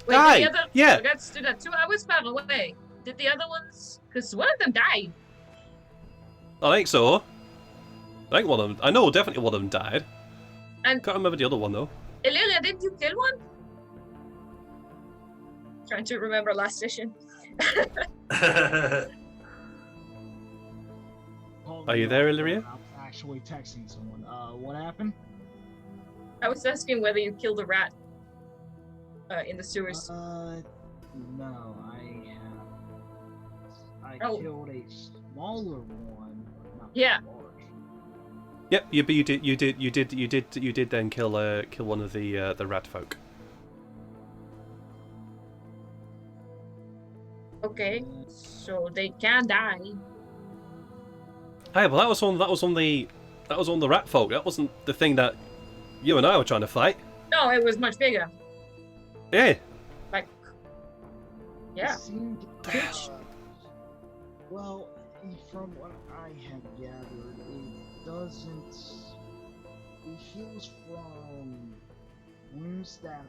Speaker 4: Wait,
Speaker 1: Aye,
Speaker 4: did the other
Speaker 1: yeah.
Speaker 4: Let's do that too. I was far away. Did the other ones? Because one of them died.
Speaker 1: I think so. I think one of them. I know definitely one of them died.
Speaker 4: And
Speaker 1: Can't remember the other one though.
Speaker 4: Illyria, didn't you kill one? Trying to remember last session.
Speaker 1: Are you there, Illyria?
Speaker 2: I'm actually texting someone. What happened?
Speaker 4: I was asking whether you killed a rat in the sewers.
Speaker 2: No, I
Speaker 4: Oh.
Speaker 2: killed a smaller one, but not
Speaker 4: Yeah.
Speaker 2: large.
Speaker 1: Yep, you did then kill one of the rat folk.
Speaker 4: Okay, so they can die.
Speaker 1: Hey, well that was on the rat folk. That wasn't the thing that you and I were trying to fight.
Speaker 4: No, it was much bigger.
Speaker 1: Yeah.
Speaker 4: Like, yeah.
Speaker 2: It seemed,
Speaker 4: Bitch.
Speaker 2: well, from what I have gathered, it doesn't. It heals from wounds that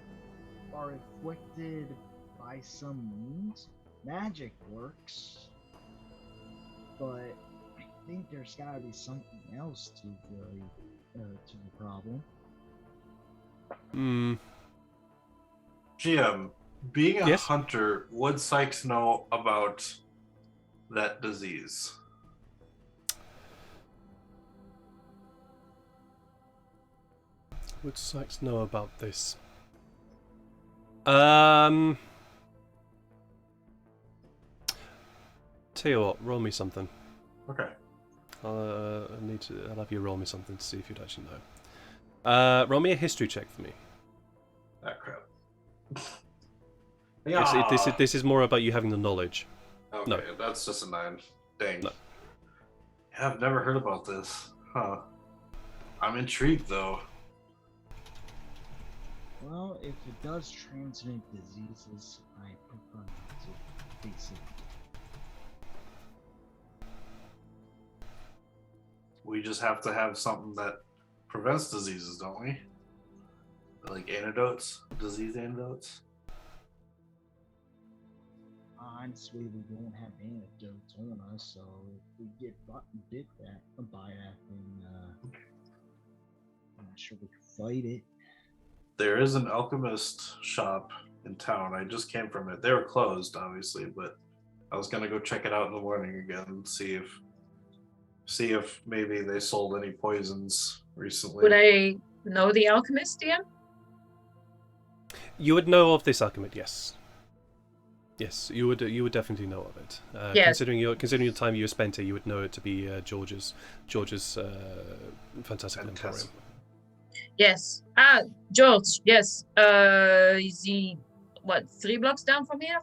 Speaker 2: are inflicted by some means. Magic works, but I think there's gotta be something else to the problem.
Speaker 1: Hmm.
Speaker 3: GM, being a
Speaker 1: Yes?
Speaker 3: hunter, would Sykes know about that disease?
Speaker 1: Would Sykes know about this? tell you what, roll me something.
Speaker 3: Okay.
Speaker 1: I'll have you roll me something to see if you'd actually know. Roll me a history check for me.
Speaker 3: Ah, crap.
Speaker 1: This is more about you having the knowledge.
Speaker 3: Okay,
Speaker 1: No.
Speaker 3: that's just a 9. Dang.
Speaker 1: No.
Speaker 3: Yeah, I've never heard about this. Huh. I'm intrigued, though.
Speaker 2: Well, if it does transmit diseases, I prefer not to face it.
Speaker 3: We just have to have something that prevents diseases, don't we? Like antidotes? Disease antidotes?
Speaker 2: Honestly, we won't have antidotes on us, so if we get bit by that, then I'm not sure we can fight it.
Speaker 3: There is an alchemist shop in town. I just came from it. They were closed, obviously, but I was gonna go check it out in the morning again and see if maybe they sold any poisons recently.
Speaker 4: Would I know the alchemist, Ian?
Speaker 1: You would know of this alchemist, yes. Yes, you would definitely know of it.
Speaker 4: Yes.
Speaker 1: Considering your time you spent here, you would know it to be George's fantastic emporium.
Speaker 3: Fantastic.
Speaker 4: Yes. George, yes. Is he, 3 blocks down from here?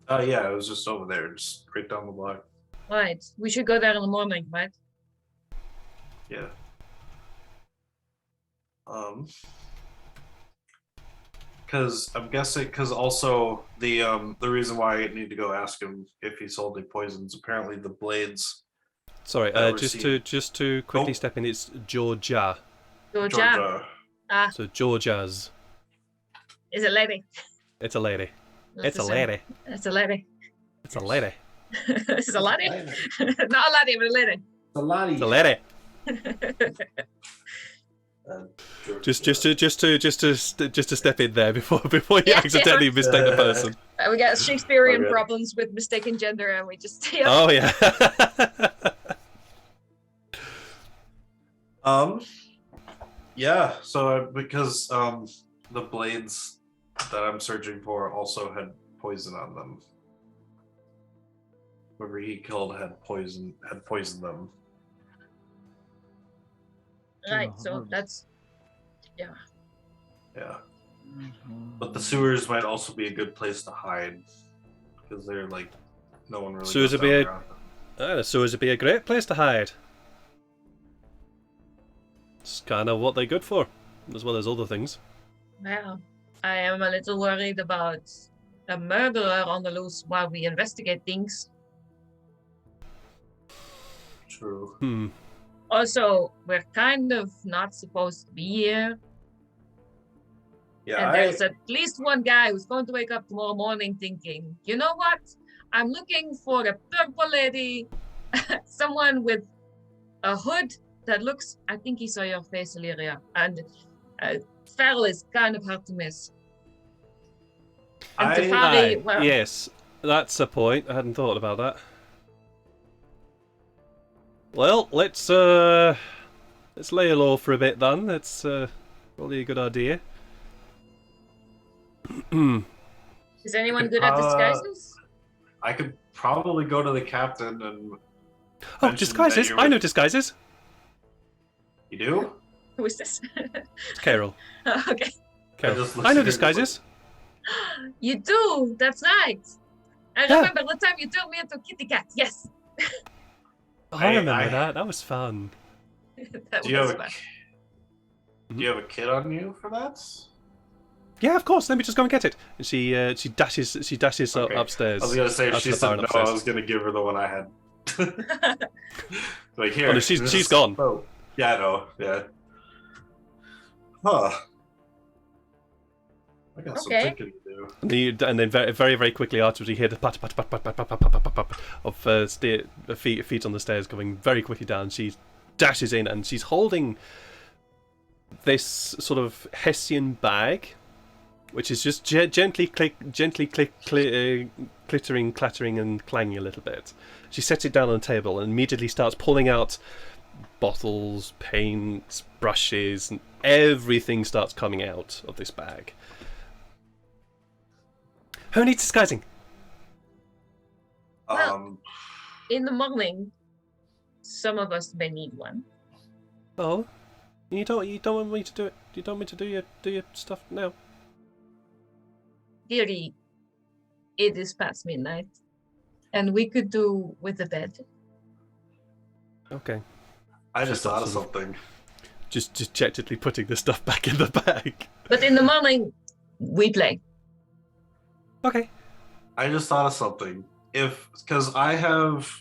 Speaker 3: Yeah, it was just over there, just right down the block.
Speaker 4: Right. We should go there in the morning, right?
Speaker 3: Yeah. Because I'm guessing, because also the reason why I need to go ask him if he sold any poisons. Apparently, the blades.
Speaker 1: Sorry,
Speaker 3: that
Speaker 1: just to quickly step in, it's Georgia.
Speaker 4: Georgia.
Speaker 1: So Georgia's.
Speaker 4: Is it lady?
Speaker 1: It's a lady.
Speaker 4: Let's
Speaker 1: It's a
Speaker 4: assume.
Speaker 1: lady.
Speaker 4: It's a lady.
Speaker 1: It's a lady.
Speaker 4: It's a lady? Not a lady, but a lady.
Speaker 3: Salati.
Speaker 1: It's a lady. Just to step in there before you
Speaker 4: Yeah,
Speaker 1: accidentally mistake the person.
Speaker 4: We got Shakespearean
Speaker 3: Okay.
Speaker 4: problems with mistaken gender, and we just
Speaker 1: Oh yeah.
Speaker 3: Yeah. So because the blades that I'm searching for also had poison on them. Whoever he killed had poisoned them.
Speaker 4: right. So that's
Speaker 3: Yeah.
Speaker 2: Mhm.
Speaker 3: But the sewers might also be a good place to hide because they're like no one really.
Speaker 1: Sewers
Speaker 3: goes
Speaker 1: would be
Speaker 3: down
Speaker 1: a-
Speaker 3: around them.
Speaker 1: The sewers would be a great place to hide. It's kind of what they're good for, as well as other things.
Speaker 4: well. I am a little worried about a murderer on the loose while we investigate things.
Speaker 3: True.
Speaker 4: Also, we're kind of not supposed to be here.
Speaker 3: Yeah.
Speaker 4: And there's at least one guy who's going to wake up tomorrow morning thinking, you know what? I'm looking for a purple lady, someone with a hood that looks, I think he saw your face, Illyria. And Farrell is kind of hard to miss. And Tafari, well,
Speaker 1: Yes, that's a point. I hadn't thought about that. Well, let's lay low for a bit then. That's probably a good idea.
Speaker 4: is anyone good at disguises?
Speaker 3: I could probably go to the captain and.
Speaker 1: Oh,
Speaker 3: mention
Speaker 1: disguises!
Speaker 3: that
Speaker 1: I
Speaker 3: you're
Speaker 1: know
Speaker 3: with-
Speaker 1: disguises.
Speaker 3: You do?
Speaker 4: Who is this?
Speaker 1: It's Carol.
Speaker 4: Okay.
Speaker 1: Carol.
Speaker 3: just
Speaker 1: I know
Speaker 3: looked at her
Speaker 1: disguises.
Speaker 4: You do. That's right. I
Speaker 1: Yeah.
Speaker 4: remember the time you turned me into a kitty cat. Yes.
Speaker 1: Oh, I remember
Speaker 3: I-
Speaker 1: that. That was fun.
Speaker 4: That
Speaker 3: Do you have
Speaker 4: was
Speaker 3: a
Speaker 4: fun.
Speaker 3: Do you have a kid on you for that?
Speaker 1: Yeah, of course. Let me just go and get it. And she dashes
Speaker 3: Okay.
Speaker 1: upstairs.
Speaker 3: I was gonna say if
Speaker 1: That's
Speaker 3: she
Speaker 1: the
Speaker 3: said
Speaker 1: barn
Speaker 3: no,
Speaker 1: upstairs.
Speaker 3: I was gonna give her the one I had. Like here.
Speaker 1: Oh, no, she's gone.
Speaker 3: Oh, yeah, I know. Yeah. Huh. I got some
Speaker 4: Okay.
Speaker 3: thinking to do.
Speaker 1: And then very, very, very quickly afterwards, you hear the pat pat pat pat pat pat pat pat pat pat of feet on the stairs going very quickly down. She dashes in and she's holding this sort of Hessian bag, which is just gently clittering, clattering, and clanging a little bit. She sets it down on the table and immediately starts pulling out bottles, paints, brushes, and everything starts coming out of this bag. Who needs disguising?
Speaker 4: Well- in the morning, some of us may need one.
Speaker 1: Oh, you don't want me to do it? You don't want me to do your stuff now?
Speaker 4: Dearie, it is past midnight, and we could do with a bed.
Speaker 1: Okay.
Speaker 3: I just thought of
Speaker 1: sort of-
Speaker 3: something.
Speaker 1: Just gently putting the stuff back in the bag.
Speaker 4: But in the morning, we play.
Speaker 1: Okay.
Speaker 3: I just thought of something. Because I have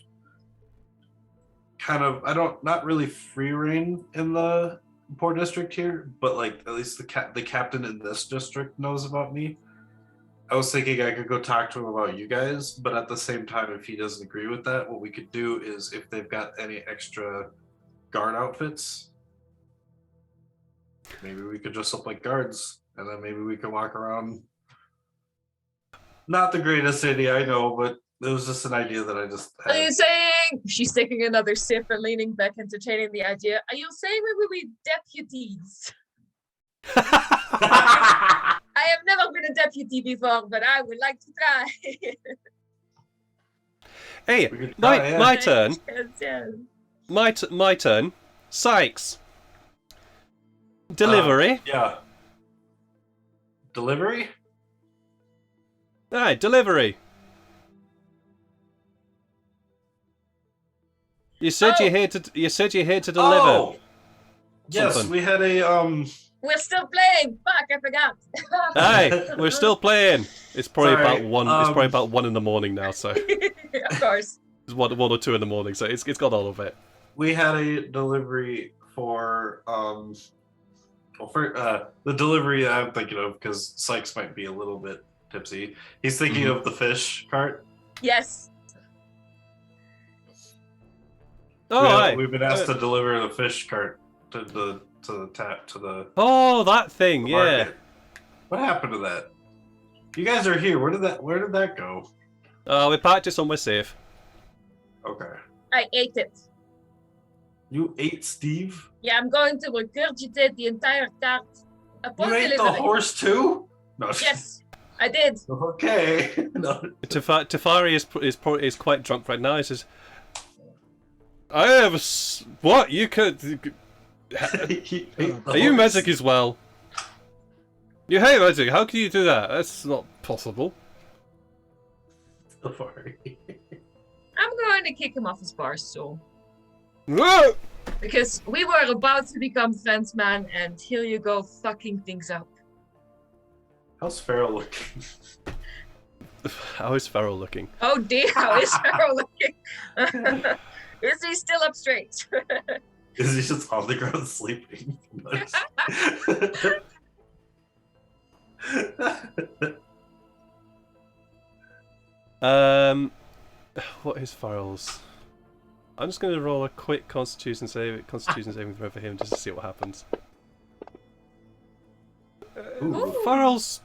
Speaker 3: kind of, not really free reign in the poor district here, but like at least the captain in this district knows about me. I was thinking I could go talk to him about you guys, but at the same time, if he doesn't agree with that, what we could do is if they've got any extra guard outfits, maybe we could dress up like guards, and then maybe we could walk around. Not the greatest idea, I know, but it was just an idea that I just
Speaker 4: Are you
Speaker 3: had.
Speaker 4: saying? She's taking another sip and leaning back, entertaining the idea. Are you saying we will be deputies? I have never been a deputy before, but I would like to try.
Speaker 1: Hey,
Speaker 3: We could
Speaker 1: my
Speaker 3: try, yeah.
Speaker 1: my turn.
Speaker 4: Yes.
Speaker 1: My turn. Sykes. Delivery.
Speaker 3: Yeah. Delivery?
Speaker 1: Alright, delivery. You said
Speaker 4: Oh.
Speaker 1: you're here to deliver.
Speaker 3: Oh! Yes,
Speaker 1: Something.
Speaker 3: we had a
Speaker 4: We're still playing. Fuck, I forgot.
Speaker 1: Hey, we're still playing. It's probably
Speaker 3: Sorry,
Speaker 1: about one. It's probably about 1 in the morning now. So
Speaker 4: Of course.
Speaker 1: it's one or 2 in the morning. So it's got all of it.
Speaker 3: we had a delivery for the delivery that I'm thinking of, because Sykes might be a little bit tipsy. He's thinking of the fish cart.
Speaker 4: Yes.
Speaker 1: Oh,
Speaker 3: We've been asked to deliver the fish cart to the
Speaker 1: Oh, that thing. Yeah.
Speaker 3: market. What happened to that? You guys are here. Where did that go?
Speaker 1: We parked it somewhere safe.
Speaker 3: Okay.
Speaker 4: I ate it.
Speaker 3: You ate Steve?
Speaker 4: Yeah, I'm going to regurgitate the entire tart upon
Speaker 3: You ate
Speaker 4: delivery.
Speaker 3: the horse too? No.
Speaker 4: Yes, I did.
Speaker 3: Okay. No.
Speaker 1: Tafari is quite drunk right now. He says, "I have what you could.
Speaker 3: He ate the
Speaker 1: Are you
Speaker 3: horse.
Speaker 1: magic as well? You hate magic. How can you do that? That's not possible."
Speaker 3: Safari.
Speaker 4: I'm going to kick him off his bar stool.
Speaker 1: Whoa!
Speaker 4: Because we were about to become friends, man, and here you go fucking things up.
Speaker 3: How's Farrell looking?
Speaker 1: How is Farrell looking?
Speaker 4: Oh dear, how is Farrell looking? Is he still up straight?
Speaker 3: Is he just on the ground sleeping?
Speaker 1: What is Farrell's? I'm just going to roll a quick Constitution saving throw for him just to see what happens.
Speaker 3: Ooh.
Speaker 1: Farrell's.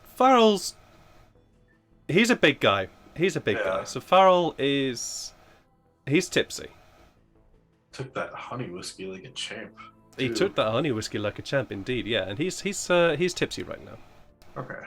Speaker 1: He's a big guy. He's a big guy. So Farrell is. He's tipsy.
Speaker 3: Took that honey whiskey like a champ.
Speaker 1: He
Speaker 3: too.
Speaker 1: took that honey whiskey like a champ, indeed. Yeah, and he's tipsy right now.
Speaker 3: Okay.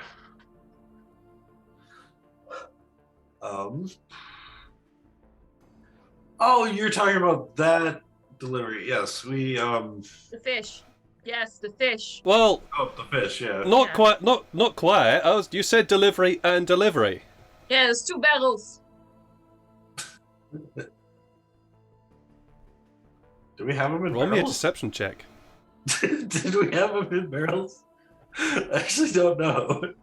Speaker 3: Oh, you're talking about that delivery. Yes, we
Speaker 4: The fish. Yes, the fish.
Speaker 1: Well,
Speaker 3: oh, the fish, yeah.
Speaker 1: not
Speaker 4: Yeah.
Speaker 1: quite. Not quite. You said delivery and delivery.
Speaker 4: Yeah, there's 2 barrels.
Speaker 3: Do we have them in
Speaker 1: Roll me a
Speaker 3: barrels?
Speaker 1: deception check.
Speaker 3: Did we have them in barrels? I actually don't know.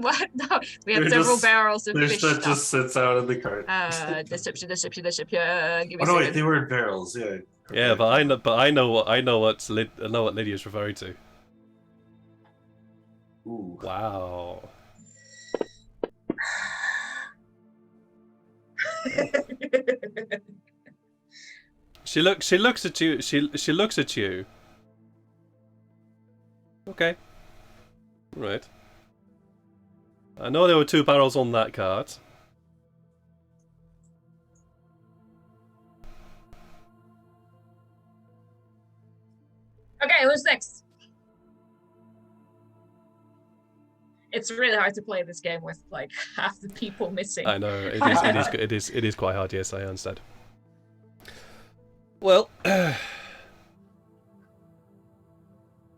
Speaker 4: What? No, we have
Speaker 3: They're
Speaker 4: several
Speaker 3: just-
Speaker 4: barrels of
Speaker 3: There's
Speaker 4: fish
Speaker 3: that
Speaker 4: stuff.
Speaker 3: just sits out in the cart.
Speaker 4: Deception. Give me
Speaker 3: Oh
Speaker 4: a
Speaker 3: no, wait,
Speaker 4: second.
Speaker 3: they were in barrels. Yeah.
Speaker 1: Yeah, but I know what Lydia's referring to.
Speaker 3: Ooh.
Speaker 1: Wow. She looks at you. She looks at you. Okay. Right. I know there were 2 barrels on that cart.
Speaker 4: Okay, who's next? It's really hard to play this game with like half the people missing.
Speaker 1: I know it is quite hard. Yes, I understand. Well,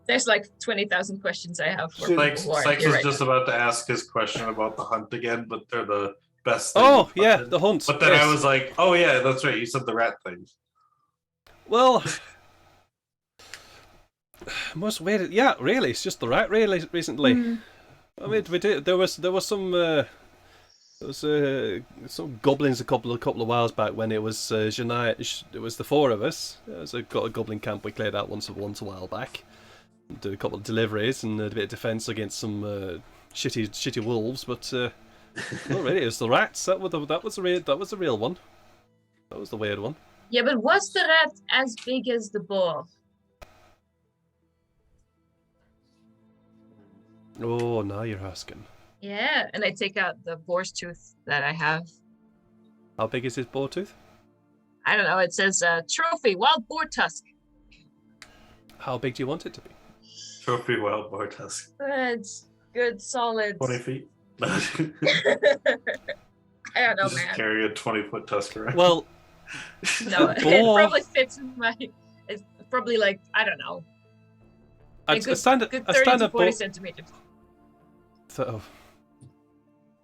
Speaker 4: There's like 20,000 questions I have for people
Speaker 3: Sykes,
Speaker 4: who are
Speaker 3: Sykes
Speaker 4: here
Speaker 3: was
Speaker 4: right
Speaker 3: just
Speaker 4: now.
Speaker 3: about to ask his question about the hunt again, but they're the best thing.
Speaker 1: oh
Speaker 3: we've
Speaker 1: yeah,
Speaker 3: hunted.
Speaker 1: the hunt.
Speaker 3: But then I
Speaker 1: yes.
Speaker 3: was like, oh yeah, that's right. You said the rat thing.
Speaker 1: Well, most weird. Yeah, really, it's just the rat. Really, recently.
Speaker 4: Mm.
Speaker 1: I mean, we did. There was some. There was some goblins a couple of whiles back when it was Yannae. It was the four of us. It was a goblin camp we cleared out once a while back. Did a couple of deliveries and a bit of defense against some shitty wolves, but not really. It was the rats. That was the real one. That was the weird one.
Speaker 4: Yeah, but was the rat as big as the boar?
Speaker 1: Oh, now you're asking.
Speaker 4: Yeah, and I take out the boar's tooth that I have.
Speaker 1: How big is his boar tooth?
Speaker 4: I don't know. It says trophy, wild boar tusk.
Speaker 1: How big do you want it to be?
Speaker 3: Trophy wild boar tusk.
Speaker 4: It's good, solid.
Speaker 3: 20 feet.
Speaker 4: I don't know,
Speaker 3: Just
Speaker 4: man.
Speaker 3: carry a 20-foot tusk around.
Speaker 1: Well,
Speaker 4: No,
Speaker 1: the
Speaker 4: it
Speaker 1: boar-
Speaker 4: probably fits in my. It's probably like I don't know, a good 30 to
Speaker 1: standard
Speaker 4: 40
Speaker 1: boar.
Speaker 4: centimeters.
Speaker 1: 30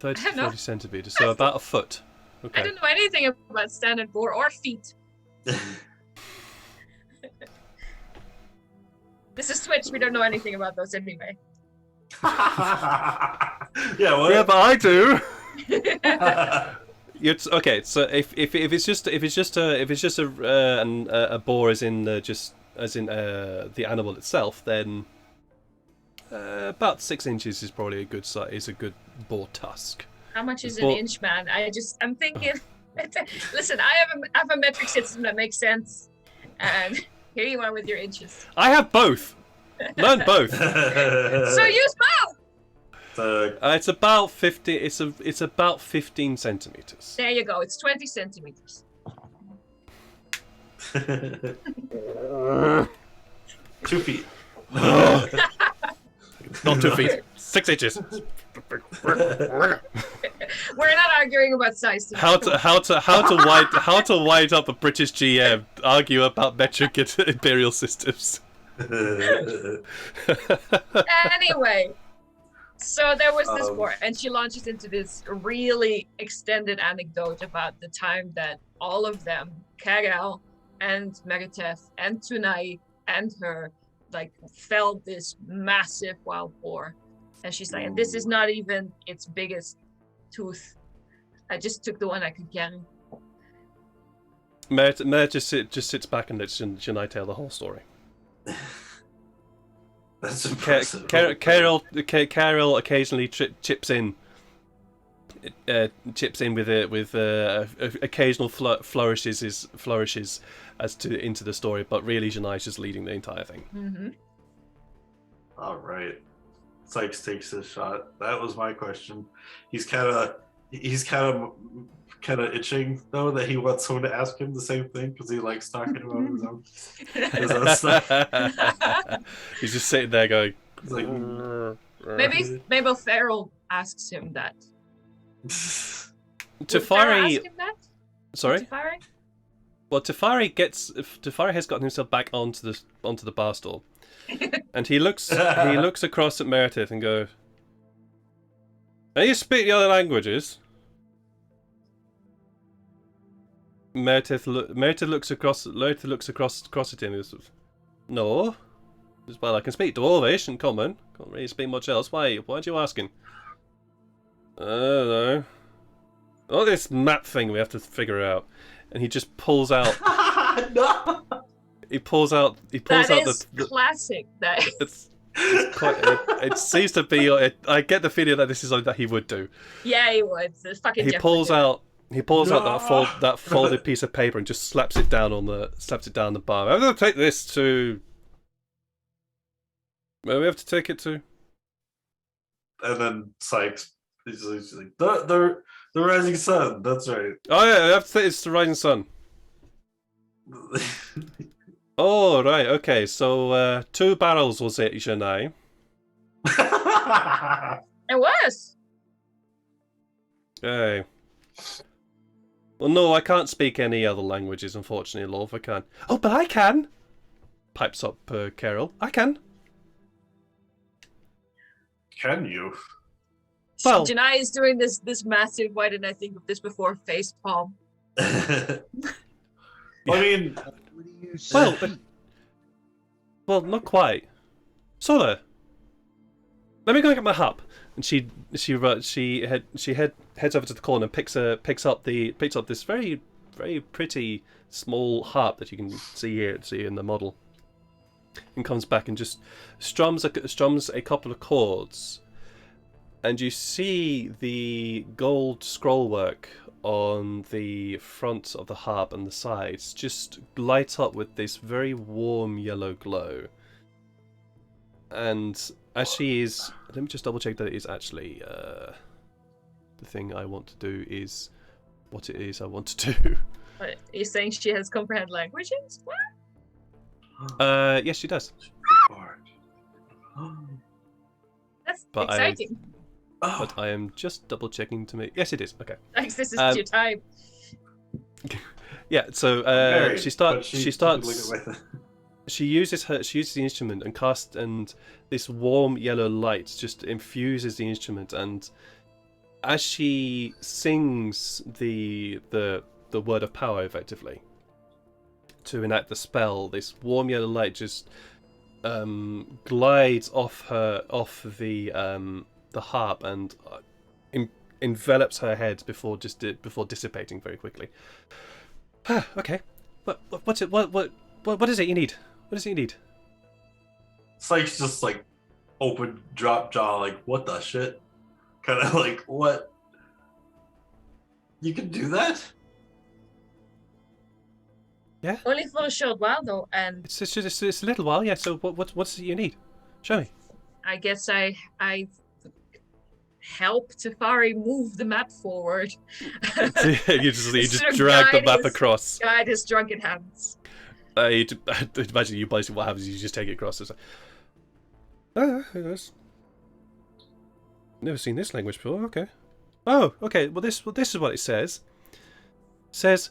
Speaker 4: I
Speaker 1: to
Speaker 4: don't know.
Speaker 1: 40 centimeters, so about a foot.
Speaker 4: I
Speaker 1: Okay.
Speaker 4: don't know anything about standard boar or feet. This is Twitch. We don't know anything about those anyway.
Speaker 3: Yeah, what?
Speaker 1: Yeah, but I do. It's okay. So if it's just a boar as in the animal itself, then about 6 inches is probably a good size. Is a good boar tusk.
Speaker 4: How much is
Speaker 1: Boar-
Speaker 4: an inch, man? I'm thinking. Listen, I have a metric system that makes sense, and here you are with your inches.
Speaker 1: I have both. Learn both.
Speaker 4: So use both.
Speaker 1: It's about 50. It's about 15 centimeters.
Speaker 4: There you go. It's 20 centimeters.
Speaker 3: 2 feet.
Speaker 1: Not 2 feet. 6 inches.
Speaker 4: We're not arguing about size today.
Speaker 1: How to wind up a British GM? Argue about metric imperial systems.
Speaker 4: Anyway, so there was this
Speaker 3: Um,
Speaker 4: war, and she launches into this really extended anecdote about the time that all of them, Karel and Meriteth and Tunai and her, like felled this massive wild boar. And she's like, and this is not even its biggest tooth. I just took the one I could carry.
Speaker 1: Mer just sits back and lets Yannae tell the whole story.
Speaker 3: That's impressive.
Speaker 1: Carol occasionally chips in with occasional flourishes as to into the story, but really Yannae's just leading the entire thing.
Speaker 4: Mm-hmm.
Speaker 3: All right. Sykes takes his shot. That was my question. He's kind of itching though that he wants someone to ask him the same thing because he likes talking about his own stuff.
Speaker 1: He's just sitting there going.
Speaker 3: He's like,
Speaker 4: Maybe Farrell asks him that. Would Farrell
Speaker 1: Tefari.
Speaker 4: ask him that?
Speaker 1: Sorry.
Speaker 4: Tefari?
Speaker 1: Well, Tefari has gotten himself back onto the bar stool, and he looks across at Meriteth and goes, "Are you speak the other languages?" Meriteth looks across at him and goes, "No." He says, "Well, I can speak Dwarvish and Common. Can't really speak much else. Why are you asking?" "I don't know. Oh, this map thing we have to figure out." And he just pulls out.
Speaker 3: no.
Speaker 1: He pulls out
Speaker 4: That is
Speaker 1: the
Speaker 4: classic. That
Speaker 1: it's quite. It seems to be. I get the feeling that this is something that he would do.
Speaker 4: yeah, he would. The fucking
Speaker 1: He
Speaker 4: Jeff
Speaker 1: pulls
Speaker 4: would do it.
Speaker 1: out. He pulls out that folded piece of paper and just slaps it down the bar. I'm gonna take this to. Where we have to take it to?
Speaker 3: And then Sykes, he's like, the rising sun. That's right.
Speaker 1: Oh yeah, I have to take this to Rising Sun. Oh right, okay. So 2 barrels was it, Yannae?
Speaker 4: It was.
Speaker 1: Okay. Well, no, I can't speak any other languages, unfortunately, Love. I can't. Oh, but I can! Pipes up Carol. I can.
Speaker 3: Can you?
Speaker 1: Well-
Speaker 4: Janai is doing this massive, why didn't I think of this before, face palm.
Speaker 3: I mean,
Speaker 2: What do you
Speaker 1: Well,
Speaker 2: speak?
Speaker 1: Well, not quite. Sorta. Let me go get my harp. And heads over to the corner and picks up this very pretty small harp that you can see in the model, and comes back and just strums a couple of chords, and you see the gold scrollwork on the front of the harp and the sides just light up with this very warm yellow glow. And as she is, let me just double check that it is actually the thing I want to do is what it is I want to do.
Speaker 4: What, you're saying she has comprehend languages? What?
Speaker 1: Yes, she does.
Speaker 4: That's
Speaker 1: But
Speaker 4: exciting.
Speaker 1: But I am just double checking to make. Yes, it is. Okay.
Speaker 4: Thanks, this is
Speaker 1: Um,
Speaker 4: your time.
Speaker 1: Yeah. So
Speaker 3: married,
Speaker 1: she
Speaker 3: but
Speaker 1: starts. She uses the instrument and this warm yellow light just infuses the instrument, and as she sings the word of power effectively to enact the spell, this warm yellow light just glides off the harp and envelops her head before dissipating very quickly. Okay. What is it you need? What is it you need?
Speaker 3: Sykes just like open drop jaw, like what the shit? Kind of like what? You can do that?
Speaker 1: Yeah.
Speaker 4: Only for a short while though, and
Speaker 1: It's a little while, yeah. So what's it you need? Show me.
Speaker 4: I guess I help Tafari move the map forward.
Speaker 1: you just
Speaker 4: Sort of
Speaker 1: drag the
Speaker 4: guide
Speaker 1: map
Speaker 4: his-
Speaker 1: across.
Speaker 4: Guide his drunken hands.
Speaker 1: I'd imagine you basically what happens is you just take it across. It's like, oh, that's never seen this language before. Okay. Oh, okay. Well, this is what it says. It says,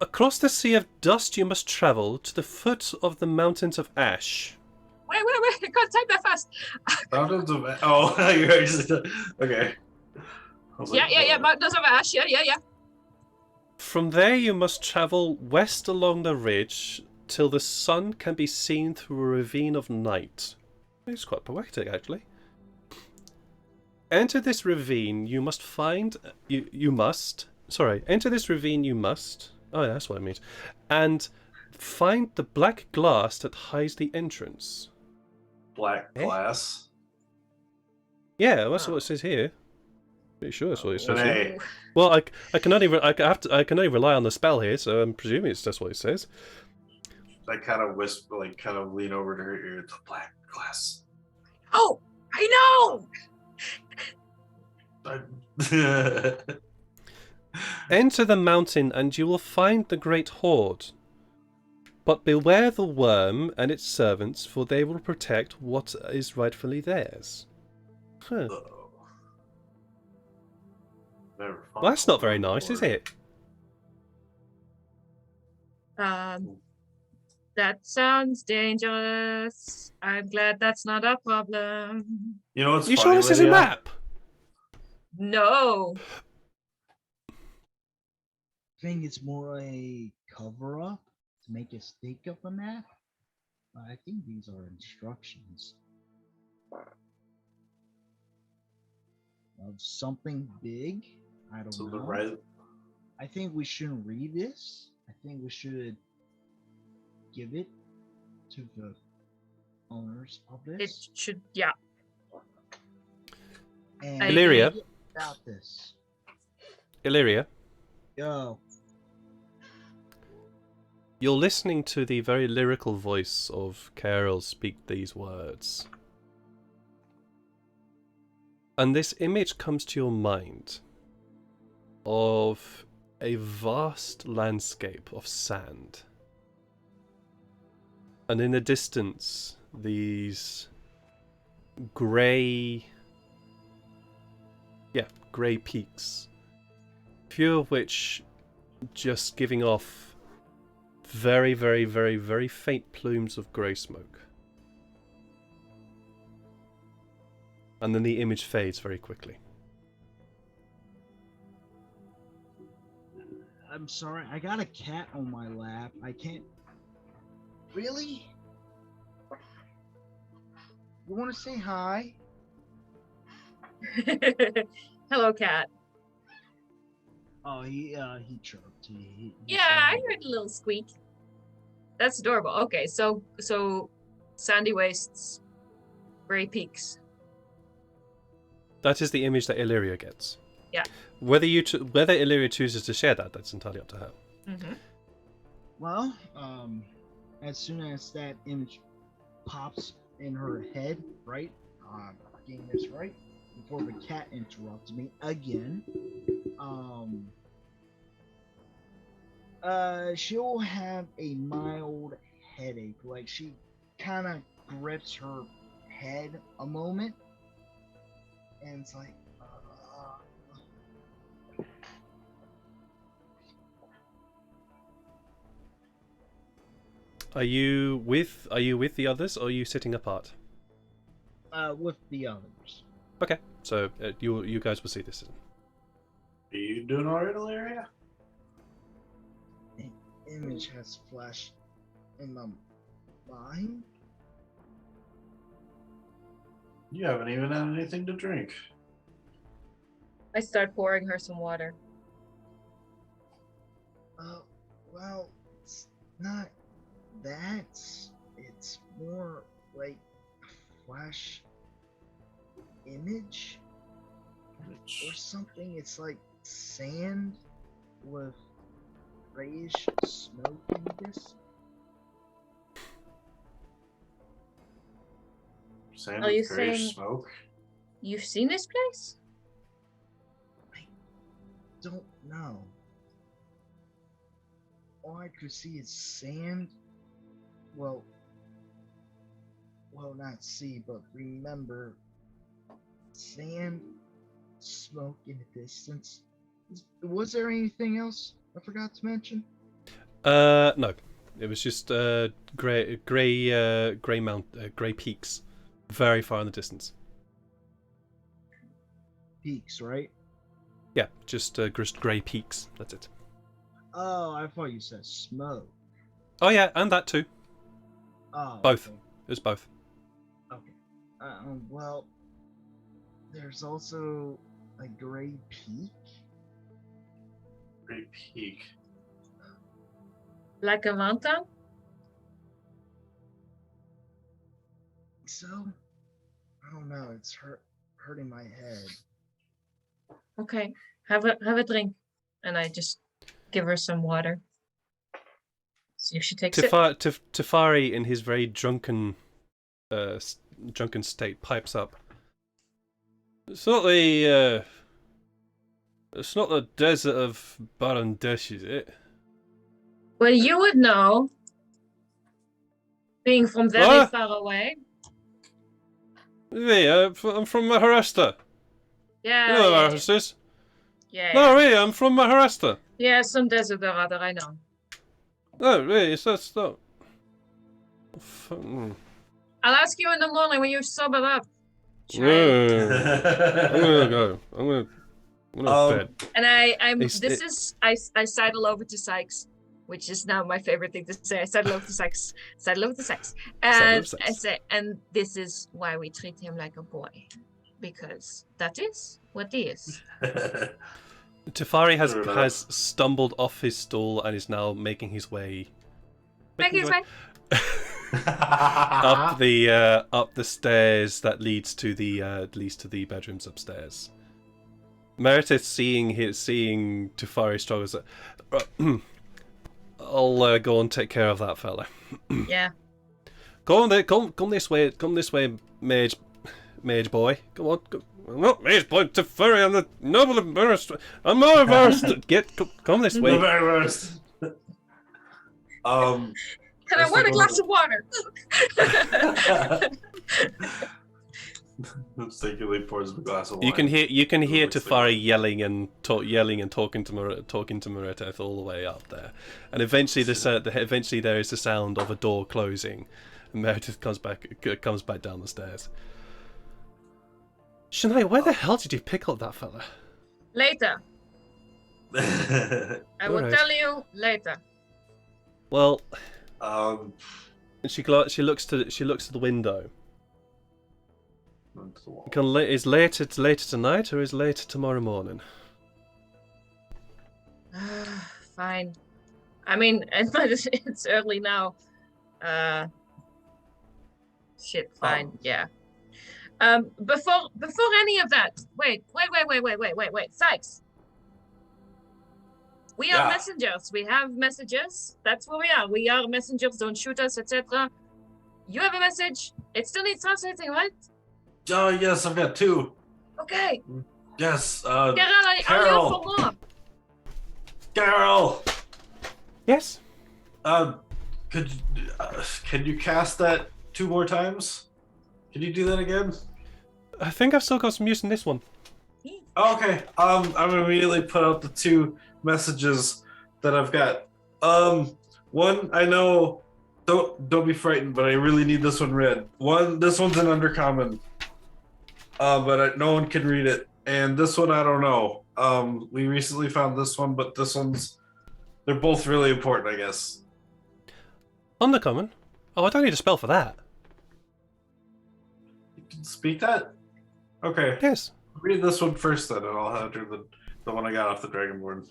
Speaker 1: across the sea of dust you must travel to the foot of the mountains of ash.
Speaker 4: Wait, I can't type that fast.
Speaker 3: Oh, you're just okay. I was like,
Speaker 4: Yeah, Mountains of Ash, yeah.
Speaker 1: From there you must travel west along the ridge till the sun can be seen through a ravine of night. It's quite poetic, actually. Enter this ravine you must enter this ravine you must, oh yeah, that's what it means, and find the black glass that hides the entrance.
Speaker 3: Black glass.
Speaker 1: Yeah, that's what it says here. Pretty sure that's what it says here.
Speaker 3: Hey,
Speaker 1: Well, I can only rely on the spell here, so I'm presuming it's just what it says.
Speaker 3: I kind of whisper, like kind of lean over to her ear. The black glass.
Speaker 4: Oh, I know.
Speaker 1: Enter the mountain and you will find the great hoard. But beware the worm and its servants, for they will protect what is rightfully theirs. Huh.
Speaker 3: Well,
Speaker 1: Well, that's not very nice, is it?
Speaker 4: That sounds dangerous. I'm glad that's not a problem.
Speaker 3: You know what's
Speaker 1: You
Speaker 3: funny,
Speaker 1: sure this is a
Speaker 3: Lydia?
Speaker 1: map?
Speaker 4: No.
Speaker 2: I think it's more a cover up to make us think of a map. I think these are instructions of something big. I don't
Speaker 3: So
Speaker 2: know.
Speaker 3: the right.
Speaker 2: I think we shouldn't read this. I think we should give it to the owners of
Speaker 4: It
Speaker 2: this.
Speaker 4: should, yeah.
Speaker 2: And
Speaker 1: Illyria.
Speaker 2: about this.
Speaker 1: Illyria,
Speaker 2: Yo,
Speaker 1: you're listening to the very lyrical voice of Carol speak these words. And this image comes to your mind of a vast landscape of sand. And in the distance, these grey peaks, few of which just giving off very, very, very, very faint plumes of grey smoke. And then the image fades very quickly.
Speaker 2: I'm sorry, I got a cat on my lap. I can't. Really? You want to say hi?
Speaker 4: Hello, cat.
Speaker 2: Oh, he chirped. He
Speaker 4: Yeah,
Speaker 2: said
Speaker 4: I
Speaker 2: hi.
Speaker 4: heard a little squeak. That's adorable. Okay, so sandy wastes, gray peaks.
Speaker 1: That is the image that Illyria gets.
Speaker 4: Yeah.
Speaker 1: Whether Illyria chooses to share that, that's entirely up to her.
Speaker 4: Mm-hmm.
Speaker 2: Well, as soon as that image pops in her head, right? Getting this right before the cat interrupts me again. She'll have a mild headache. Like she kind of grips her head a moment, and it's like,
Speaker 1: Are you with the others, or are you sitting apart?
Speaker 2: with the others.
Speaker 1: Okay, so you guys will see this.
Speaker 3: Are you doing alright, Ilaria?
Speaker 2: An image has flashed in my mind.
Speaker 3: You haven't even had anything to drink.
Speaker 4: I start pouring her some water.
Speaker 2: Well, it's not that. It's more like a flash image or something. It's like sand with grayish smoke in this.
Speaker 3: Sand
Speaker 4: Are you
Speaker 3: with grayish
Speaker 4: saying-
Speaker 3: smoke.
Speaker 4: You've seen this place?
Speaker 2: Don't know. All I could see is sand. Well, not see, but remember sand, smoke in the distance. Was there anything else I forgot to mention?
Speaker 1: No, it was just grey peaks, very far in the distance.
Speaker 2: Peaks, right?
Speaker 1: Yeah, just grey peaks. That's it.
Speaker 2: Oh, I thought you said smoke.
Speaker 1: Oh yeah, and that too.
Speaker 2: Oh,
Speaker 1: Both.
Speaker 2: okay.
Speaker 1: It was both.
Speaker 2: Okay. Well, there's also a gray peak.
Speaker 3: Great peak.
Speaker 4: Like a mountain?
Speaker 2: So, I don't know. It's hurting my head.
Speaker 4: Okay, have a drink, and I just give her some water. See if she takes it.
Speaker 1: Tefari, in his very drunken state, pipes up. It's not the desert of Barandesh, is it?
Speaker 4: Well, you would know, being from very
Speaker 1: What?
Speaker 4: far away.
Speaker 1: Yeah, I'm from Maharashtra.
Speaker 4: Yeah,
Speaker 1: You know
Speaker 4: yeah,
Speaker 1: where Maharashtra is?
Speaker 4: yeah,
Speaker 1: No, really, I'm from Maharashtra.
Speaker 4: yeah, some desert or other, I know.
Speaker 1: No, really, that's not.
Speaker 4: I'll ask you in the morning when you sober up. child.
Speaker 1: I'm gonna go. I'm gonna bed.
Speaker 4: And
Speaker 1: It's-
Speaker 4: I sidle over to Sykes, which is now my favorite thing to say. I sidle over to Sykes,
Speaker 1: Sidle
Speaker 4: and
Speaker 1: over Sykes.
Speaker 4: I say, and this is why we treat him like a boy, because that is what he is.
Speaker 1: Tefari has
Speaker 3: Fair enough.
Speaker 1: has stumbled off his stool and is now making his way.
Speaker 4: Thank you, Sykes.
Speaker 1: up the stairs that leads to the bedrooms upstairs. Meredith seeing Tefari struggles. I'll go and take care of that fella.
Speaker 4: Yeah.
Speaker 1: Come this way. Come this way, mage boy. Come on. I'm not mage boy. Tefari. I'm the noble embarrassed. I'm not embarrassed. Come this way.
Speaker 3: The very worst.
Speaker 4: Can I want a glass of water?
Speaker 3: Mistakenly pours a glass of wine.
Speaker 1: You can hear
Speaker 3: looks like
Speaker 1: Tefari
Speaker 3: wine.
Speaker 1: yelling and talking to Mereteth all the way up there, and eventually eventually there is the sound of a door closing, and Mereteth comes back down the stairs. Shania, where the hell did you pick up that fella?
Speaker 4: Later. I will
Speaker 1: Alright.
Speaker 4: tell you later.
Speaker 1: Well,
Speaker 3: um,
Speaker 1: and she looks to the window.
Speaker 3: onto the wall.
Speaker 1: Is later tonight or is later tomorrow morning?
Speaker 4: Fine. I mean, it's early now. Shit. Fine. Yeah. Before any of that, wait. Sykes. We are
Speaker 3: Yeah.
Speaker 4: messengers. We have messages. That's what we are. We are messengers. Don't shoot us, etc. You have a message. It still needs translating, right?
Speaker 3: Oh, yes, I've got 2.
Speaker 4: Okay.
Speaker 3: Yes,
Speaker 4: Carol, are you
Speaker 3: Carol.
Speaker 4: for more?
Speaker 3: Carol!
Speaker 1: Yes.
Speaker 3: Can you cast that 2 more times? Can you do that again?
Speaker 1: I think I've still got some use in this one.
Speaker 3: Oh, okay. I'm gonna immediately put out the 2 messages that I've got. One, I know. Don't be frightened, but I really need this one read. This one's an undercommon, but no one can read it. And this one, I don't know. We recently found this one, but they're both really important, I guess.
Speaker 1: Undercommon? Oh, I don't need a spell for that.
Speaker 3: You can speak that? Okay.
Speaker 1: Yes.
Speaker 3: Read this one first, then, and I'll enter the one I got off the Dragonborn.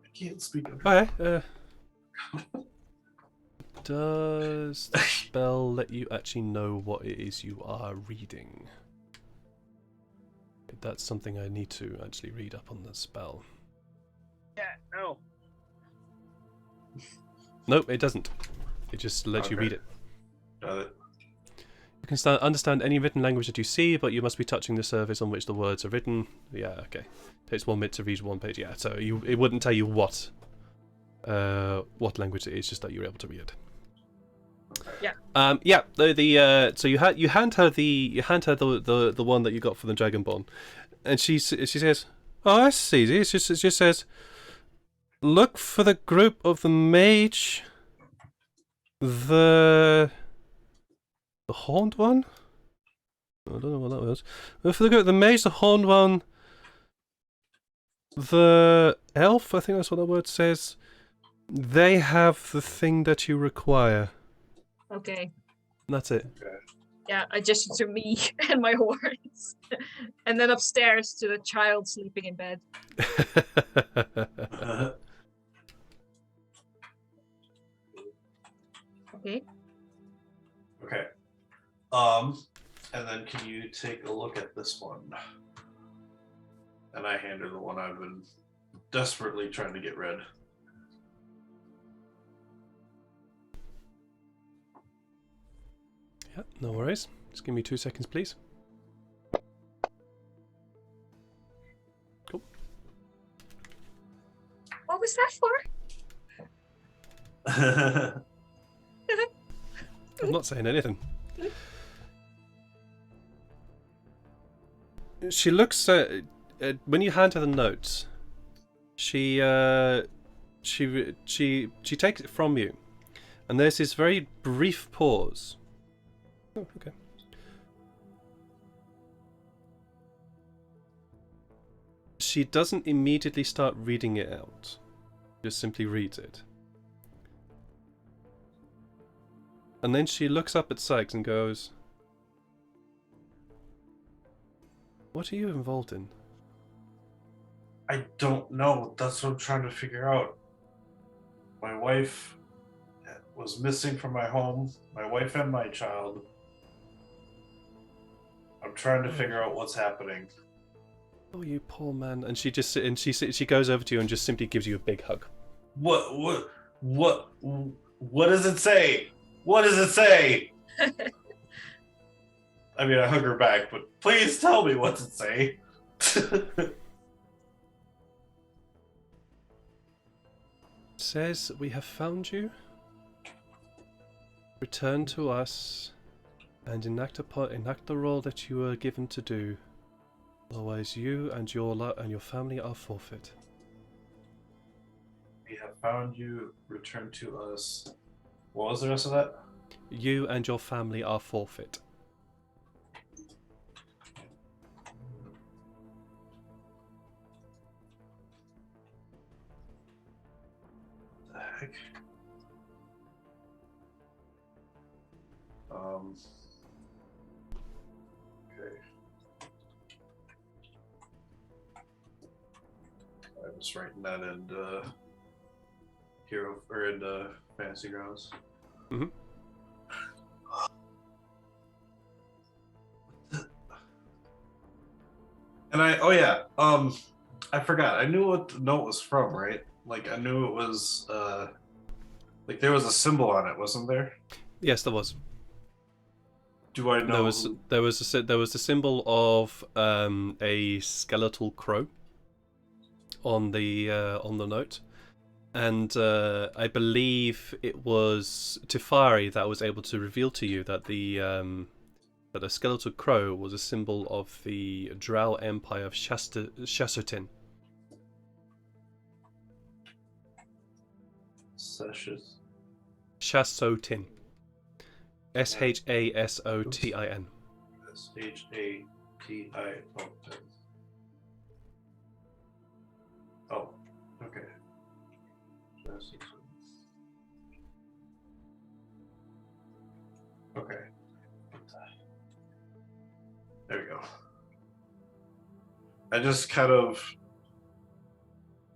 Speaker 3: I can't speak.
Speaker 1: Okay. Does the spell let you actually know what it is you are reading? That's something I need to actually read up on the spell.
Speaker 2: Yeah, no.
Speaker 1: Nope, it doesn't. It just lets you
Speaker 3: Okay.
Speaker 1: read it.
Speaker 3: Got it.
Speaker 1: You can understand any written language that you see, but you must be touching the surface on which the words are written. Yeah, okay. Takes 1 minute to read 1 page. Yeah, so it wouldn't tell you what language it is, just that you're able to read it.
Speaker 4: Yeah.
Speaker 1: Yeah. So you hand her the one that you got for the Dragonborn, and she says, "Oh, that's easy. It just says, look for the group of the mage, the horned one. I don't know what that was. Look for the group of the mage, the horned one, the elf. I think that's what that word says. They have the thing that you require."
Speaker 4: Okay.
Speaker 1: That's it.
Speaker 4: Yeah, I gesture to me and my horns. And then upstairs to the child sleeping in bed. Okay.
Speaker 3: Okay. And then can you take a look at this one? And I hand her the one I've been desperately trying to get read.
Speaker 1: Yeah, no worries. Just give me 2 seconds, please. Cool.
Speaker 4: What was that for?
Speaker 1: I'm not saying anything. She looks when you hand her the notes. She takes it from you, and there's this very brief pause. Oh, okay. She doesn't immediately start reading it out. Just simply reads it. And then she looks up at Sykes and goes, "What are you involved in?"
Speaker 3: I don't know. That's what I'm trying to figure out. My wife was missing from my home. My wife and my child. I'm trying to figure out what's happening.
Speaker 1: Oh, you poor man. And she goes over to you and just simply gives you a big hug.
Speaker 3: What does it say? What does it say? I mean, I hug her back, but please tell me what's it say.
Speaker 1: Says, "We have found you. Return to us and enact the role that you were given to do. Otherwise, you and your family are forfeit.
Speaker 3: We have found you. Return to us. What was the rest of that?
Speaker 1: You and your family are forfeit.
Speaker 3: The heck? Okay. I was writing that in Hero or in Fantasy Grounds.
Speaker 1: Mhm.
Speaker 3: And I forgot. I knew what the note was from, right? Like I knew it was like there was a symbol on it, wasn't there?
Speaker 1: Yes, there was.
Speaker 3: Do I know?
Speaker 1: There was a symbol of a skeletal crow on the note, and I believe it was Tifari that was able to reveal to you that that a skeletal crow was a symbol of the Drow Empire of Shasutin.
Speaker 3: Sessions.
Speaker 1: Shasotin. Shasotin.
Speaker 3: Shatin. Oh, okay. Okay. There we go. I just kind of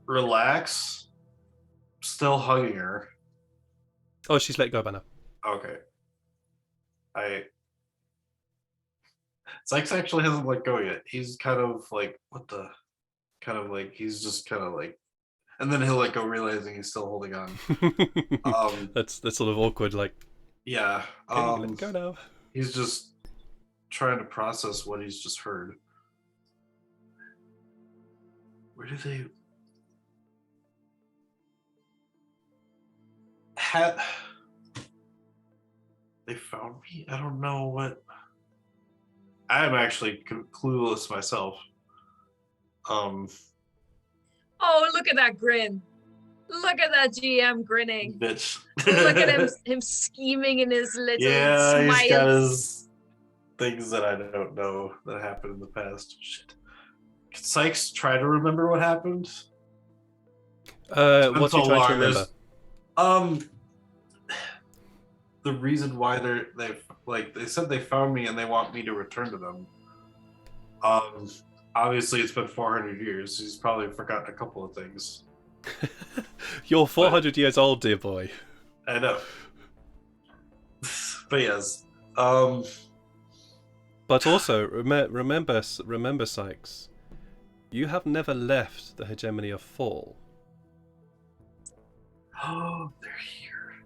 Speaker 3: relax, still hugging her.
Speaker 1: Oh, she's let go by now.
Speaker 3: Okay. Sykes actually hasn't let go yet. He's kind of like, what the? Kind of like, he's just kind of like, and then he'll let go, realizing he's still holding on.
Speaker 1: That's sort of awkward. Like,
Speaker 3: yeah.
Speaker 1: okay, let go now.
Speaker 3: He's just trying to process what he's just heard. Where do they they found me? I don't know what. I'm actually clueless myself.
Speaker 4: Oh, look at that grin. Look at that GM grinning.
Speaker 3: Bitch.
Speaker 4: Look at him scheming in his little smile.
Speaker 3: He's got his things that I don't know that happened in the past. Shit. Can Sykes try to remember what happened?
Speaker 1: What's he trying to remember?
Speaker 3: The reason why they said they found me and they want me to return to them. Obviously it's been 400 years. He's probably forgotten a couple of things.
Speaker 1: You're 400 years old, dear boy.
Speaker 3: I know. But yes.
Speaker 1: But also, remember, Sykes, you have never left the hegemony of Fall.
Speaker 3: Oh, they're here.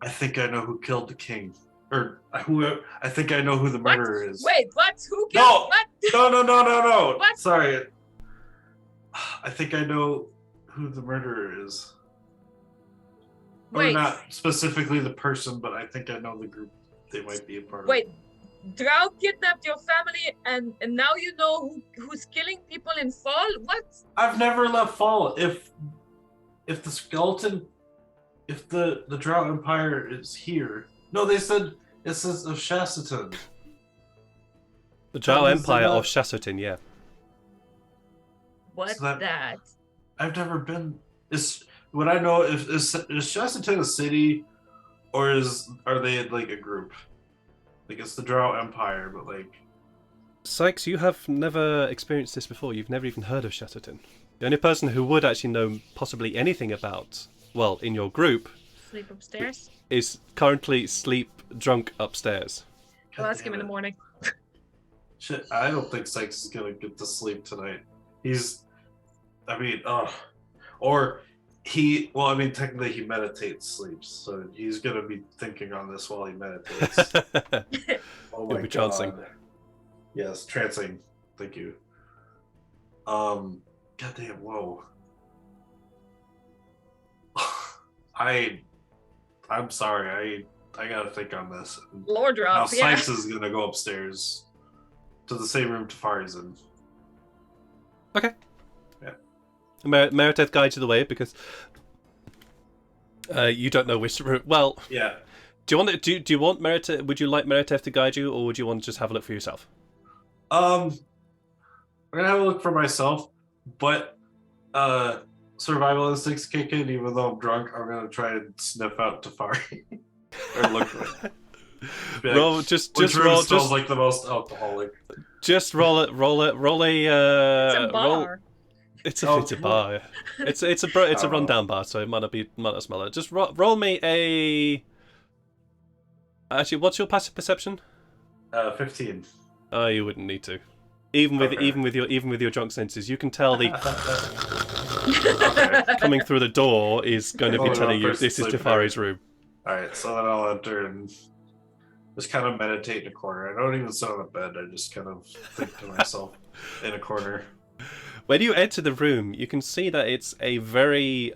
Speaker 3: I think I know who killed the king. Or I think I know who the murderer is.
Speaker 4: Wait, what? Who killed?
Speaker 3: No.
Speaker 4: What?
Speaker 3: Sorry. I think I know who the murderer is.
Speaker 4: Wait.
Speaker 3: Or not specifically the person, but I think I know the group they might be a part of.
Speaker 4: Wait, Drow kidnapped your family and now you know who's killing people in Fall? What?
Speaker 3: I've never left Fall. If the skeleton, if the Drow Empire is here. No, they said it says of Shasutin.
Speaker 1: The Drow Empire of Shasutin, yeah.
Speaker 4: What's
Speaker 3: So
Speaker 4: that?
Speaker 3: I've never been. Is what I know is Shasutin a city, or are they like a group? Like it's the Drow Empire, but like.
Speaker 1: Sykes, you have never experienced this before. You've never even heard of Shasutin. The only person who would actually know possibly anything about, well, in your group,
Speaker 4: Sleep upstairs?
Speaker 1: is currently drunk upstairs.
Speaker 4: I'll ask him in the morning.
Speaker 3: Shit, I don't think Sykes is gonna get to sleep tonight. Technically he meditates, sleeps, so he's gonna be thinking on this while he meditates. Oh my
Speaker 1: He'll be chancing.
Speaker 3: God. Yes, trancing. Thank you. Goddamn, whoa. I'm sorry. I gotta think on this.
Speaker 4: Lore
Speaker 3: Now
Speaker 4: drop, yeah.
Speaker 3: Sykes is gonna go upstairs to the same room Tafari's in.
Speaker 1: Okay.
Speaker 3: Yeah.
Speaker 1: Meredith guides you the way because you don't know which room. Well,
Speaker 3: Yeah.
Speaker 1: do you want do you want Meredith? Would you like Meredith to guide you, or would you want to just have a look for yourself?
Speaker 3: I'm gonna have a look for myself, but survival instincts kick in. Even though I'm drunk, I'm gonna try and sniff out Tafari or look for it. Be like,
Speaker 1: Roll,
Speaker 3: which
Speaker 1: just
Speaker 3: room
Speaker 1: roll,
Speaker 3: smells
Speaker 1: just
Speaker 3: like the most alcoholic.
Speaker 1: just roll it, roll a
Speaker 4: It's a
Speaker 1: roll.
Speaker 4: bar.
Speaker 1: It's
Speaker 3: Oh,
Speaker 1: a
Speaker 3: come on.
Speaker 1: bar. It's a
Speaker 3: Oh.
Speaker 1: rundown bar, so it might not smell it. Just roll me a. Actually, what's your passive perception?
Speaker 3: 15.
Speaker 1: Oh, you wouldn't need to. Even with your drunk senses, you can tell the
Speaker 3: Okay.
Speaker 1: coming through the door is going to be
Speaker 3: Oh,
Speaker 1: telling
Speaker 3: no,
Speaker 1: you this is
Speaker 3: person's
Speaker 1: Tafari's room.
Speaker 3: Alright, so then I'll enter and just kind of meditate in a corner. I don't even sit on a bed, I just kind of think to myself in a corner.
Speaker 1: When you enter the room, you can see that it's a very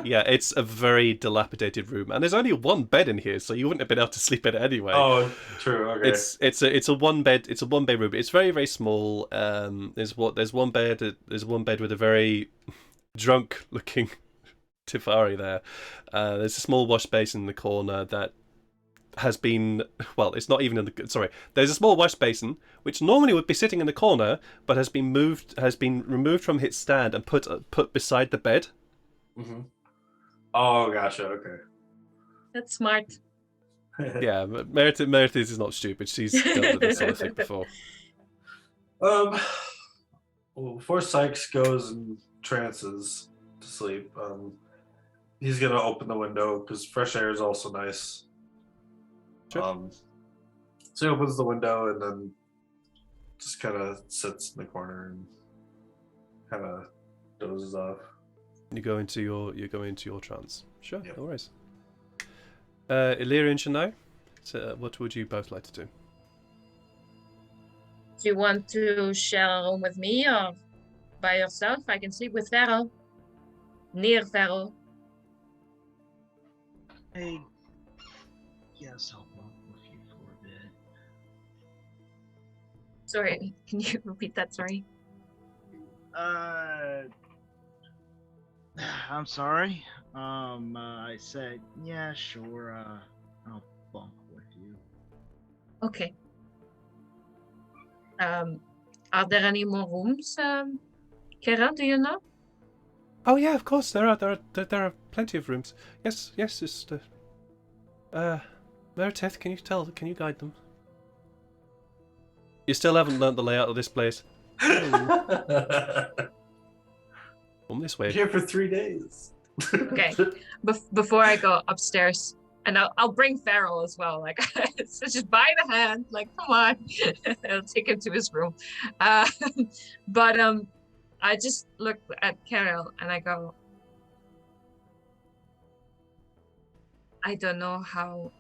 Speaker 1: yeah, it's a very dilapidated room, and there's only one bed in here, so you wouldn't have been able to sleep in it anyway.
Speaker 3: Oh, true. Okay.
Speaker 1: It's a one bed room. It's very, very small. There's one bed with a very drunk looking Tifari there. There's a small wash basin in the corner that has been, well, it's not even in the, sorry, there's a small wash basin which normally would be sitting in the corner but has been removed from its stand and put beside the bed.
Speaker 3: Mm-hmm. Oh, gotcha. Okay.
Speaker 4: That's smart.
Speaker 1: Yeah, but Meredith is not stupid. She's dealt with this sort of thing before.
Speaker 3: Well, before Sykes goes and trances to sleep, he's gonna open the window because fresh air is also nice.
Speaker 1: Sure.
Speaker 3: So he opens the window and then just kind of sits in the corner and kind of dozes off.
Speaker 1: You go into your trance. Sure,
Speaker 3: Yep.
Speaker 1: no worries. Illyria and Yannae, so what would you both like to do?
Speaker 4: Do you want to share a room with me or by yourself? I can sleep with Pharaoh. Near Pharaoh.
Speaker 2: I guess I'll bunk with you for a bit.
Speaker 4: Sorry, can you repeat that? Sorry.
Speaker 2: I'm sorry. I said, yeah, sure. I'll bunk with you.
Speaker 4: Okay. Are there any more rooms, Kara? Do you know?
Speaker 1: Oh yeah, of course there are plenty of rooms. Yes, just Meredith, can you guide them? You still haven't learnt the layout of this place. Come this way.
Speaker 3: Here for 3 days.
Speaker 4: Okay. Before I go upstairs, and I'll bring Pharaoh as well. Like, so just by the hand. Like, come on, I'll take him to his room. But I just look at Carol and I go, I don't know how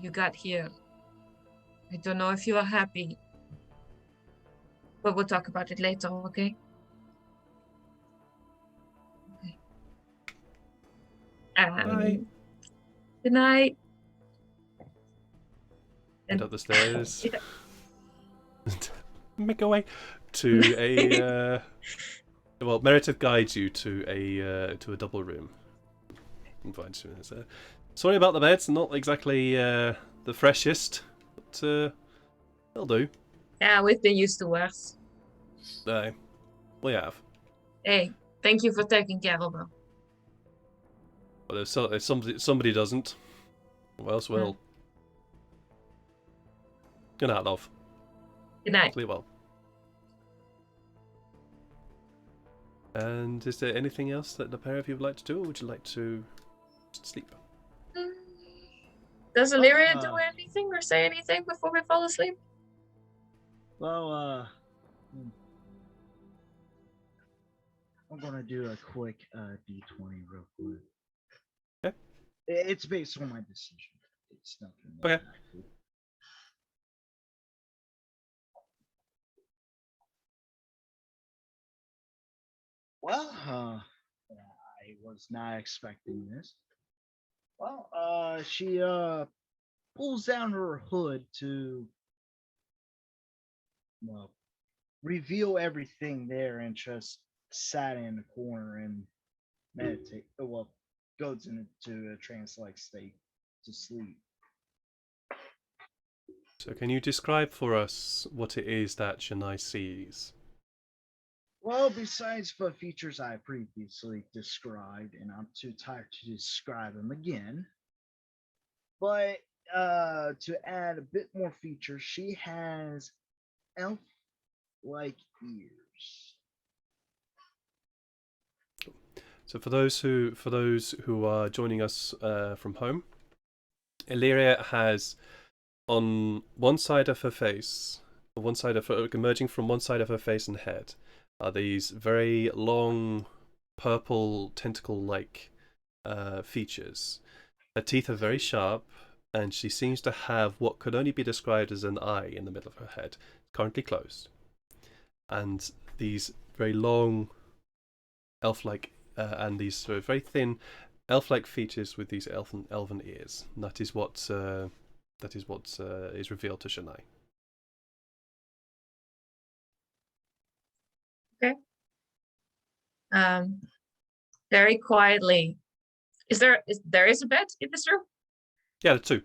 Speaker 4: you got here. I don't know if you are happy. But we'll talk about it later, okay?
Speaker 1: Bye.
Speaker 4: Good night.
Speaker 1: Head up the stairs.
Speaker 4: Yeah.
Speaker 1: Make your way to a well, Meredith guides you to a double room. Invites you. Sorry about the beds, not exactly the freshest, but they'll do.
Speaker 4: Yeah, we've been used to worse.
Speaker 1: No, we have.
Speaker 4: Hey, thank you for taking care of her.
Speaker 1: But if somebody doesn't, who else will? Good night, love.
Speaker 4: Good night.
Speaker 1: Sleep well. And is there anything else that the pair of you would like to do, or would you like to sleep?
Speaker 4: Does Illyria do anything or say anything before we fall asleep?
Speaker 2: Well, I'm gonna do a quick D20 real quick.
Speaker 1: Okay.
Speaker 2: It's based on my decision. It's nothing.
Speaker 1: Okay.
Speaker 2: Active. Well, I was not expecting this. Well, she pulls down her hood to, well, reveal everything there and just sat in the corner and meditate. Well, goes into a trance-like state to sleep.
Speaker 1: So can you describe for us what it is that Yannae sees?
Speaker 2: Well, besides the features I previously described, and I'm too tired to describe them again, but to add a bit more features, she has elf-like ears.
Speaker 1: So for those who are joining us from home, Illyria has on one side of her face, emerging from one side of her face and head, are these very long, purple tentacle-like features. Her teeth are very sharp, and she seems to have what could only be described as an eye in the middle of her head, currently closed. And these very long, elf-like, and these sort of very thin, elf-like features with these elven ears. And that is what is revealed to Yannae.
Speaker 4: Okay. Very quietly. There is a bed in this room?
Speaker 1: Yeah, the two.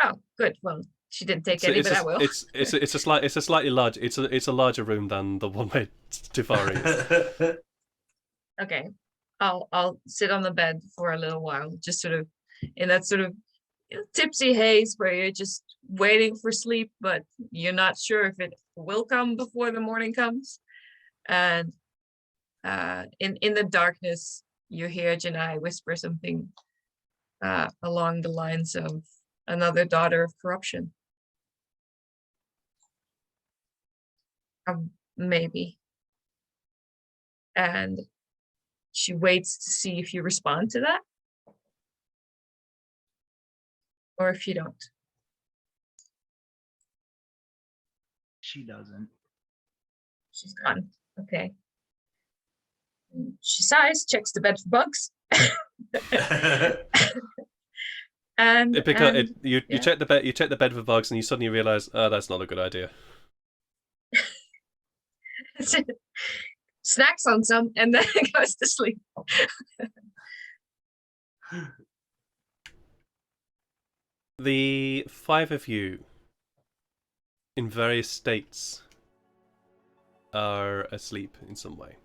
Speaker 4: Oh, good. Well, she didn't take any, but I will.
Speaker 1: It's a slightly large. It's a larger room than the one where Tifari is.
Speaker 4: Okay. I'll sit on the bed for a little while, just sort of in that sort of tipsy haze where you're just waiting for sleep, but you're not sure if it will come before the morning comes. And in the darkness, you hear Yannae whisper something along the lines of another daughter of corruption. Maybe. And she waits to see if you respond to that. Or if you don't.
Speaker 2: She doesn't.
Speaker 4: She's gone. Okay. She sighs, checks the bed for bugs.
Speaker 1: You check the bed for bugs, and you suddenly realize, oh, that's not a good idea.
Speaker 4: Snacks on some, and then goes to sleep.
Speaker 1: The five of you, in various states, are asleep in some way.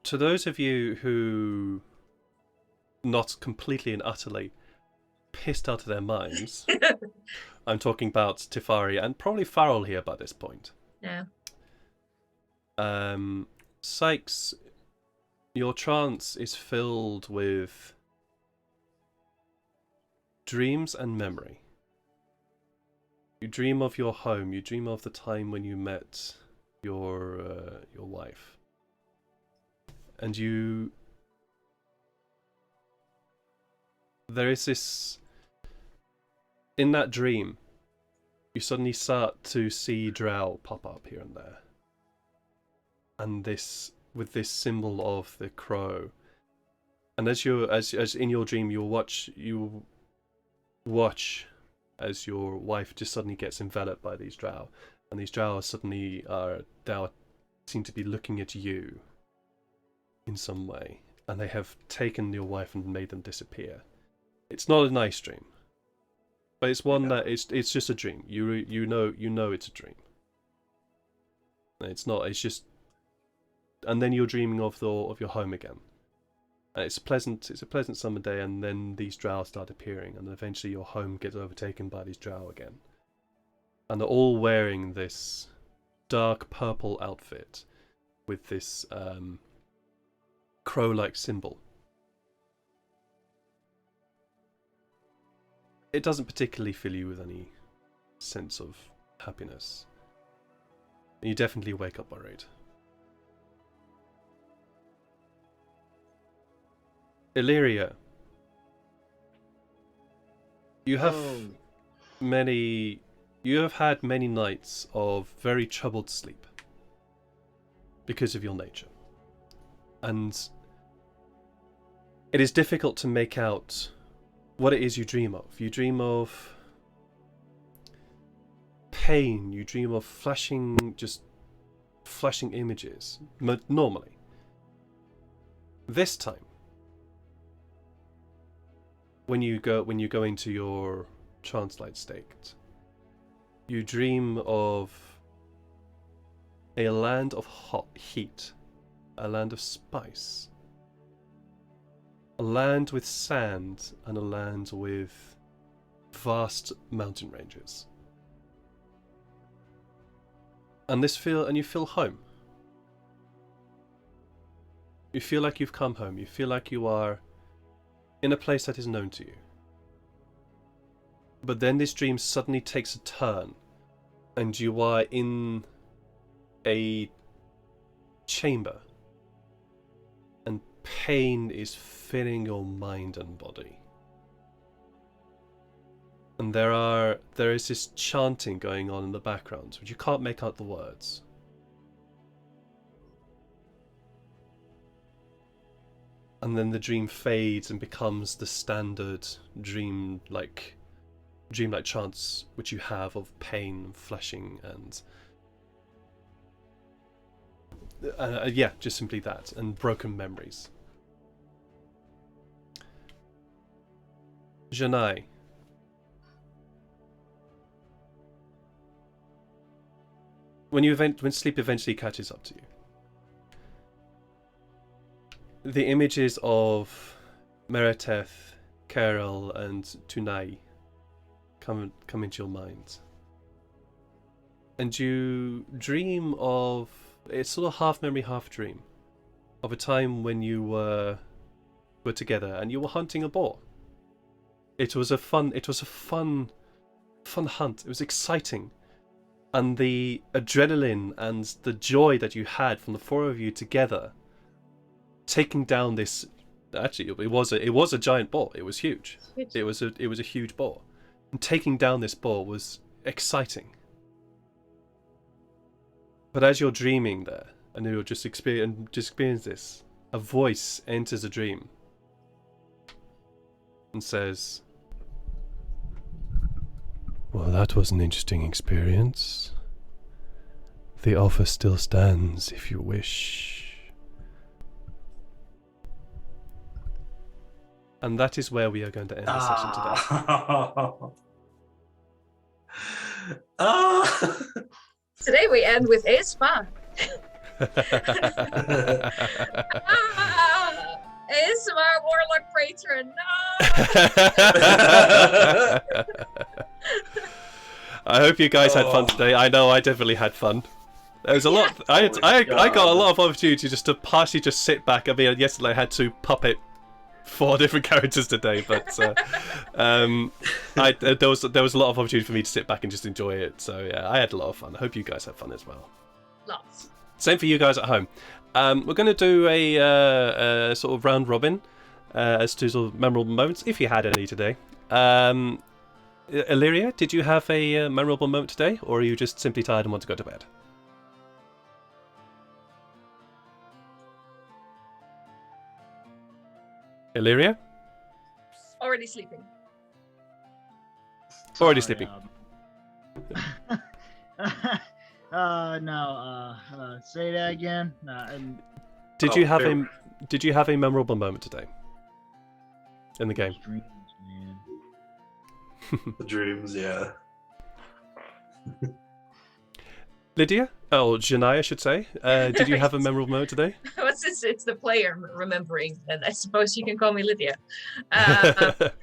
Speaker 1: To those of you who, not completely and utterly pissed out of their minds, I'm talking about Tifari and probably Farrell here by this point.
Speaker 4: Yeah.
Speaker 1: Sykes, your trance is filled with dreams and memory. You dream of your home. You dream of the time when you met your wife, and there is this. In that dream, you suddenly start to see drow pop up here and there, and with this symbol of the crow. And as in your dream, you watch as your wife just suddenly gets enveloped by these drow, and these drow suddenly seem to be looking at you in some way, and they have taken your wife and made them disappear. It's not a nice dream. But it's one that it's just a dream. You know it's a dream. It's not. It's just, and then you're dreaming of your home again. And it's a pleasant summer day, and then these drow start appearing, and eventually your home gets overtaken by these drow again. And they're all wearing this dark purple outfit with this crow-like symbol. It doesn't particularly fill you with any sense of happiness. And you definitely wake up worried. Illyria, you have had many nights of very troubled sleep because of your nature. and it is difficult to make out what it is you dream of. You dream of pain, you dream of flashing images, normally. This time, when you go into your trance-like state, you dream of a land of heat, a land of spice, a land with sand, and a land with vast mountain ranges. And you feel home. You feel like you've come home. You feel like you are in a place that is known to you. But then this dream suddenly takes a turn, and you are in a chamber, and pain is filling your mind and body. And there is this chanting going on in the background, but you can't make out the words. And then the dream fades and becomes the standard dream-like chants which you have of pain and fleshing and yeah, just simply that, and broken memories. Yannae, when sleep eventually catches up to you, the images of Mereteth, Carol, and Tunai come into your mind, and you dream of, it's sort of half memory, half dream, of a time when you were together and you were hunting a boar. It was a fun hunt. It was exciting, and the adrenaline and the joy that you had from the four of you together, taking down this. Actually, it was a giant boar. It was huge. It was a huge boar, and taking down this boar was exciting. But as you're dreaming there, and you're just experience this, a voice enters a dream and says, "Well, that was an interesting experience. The offer still stands if you wish." And that is where we are going to end the session today.
Speaker 4: Today we end with a spa. ASMR Warlock patron, no!
Speaker 1: I hope you guys had fun today. I know I definitely had fun. There was a lot. I got a lot of opportunity just to partially just sit back. I mean, yesterday I had to puppet 4 different characters today, but there was a lot of opportunity for me to sit back and just enjoy it. So yeah, I had a lot of fun. I hope you guys had fun as well.
Speaker 4: Lots.
Speaker 1: Same for you guys at home. We're going to do a sort of round robin as to sort of memorable moments, if you had any today. Illyria, did you have a memorable moment today, or are you just simply tired and want to go to bed? Illyria?
Speaker 4: Already sleeping.
Speaker 1: Already sleeping.
Speaker 2: No. Say that again.
Speaker 1: Did you have a memorable moment today in the game?
Speaker 2: Dreams, man.
Speaker 3: The dreams, yeah.
Speaker 1: Lydia? Oh, Yannae, I should say. Did you have a memorable moment today?
Speaker 4: Well, since it's the player remembering, then I suppose you can call me Lydia.
Speaker 1: It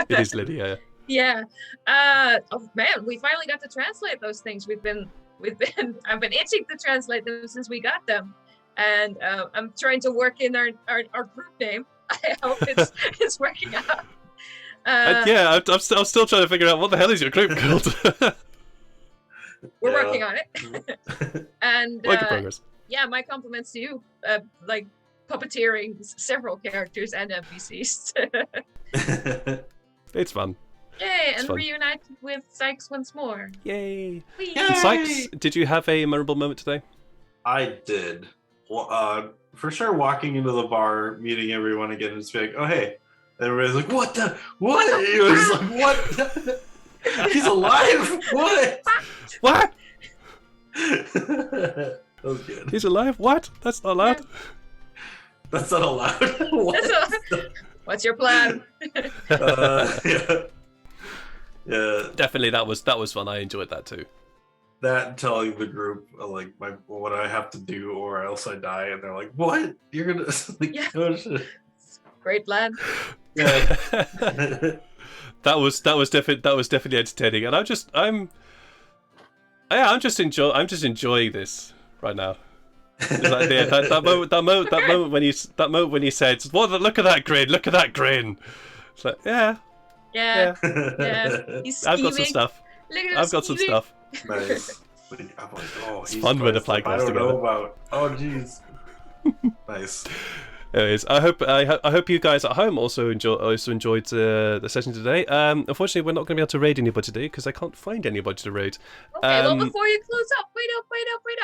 Speaker 1: is Lydia.
Speaker 4: Yeah. Oh man, we finally got to translate those things. I've been itching to translate them since we got them, and I'm trying to work in our group name. I hope it's working out.
Speaker 1: Yeah, I'm still trying to figure out what the hell is your group called.
Speaker 4: We're working on it. And
Speaker 1: work in progress.
Speaker 4: Yeah, my compliments to you, like puppeteering several characters and NPCs.
Speaker 1: It's fun.
Speaker 4: Yay, and reunite with Sykes once more.
Speaker 1: Yay.
Speaker 4: Whee!
Speaker 1: And Sykes, did you have a memorable moment today?
Speaker 3: I did. Well, for sure walking into the bar, meeting everyone again, and just be like, "Oh hey," and everybody's like, "What the what?" It was like, "What? He's alive? What?
Speaker 1: What?
Speaker 3: That was good.
Speaker 1: He's alive? What? That's not allowed.
Speaker 3: That's not allowed. What?
Speaker 4: What's your plan?
Speaker 3: Yeah. Yeah.
Speaker 1: Definitely, that was fun. I enjoyed that too.
Speaker 3: That and telling the group like what I have to do or else I die, and they're like, "What? You're gonna?" Like,
Speaker 4: Yeah.
Speaker 3: oh, shit.
Speaker 4: Great plan.
Speaker 3: Yeah.
Speaker 1: that was definitely entertaining, and I'm just enjoying this right now. It's like, yeah, that moment when you said, "What? Look at that grin! Look at that grin!" It's like, yeah.
Speaker 4: Yeah. He's
Speaker 1: I've got some
Speaker 4: scheming.
Speaker 1: stuff.
Speaker 4: Look at him
Speaker 1: I've got some
Speaker 4: scheming.
Speaker 1: stuff.
Speaker 3: Nice. I'm like, oh,
Speaker 1: It's
Speaker 3: he's
Speaker 1: fun when the
Speaker 3: playing
Speaker 1: flag
Speaker 3: stuff I
Speaker 1: goes
Speaker 3: don't
Speaker 1: together.
Speaker 3: know about. Oh, jeez. Nice.
Speaker 1: Anyways, I hope you guys at home also enjoyed the session today. Unfortunately, we're not going to be able to raid anybody today because I can't find anybody to raid.
Speaker 4: Okay, well, before you close up, wait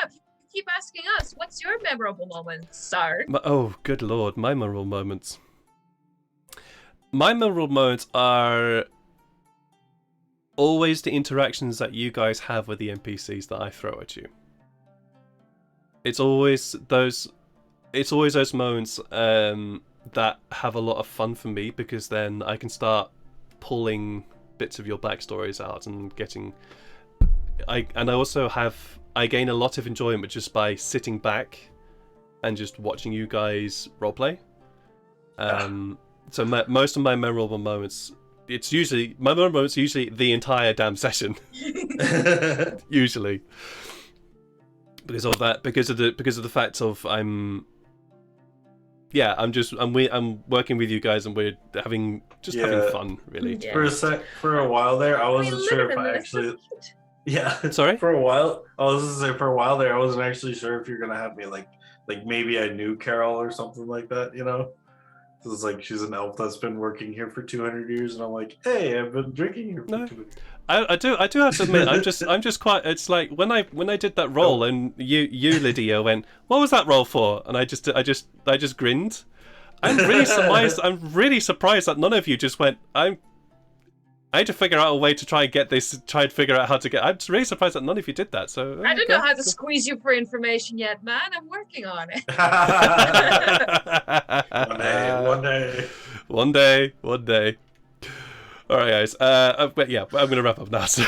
Speaker 4: up. You keep asking us, what's your memorable moment, Sar?
Speaker 1: Oh, good lord, my memorable moments. My memorable moments are always the interactions that you guys have with the NPCs that I throw at you. It's always those moments that have a lot of fun for me, because then I can start pulling bits of your backstories out and getting. I gain a lot of enjoyment just by sitting back and just watching you guys roleplay. So most of my memorable moments. It's usually the entire damn session. Usually, because of the fact of I'm working with you guys and we're having fun, really.
Speaker 4: Yeah.
Speaker 3: For a while there, I wasn't sure if
Speaker 4: literally,
Speaker 3: I
Speaker 4: that's so
Speaker 3: actually.
Speaker 4: cute.
Speaker 3: Yeah.
Speaker 1: Sorry?
Speaker 3: For a while, I was gonna say for a while there, I wasn't actually sure if you're gonna have me like maybe I knew Carol or something like that, you know. So it's like she's an elf that's been working here for 200 years, and I'm like, hey, I've been drinking here for 200 years.
Speaker 1: I do have to admit, I'm just quite. It's like when I did that roll and you Lydia went, what was that roll for? And I just grinned. I'm really surprised that none of you just went. I had to figure out a way to try and figure out how to get. I'm just really surprised that none of you did that. So
Speaker 4: I don't know how to squeeze you for information yet, man. I'm working on it.
Speaker 3: One day.
Speaker 1: One day. All right, guys. But yeah, I'm going to wrap up now. So,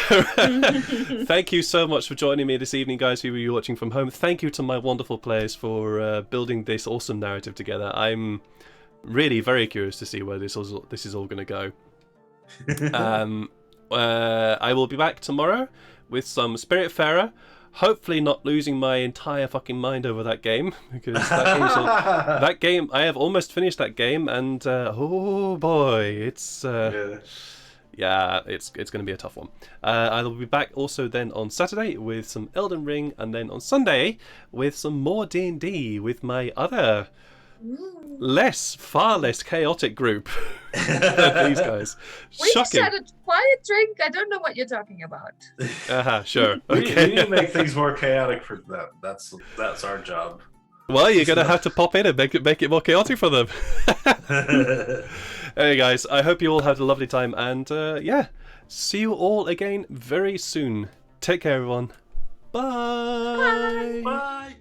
Speaker 1: thank you so much for joining me this evening, guys, who are watching from home. Thank you to my wonderful players for building this awesome narrative together. I'm really very curious to see where this is all going to go. I will be back tomorrow with some Spiritfarer. Hopefully not losing my entire fucking mind over that game, because that game I have almost finished that game, and oh boy, it's going to be a tough one. I will be back also then on Saturday with some Elden Ring, and then on Sunday with some more D&D with my other far less chaotic group than these guys.
Speaker 4: We just
Speaker 1: Shocking.
Speaker 4: had a quiet drink. I don't know what you're talking about.
Speaker 1: Sure.
Speaker 3: We
Speaker 1: Okay.
Speaker 3: need to make things more chaotic for them. That's our job.
Speaker 1: Well, you're gonna have to pop in and make it more chaotic for them. Hey guys, I hope you all had a lovely time, and see you all again very soon. Take care, everyone. Bye.
Speaker 3: Bye.